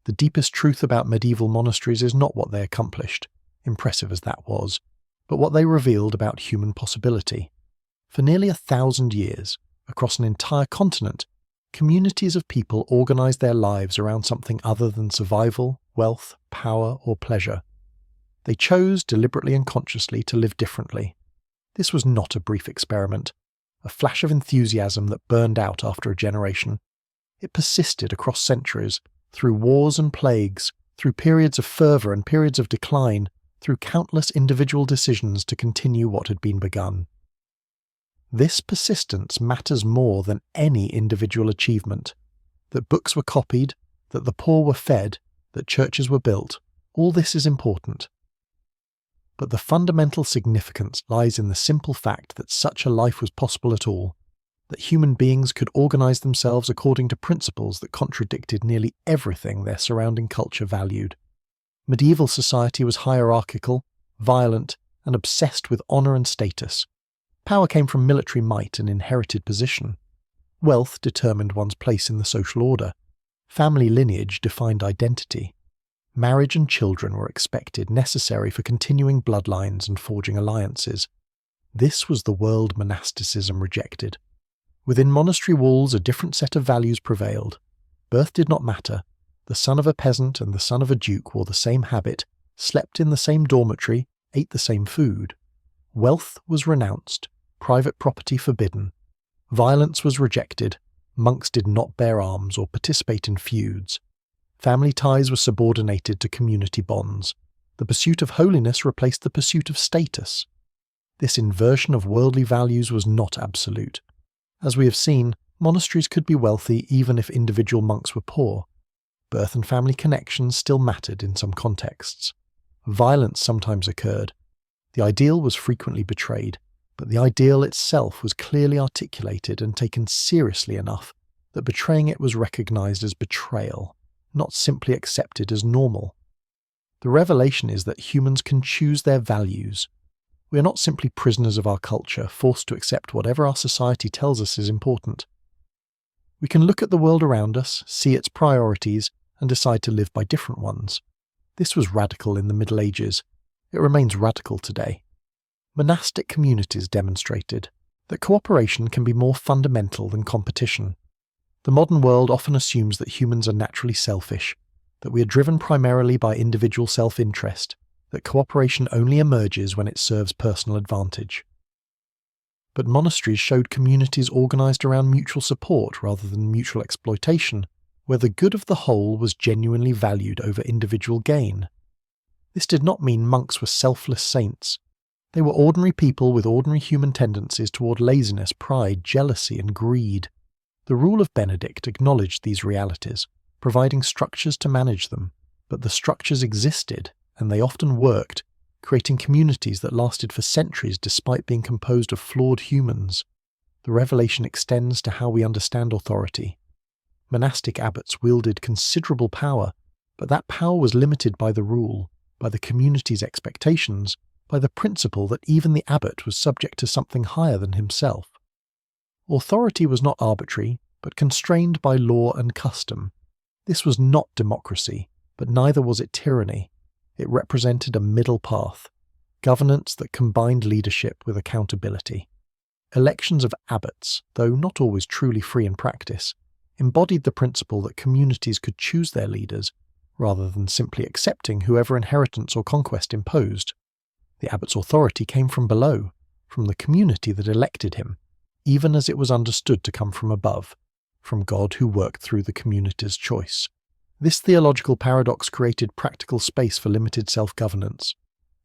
The deepest truth about medieval monasteries is not what they accomplished, impressive as that was, but what they revealed about human possibility. For nearly 1,000 years, across an entire continent, communities of people organized their lives around something other than survival, wealth, power, or pleasure. They chose, deliberately and consciously, to live differently. This was not a brief experiment, a flash of enthusiasm that burned out after a generation. It persisted across centuries, through wars and plagues, through periods of fervour and periods of decline, through countless individual decisions to continue what had been begun. This persistence matters more than any individual achievement. That books were copied, that the poor were fed, that churches were built, all this is important. But the fundamental significance lies in the simple fact that such a life was possible at all, that human beings could organize themselves according to principles that contradicted nearly everything their surrounding culture valued. Medieval society was hierarchical, violent, and obsessed with honor and status. Power came from military might and inherited position. Wealth determined one's place in the social order. Family lineage defined identity. Marriage and children were expected, necessary for continuing bloodlines and forging alliances. This was the world monasticism rejected. Within monastery walls, a different set of values prevailed. Birth did not matter. The son of a peasant and the son of a duke wore the same habit, slept in the same dormitory, ate the same food. Wealth was renounced, private property forbidden. Violence was rejected. Monks did not bear arms or participate in feuds. Family ties were subordinated to community bonds. The pursuit of holiness replaced the pursuit of status. This inversion of worldly values was not absolute. As we have seen, monasteries could be wealthy even if individual monks were poor. Birth and family connections still mattered in some contexts. Violence sometimes occurred. The ideal was frequently betrayed, but the ideal itself was clearly articulated and taken seriously enough that betraying it was recognized as betrayal, not simply accepted as normal. The revelation is that humans can choose their values. We are not simply prisoners of our culture, forced to accept whatever our society tells us is important. We can look at the world around us, see its priorities, and decide to live by different ones. This was radical in the Middle Ages. It remains radical today. Monastic communities demonstrated that cooperation can be more fundamental than competition. The modern world often assumes that humans are naturally selfish, that we are driven primarily by individual self-interest, that cooperation only emerges when it serves personal advantage. But monasteries showed communities organized around mutual support rather than mutual exploitation, where the good of the whole was genuinely valued over individual gain. This did not mean monks were selfless saints. They were ordinary people with ordinary human tendencies toward laziness, pride, jealousy, and greed. The rule of Benedict acknowledged these realities, providing structures to manage them, but the structures existed, and they often worked, creating communities that lasted for centuries despite being composed of flawed humans. The revelation extends to how we understand authority. Monastic abbots wielded considerable power, but that power was limited by the rule, by the community's expectations, by the principle that even the abbot was subject to something higher than himself. Authority was not arbitrary, but constrained by law and custom. This was not democracy, but neither was it tyranny. It represented a middle path, governance that combined leadership with accountability. Elections of abbots, though not always truly free in practice, embodied the principle that communities could choose their leaders, rather than simply accepting whoever inheritance or conquest imposed. The abbot's authority came from below, from the community that elected him, even as it was understood to come from above, from God who worked through the community's choice. This theological paradox created practical space for limited self-governance.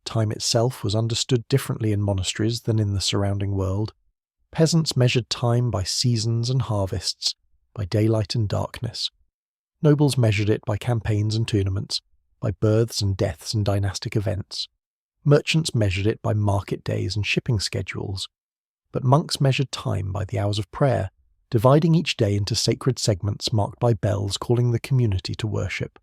Time itself was understood differently in monasteries than in the surrounding world. Peasants measured time by seasons and harvests, by daylight and darkness. Nobles measured it by campaigns and tournaments, by births and deaths and dynastic events. Merchants measured it by market days and shipping schedules. But monks measured time by the hours of prayer, dividing each day into sacred segments marked by bells calling the community to worship.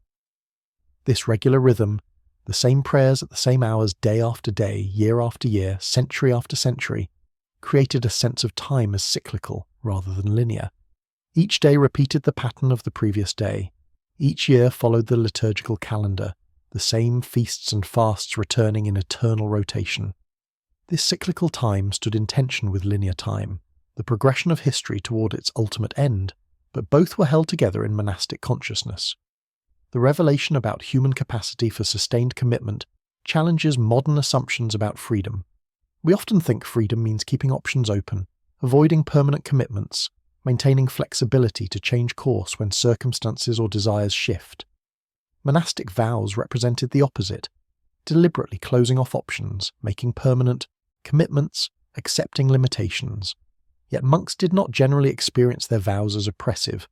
This regular rhythm, the same prayers at the same hours day after day, year after year, century after century, created a sense of time as cyclical rather than linear. Each day repeated the pattern of the previous day. Each year followed the liturgical calendar, the same feasts and fasts returning in eternal rotation. This cyclical time stood in tension with linear time, the progression of history toward its ultimate end, but both were held together in monastic consciousness. The revelation about human capacity for sustained commitment challenges modern assumptions about freedom. We often think freedom means keeping options open, avoiding permanent commitments, maintaining flexibility to change course when circumstances or desires shift. Monastic vows represented the opposite, deliberately closing off options, making permanent commitments, accepting limitations. Yet monks did not generally experience their vows as oppressive.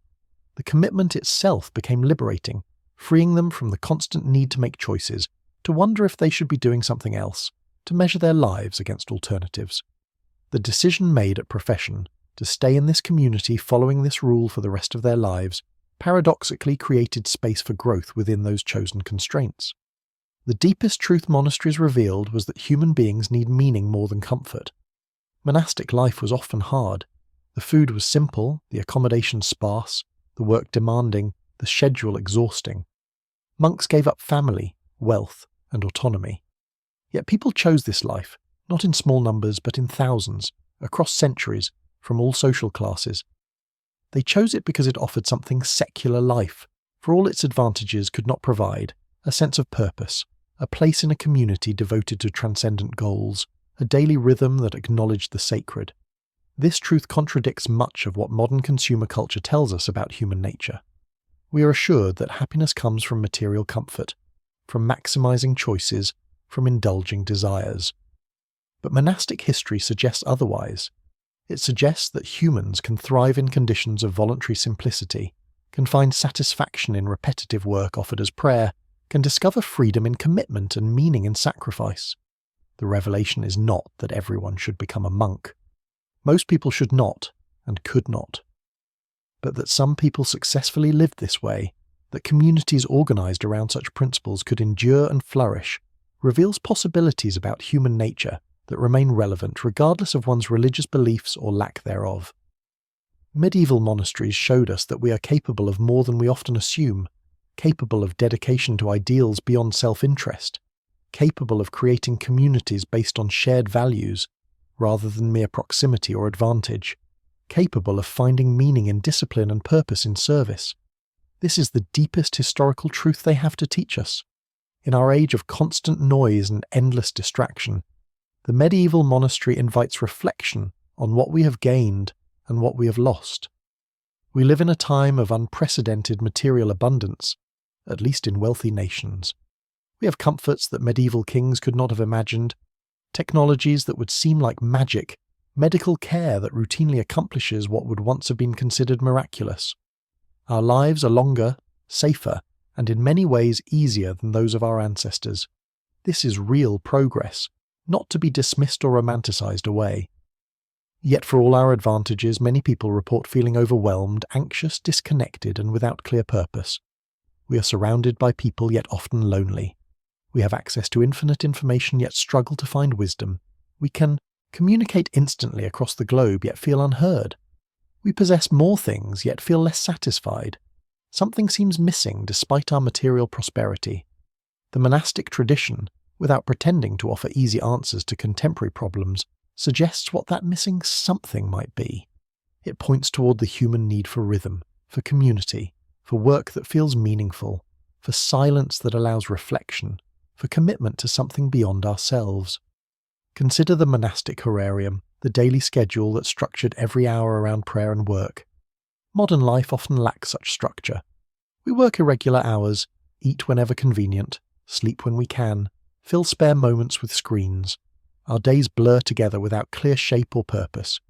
The commitment itself became liberating, freeing them from the constant need to make choices, to wonder if they should be doing something else, to measure their lives against alternatives. The decision made at profession to stay in this community following this rule for the rest of their lives paradoxically created space for growth within those chosen constraints. The deepest truth monasteries revealed was that human beings need meaning more than comfort. Monastic life was often hard. The food was simple, the accommodation sparse, the work demanding, the schedule exhausting. Monks gave up family, wealth, and autonomy. Yet people chose this life, not in small numbers but in thousands, across centuries, from all social classes. They chose it because it offered something secular life, for all its advantages could not provide, a sense of purpose, a place in a community devoted to transcendent goals, a daily rhythm that acknowledged the sacred. This truth contradicts much of what modern consumer culture tells us about human nature. We are assured that happiness comes from material comfort, from maximizing choices, from indulging desires. But monastic history suggests otherwise. It suggests that humans can thrive in conditions of voluntary simplicity, can find satisfaction in repetitive work offered as prayer, can discover freedom in commitment and meaning in sacrifice. The revelation is not that everyone should become a monk. Most people should not, and could not. But that some people successfully lived this way, that communities organized around such principles could endure and flourish, reveals possibilities about human nature that remain relevant regardless of one's religious beliefs or lack thereof. Medieval monasteries showed us that we are capable of more than we often assume, capable of dedication to ideals beyond self-interest, capable of creating communities based on shared values rather than mere proximity or advantage, capable of finding meaning in discipline and purpose in service. This is the deepest historical truth they have to teach us. In our age of constant noise and endless distraction, the medieval monastery invites reflection on what we have gained and what we have lost. We live in a time of unprecedented material abundance, at least in wealthy nations. We have comforts that medieval kings could not have imagined, technologies that would seem like magic, medical care that routinely accomplishes what would once have been considered miraculous. Our lives are longer, safer, and in many ways easier than those of our ancestors. This is real progress, not to be dismissed or romanticized away. Yet for all our advantages, many people report feeling overwhelmed, anxious, disconnected, and without clear purpose. We are surrounded by people, yet often lonely. We have access to infinite information, yet struggle to find wisdom. We can communicate instantly across the globe, yet feel unheard. We possess more things, yet feel less satisfied. Something seems missing despite our material prosperity. The monastic tradition, without pretending to offer easy answers to contemporary problems, suggests what that missing something might be. It points toward the human need for rhythm, for community, for work that feels meaningful, for silence that allows reflection, for commitment to something beyond ourselves. Consider the monastic horarium, the daily schedule that structured every hour around prayer and work. Modern life often lacks such structure. We work irregular hours, eat whenever convenient, sleep when we can, fill spare moments with screens. Our days blur together without clear shape or purpose.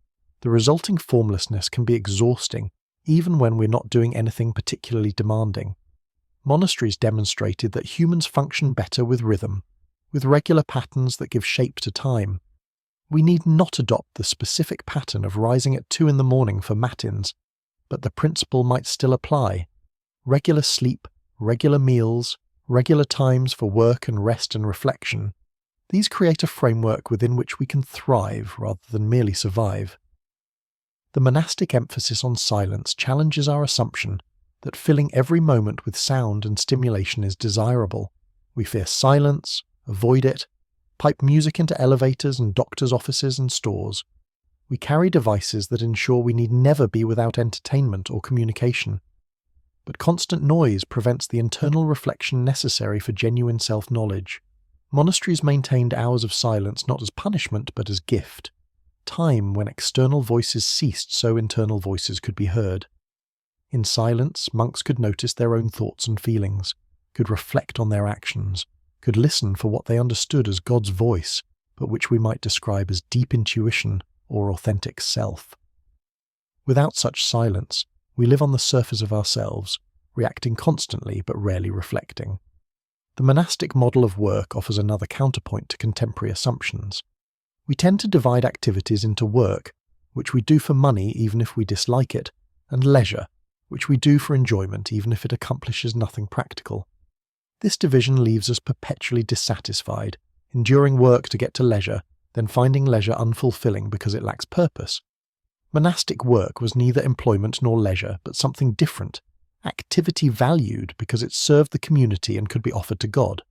The resulting formlessness can be exhausting, even when we're not doing anything particularly demanding. Monasteries demonstrated that humans function better with rhythm, with regular patterns that give shape to time. We need not adopt the specific pattern of rising at 2 a.m. for matins, but the principle might still apply. Regular sleep, regular meals, regular times for work and rest and reflection. These create a framework within which we can thrive rather than merely survive. The monastic emphasis on silence challenges our assumption that filling every moment with sound and stimulation is desirable. We fear silence, avoid it, pipe music into elevators and doctors' offices and stores. We carry devices that ensure we need never be without entertainment or communication. But constant noise prevents the internal reflection necessary for genuine self-knowledge. Monasteries maintained hours of silence not as punishment but as gift. Time when external voices ceased so internal voices could be heard. In silence, monks could notice their own thoughts and feelings, could reflect on their actions, could listen for what they understood as God's voice, but which we might describe as deep intuition or authentic self. Without such silence, we live on the surface of ourselves, reacting constantly but rarely reflecting. The monastic model of work offers another counterpoint to contemporary assumptions. We tend to divide activities into work, which we do for money even if we dislike it, and leisure, which we do for enjoyment even if it accomplishes nothing practical. This division leaves us perpetually dissatisfied, enduring work to get to leisure, then finding leisure unfulfilling because it lacks purpose. Monastic work was neither employment nor leisure, but something different, activity valued because it served the community and could be offered to God.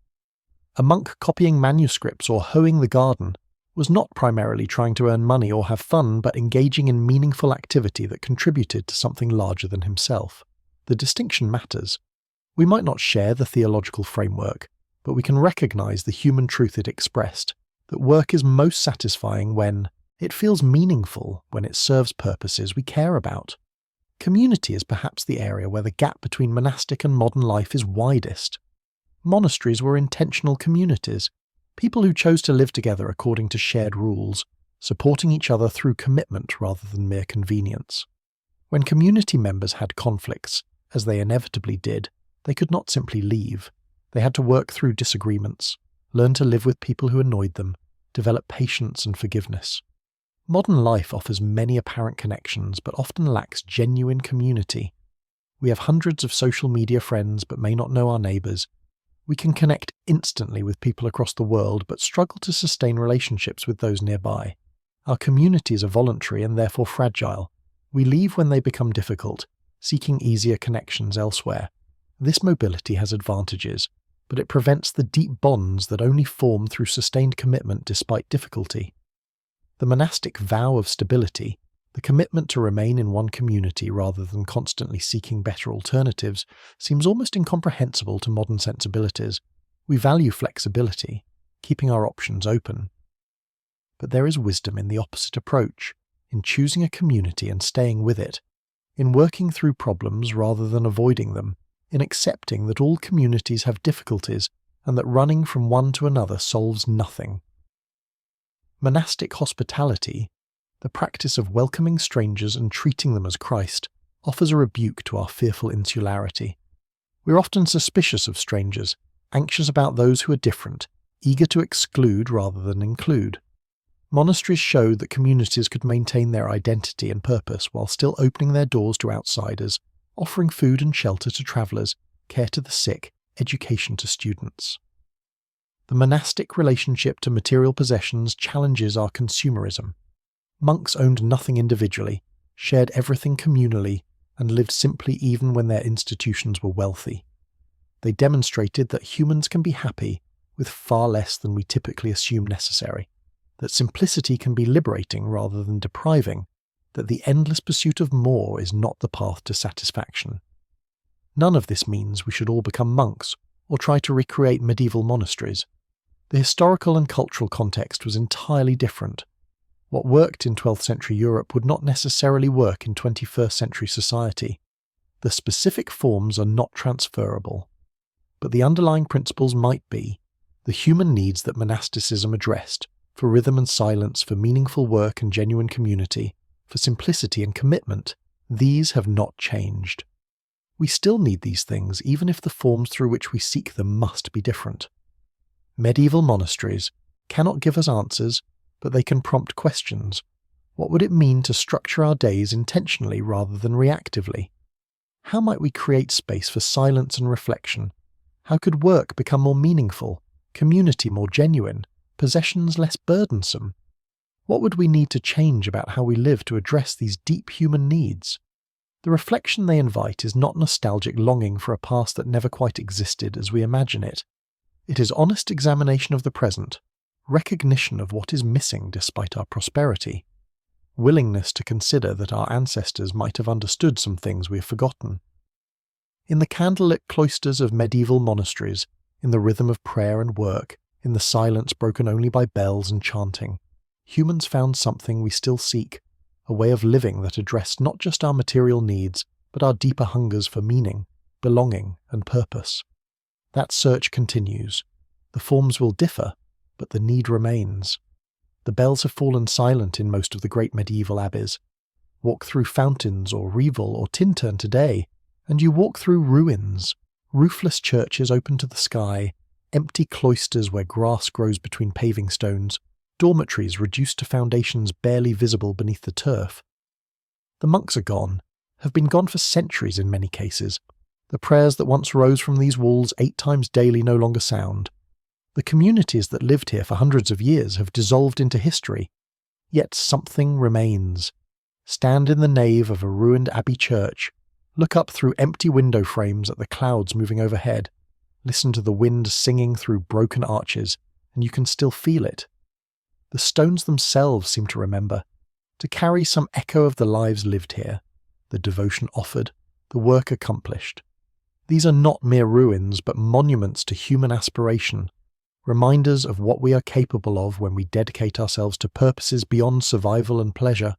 A monk copying manuscripts or hoeing the garden was not primarily trying to earn money or have fun, but engaging in meaningful activity that contributed to something larger than himself. The distinction matters. We might not share the theological framework, but we can recognize the human truth it expressed, that work is most satisfying when it feels meaningful, when it serves purposes we care about. Community is perhaps the area where the gap between monastic and modern life is widest. Monasteries were intentional communities, people who chose to live together according to shared rules, supporting each other through commitment rather than mere convenience. When community members had conflicts, as they inevitably did, they could not simply leave. They had to work through disagreements, learn to live with people who annoyed them, develop patience and forgiveness. Modern life offers many apparent connections, but often lacks genuine community. We have hundreds of social media friends, but may not know our neighbours. We can connect instantly with people across the world, but struggle to sustain relationships with those nearby. Our communities are voluntary and therefore fragile. We leave when they become difficult, seeking easier connections elsewhere. This mobility has advantages, but it prevents the deep bonds that only form through sustained commitment despite difficulty. The monastic vow of stability, the commitment to remain in one community rather than constantly seeking better alternatives, seems almost incomprehensible to modern sensibilities. We value flexibility, keeping our options open. But there is wisdom in the opposite approach, in choosing a community and staying with it, in working through problems rather than avoiding them, in accepting that all communities have difficulties and that running from one to another solves nothing. Monastic hospitality, the practice of welcoming strangers and treating them as Christ, offers a rebuke to our fearful insularity. We're often suspicious of strangers, anxious about those who are different, eager to exclude rather than include. Monasteries showed that communities could maintain their identity and purpose while still opening their doors to outsiders, offering food and shelter to travellers, care to the sick, education to students. The monastic relationship to material possessions challenges our consumerism. Monks owned nothing individually, shared everything communally, and lived simply even when their institutions were wealthy. They demonstrated that humans can be happy with far less than we typically assume necessary, that simplicity can be liberating rather than depriving, that the endless pursuit of more is not the path to satisfaction. None of this means we should all become monks or try to recreate medieval monasteries. The historical and cultural context was entirely different. What worked in 12th century Europe would not necessarily work in 21st century society. The specific forms are not transferable, but the underlying principles might be. The human needs that monasticism addressed, for rhythm and silence, for meaningful work and genuine community, for simplicity and commitment, these have not changed. We still need these things even if the forms through which we seek them must be different. Medieval monasteries cannot give us answers, but they can prompt questions. What would it mean to structure our days intentionally rather than reactively? How might we create space for silence and reflection? How could work become more meaningful, community more genuine, possessions less burdensome? What would we need to change about how we live to address these deep human needs? The reflection they invite is not nostalgic longing for a past that never quite existed as we imagine it. It is honest examination of the present, recognition of what is missing despite our prosperity, willingness to consider that our ancestors might have understood some things we have forgotten. In the candlelit cloisters of medieval monasteries, in the rhythm of prayer and work, in the silence broken only by bells and chanting, humans found something we still seek, a way of living that addressed not just our material needs, but our deeper hungers for meaning, belonging, and purpose. That search continues. The forms will differ, but the need remains. The bells have fallen silent in most of the great medieval abbeys. Walk through Fountains or Revel or Tintern today, and you walk through ruins, roofless churches open to the sky, empty cloisters where grass grows between paving stones, dormitories reduced to foundations barely visible beneath the turf. The monks are gone, have been gone for centuries in many cases. The prayers that once rose from these walls 8 times daily no longer sound. The communities that lived here for hundreds of years have dissolved into history. Yet something remains. Stand in the nave of a ruined abbey church, look up through empty window frames at the clouds moving overhead, listen to the wind singing through broken arches, and you can still feel it. The stones themselves seem to remember, to carry some echo of the lives lived here, the devotion offered, the work accomplished. These are not mere ruins, but monuments to human aspiration, reminders of what we are capable of when we dedicate ourselves to purposes beyond survival and pleasure.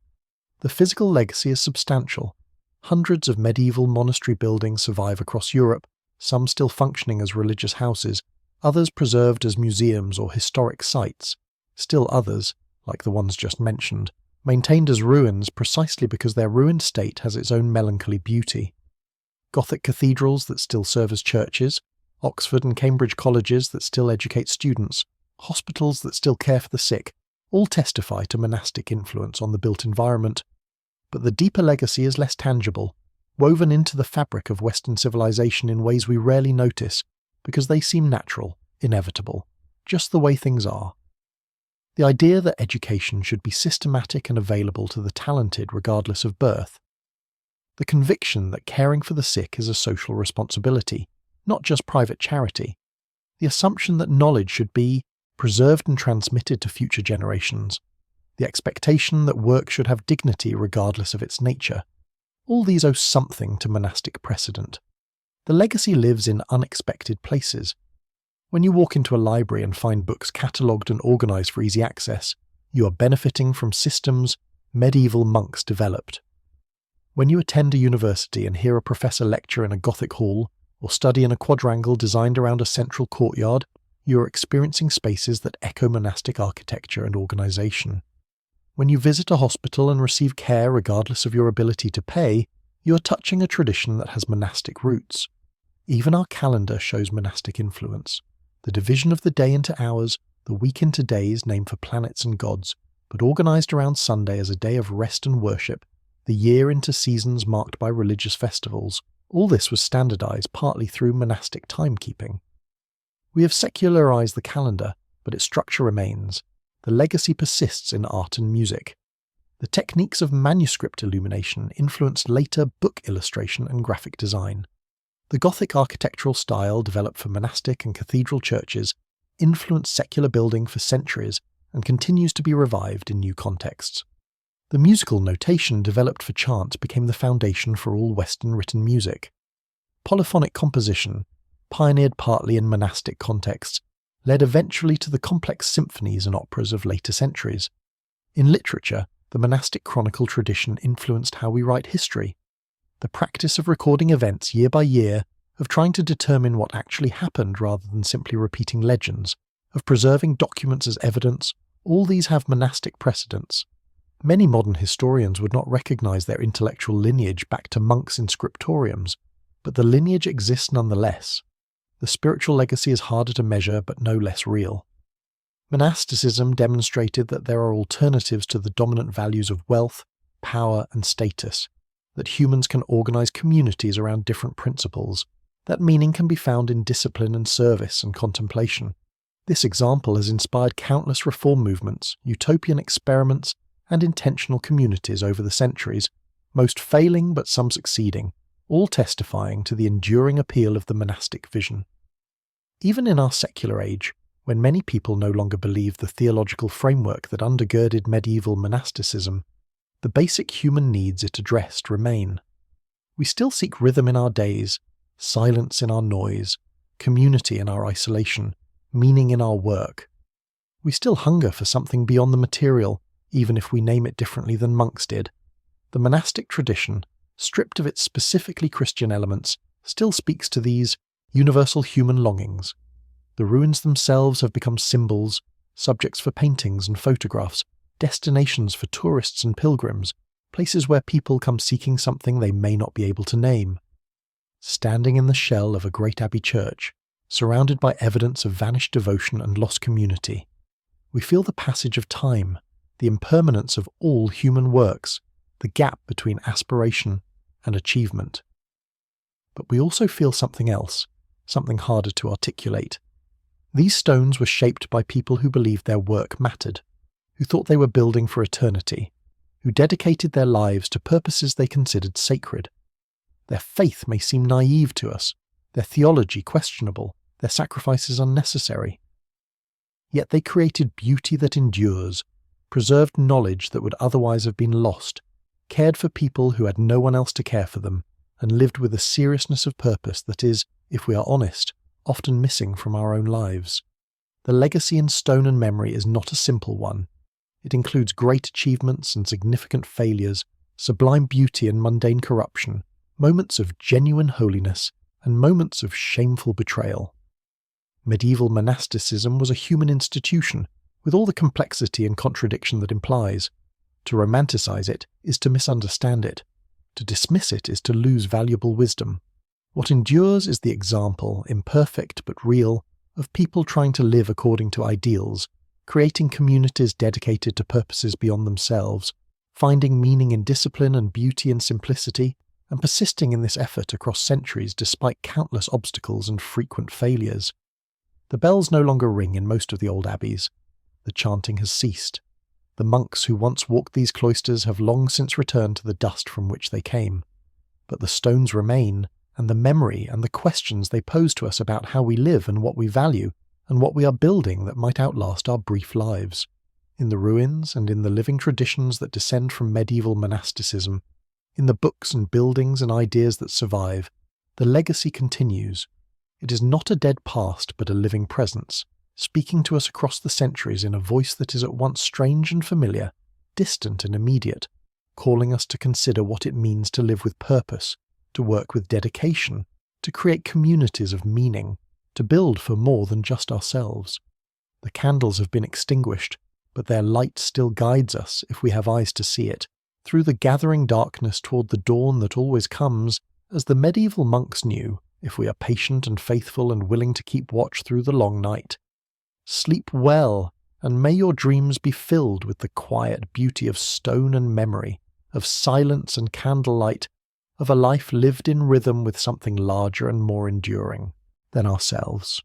The physical legacy is substantial. Hundreds of medieval monastery buildings survive across Europe, some still functioning as religious houses, others preserved as museums or historic sites, still others, like the ones just mentioned, maintained as ruins precisely because their ruined state has its own melancholy beauty. Gothic cathedrals that still serve as churches, Oxford and Cambridge colleges that still educate students, hospitals that still care for the sick, all testify to monastic influence on the built environment. But the deeper legacy is less tangible, woven into the fabric of Western civilization in ways we rarely notice, because they seem natural, inevitable, just the way things are. The idea that education should be systematic and available to the talented regardless of birth. The conviction that caring for the sick is a social responsibility, not just private charity. The assumption that knowledge should be preserved and transmitted to future generations. The expectation that work should have dignity regardless of its nature. All these owe something to monastic precedent. The legacy lives in unexpected places. When you walk into a library and find books catalogued and organised for easy access, you are benefiting from systems medieval monks developed. When you attend a university and hear a professor lecture in a Gothic hall, or study in a quadrangle designed around a central courtyard, you are experiencing spaces that echo monastic architecture and organisation. When you visit a hospital and receive care regardless of your ability to pay, you are touching a tradition that has monastic roots. Even our calendar shows monastic influence. The division of the day into hours, the week into days named for planets and gods, but organised around Sunday as a day of rest and worship, the year into seasons marked by religious festivals. All this was standardised partly through monastic timekeeping. We have secularised the calendar, but its structure remains. The legacy persists in art and music. The techniques of manuscript illumination influenced later book illustration and graphic design. The Gothic architectural style developed for monastic and cathedral churches influenced secular building for centuries and continues to be revived in new contexts. The musical notation developed for chant became the foundation for all Western written music. Polyphonic composition, pioneered partly in monastic contexts, led eventually to the complex symphonies and operas of later centuries. In literature, the monastic chronicle tradition influenced how we write history. The practice of recording events year by year, of trying to determine what actually happened rather than simply repeating legends, of preserving documents as evidence, all these have monastic precedents. Many modern historians would not recognise their intellectual lineage back to monks in scriptoriums, but the lineage exists nonetheless. The spiritual legacy is harder to measure but no less real. Monasticism demonstrated that there are alternatives to the dominant values of wealth, power and status, that humans can organise communities around different principles, that meaning can be found in discipline and service and contemplation. This example has inspired countless reform movements, utopian experiments, and intentional communities over the centuries, most failing but some succeeding, all testifying to the enduring appeal of the monastic vision. Even in our secular age, when many people no longer believe the theological framework that undergirded medieval monasticism, the basic human needs it addressed remain. We still seek rhythm in our days, silence in our noise, community in our isolation, meaning in our work. We still hunger for something beyond the material, even if we name it differently than monks did. The monastic tradition, stripped of its specifically Christian elements, still speaks to these universal human longings. The ruins themselves have become symbols, subjects for paintings and photographs, destinations for tourists and pilgrims, places where people come seeking something they may not be able to name. Standing in the shell of a great abbey church, surrounded by evidence of vanished devotion and lost community, we feel the passage of time, the impermanence of all human works, the gap between aspiration and achievement. But we also feel something else, something harder to articulate. These stones were shaped by people who believed their work mattered, who thought they were building for eternity, who dedicated their lives to purposes they considered sacred. Their faith may seem naive to us, their theology questionable, their sacrifices unnecessary. Yet they created beauty that endures, preserved knowledge that would otherwise have been lost, cared for people who had no one else to care for them, and lived with a seriousness of purpose that is, if we are honest, often missing from our own lives. The legacy in stone and memory is not a simple one. It includes great achievements and significant failures, sublime beauty and mundane corruption, moments of genuine holiness, and moments of shameful betrayal. Medieval monasticism was a human institution, with all the complexity and contradiction that implies. To romanticize it is to misunderstand it. To dismiss it is to lose valuable wisdom. What endures is the example, imperfect but real, of people trying to live according to ideals, creating communities dedicated to purposes beyond themselves, finding meaning in discipline and beauty in simplicity, and persisting in this effort across centuries despite countless obstacles and frequent failures. The bells no longer ring in most of the old abbeys. The chanting has ceased. The monks who once walked these cloisters have long since returned to the dust from which they came. But the stones remain, and the memory and the questions they pose to us about how we live and what we value, and what we are building that might outlast our brief lives. In the ruins and in the living traditions that descend from medieval monasticism, in the books and buildings and ideas that survive, the legacy continues. It is not a dead past but a living presence, speaking to us across the centuries in a voice that is at once strange and familiar, distant and immediate, calling us to consider what it means to live with purpose, to work with dedication, to create communities of meaning, to build for more than just ourselves. The candles have been extinguished, but their light still guides us, if we have eyes to see it, through the gathering darkness toward the dawn that always comes, as the medieval monks knew, if we are patient and faithful and willing to keep watch through the long night. Sleep well, and may your dreams be filled with the quiet beauty of stone and memory, of silence and candlelight, of a life lived in rhythm with something larger and more enduring than ourselves.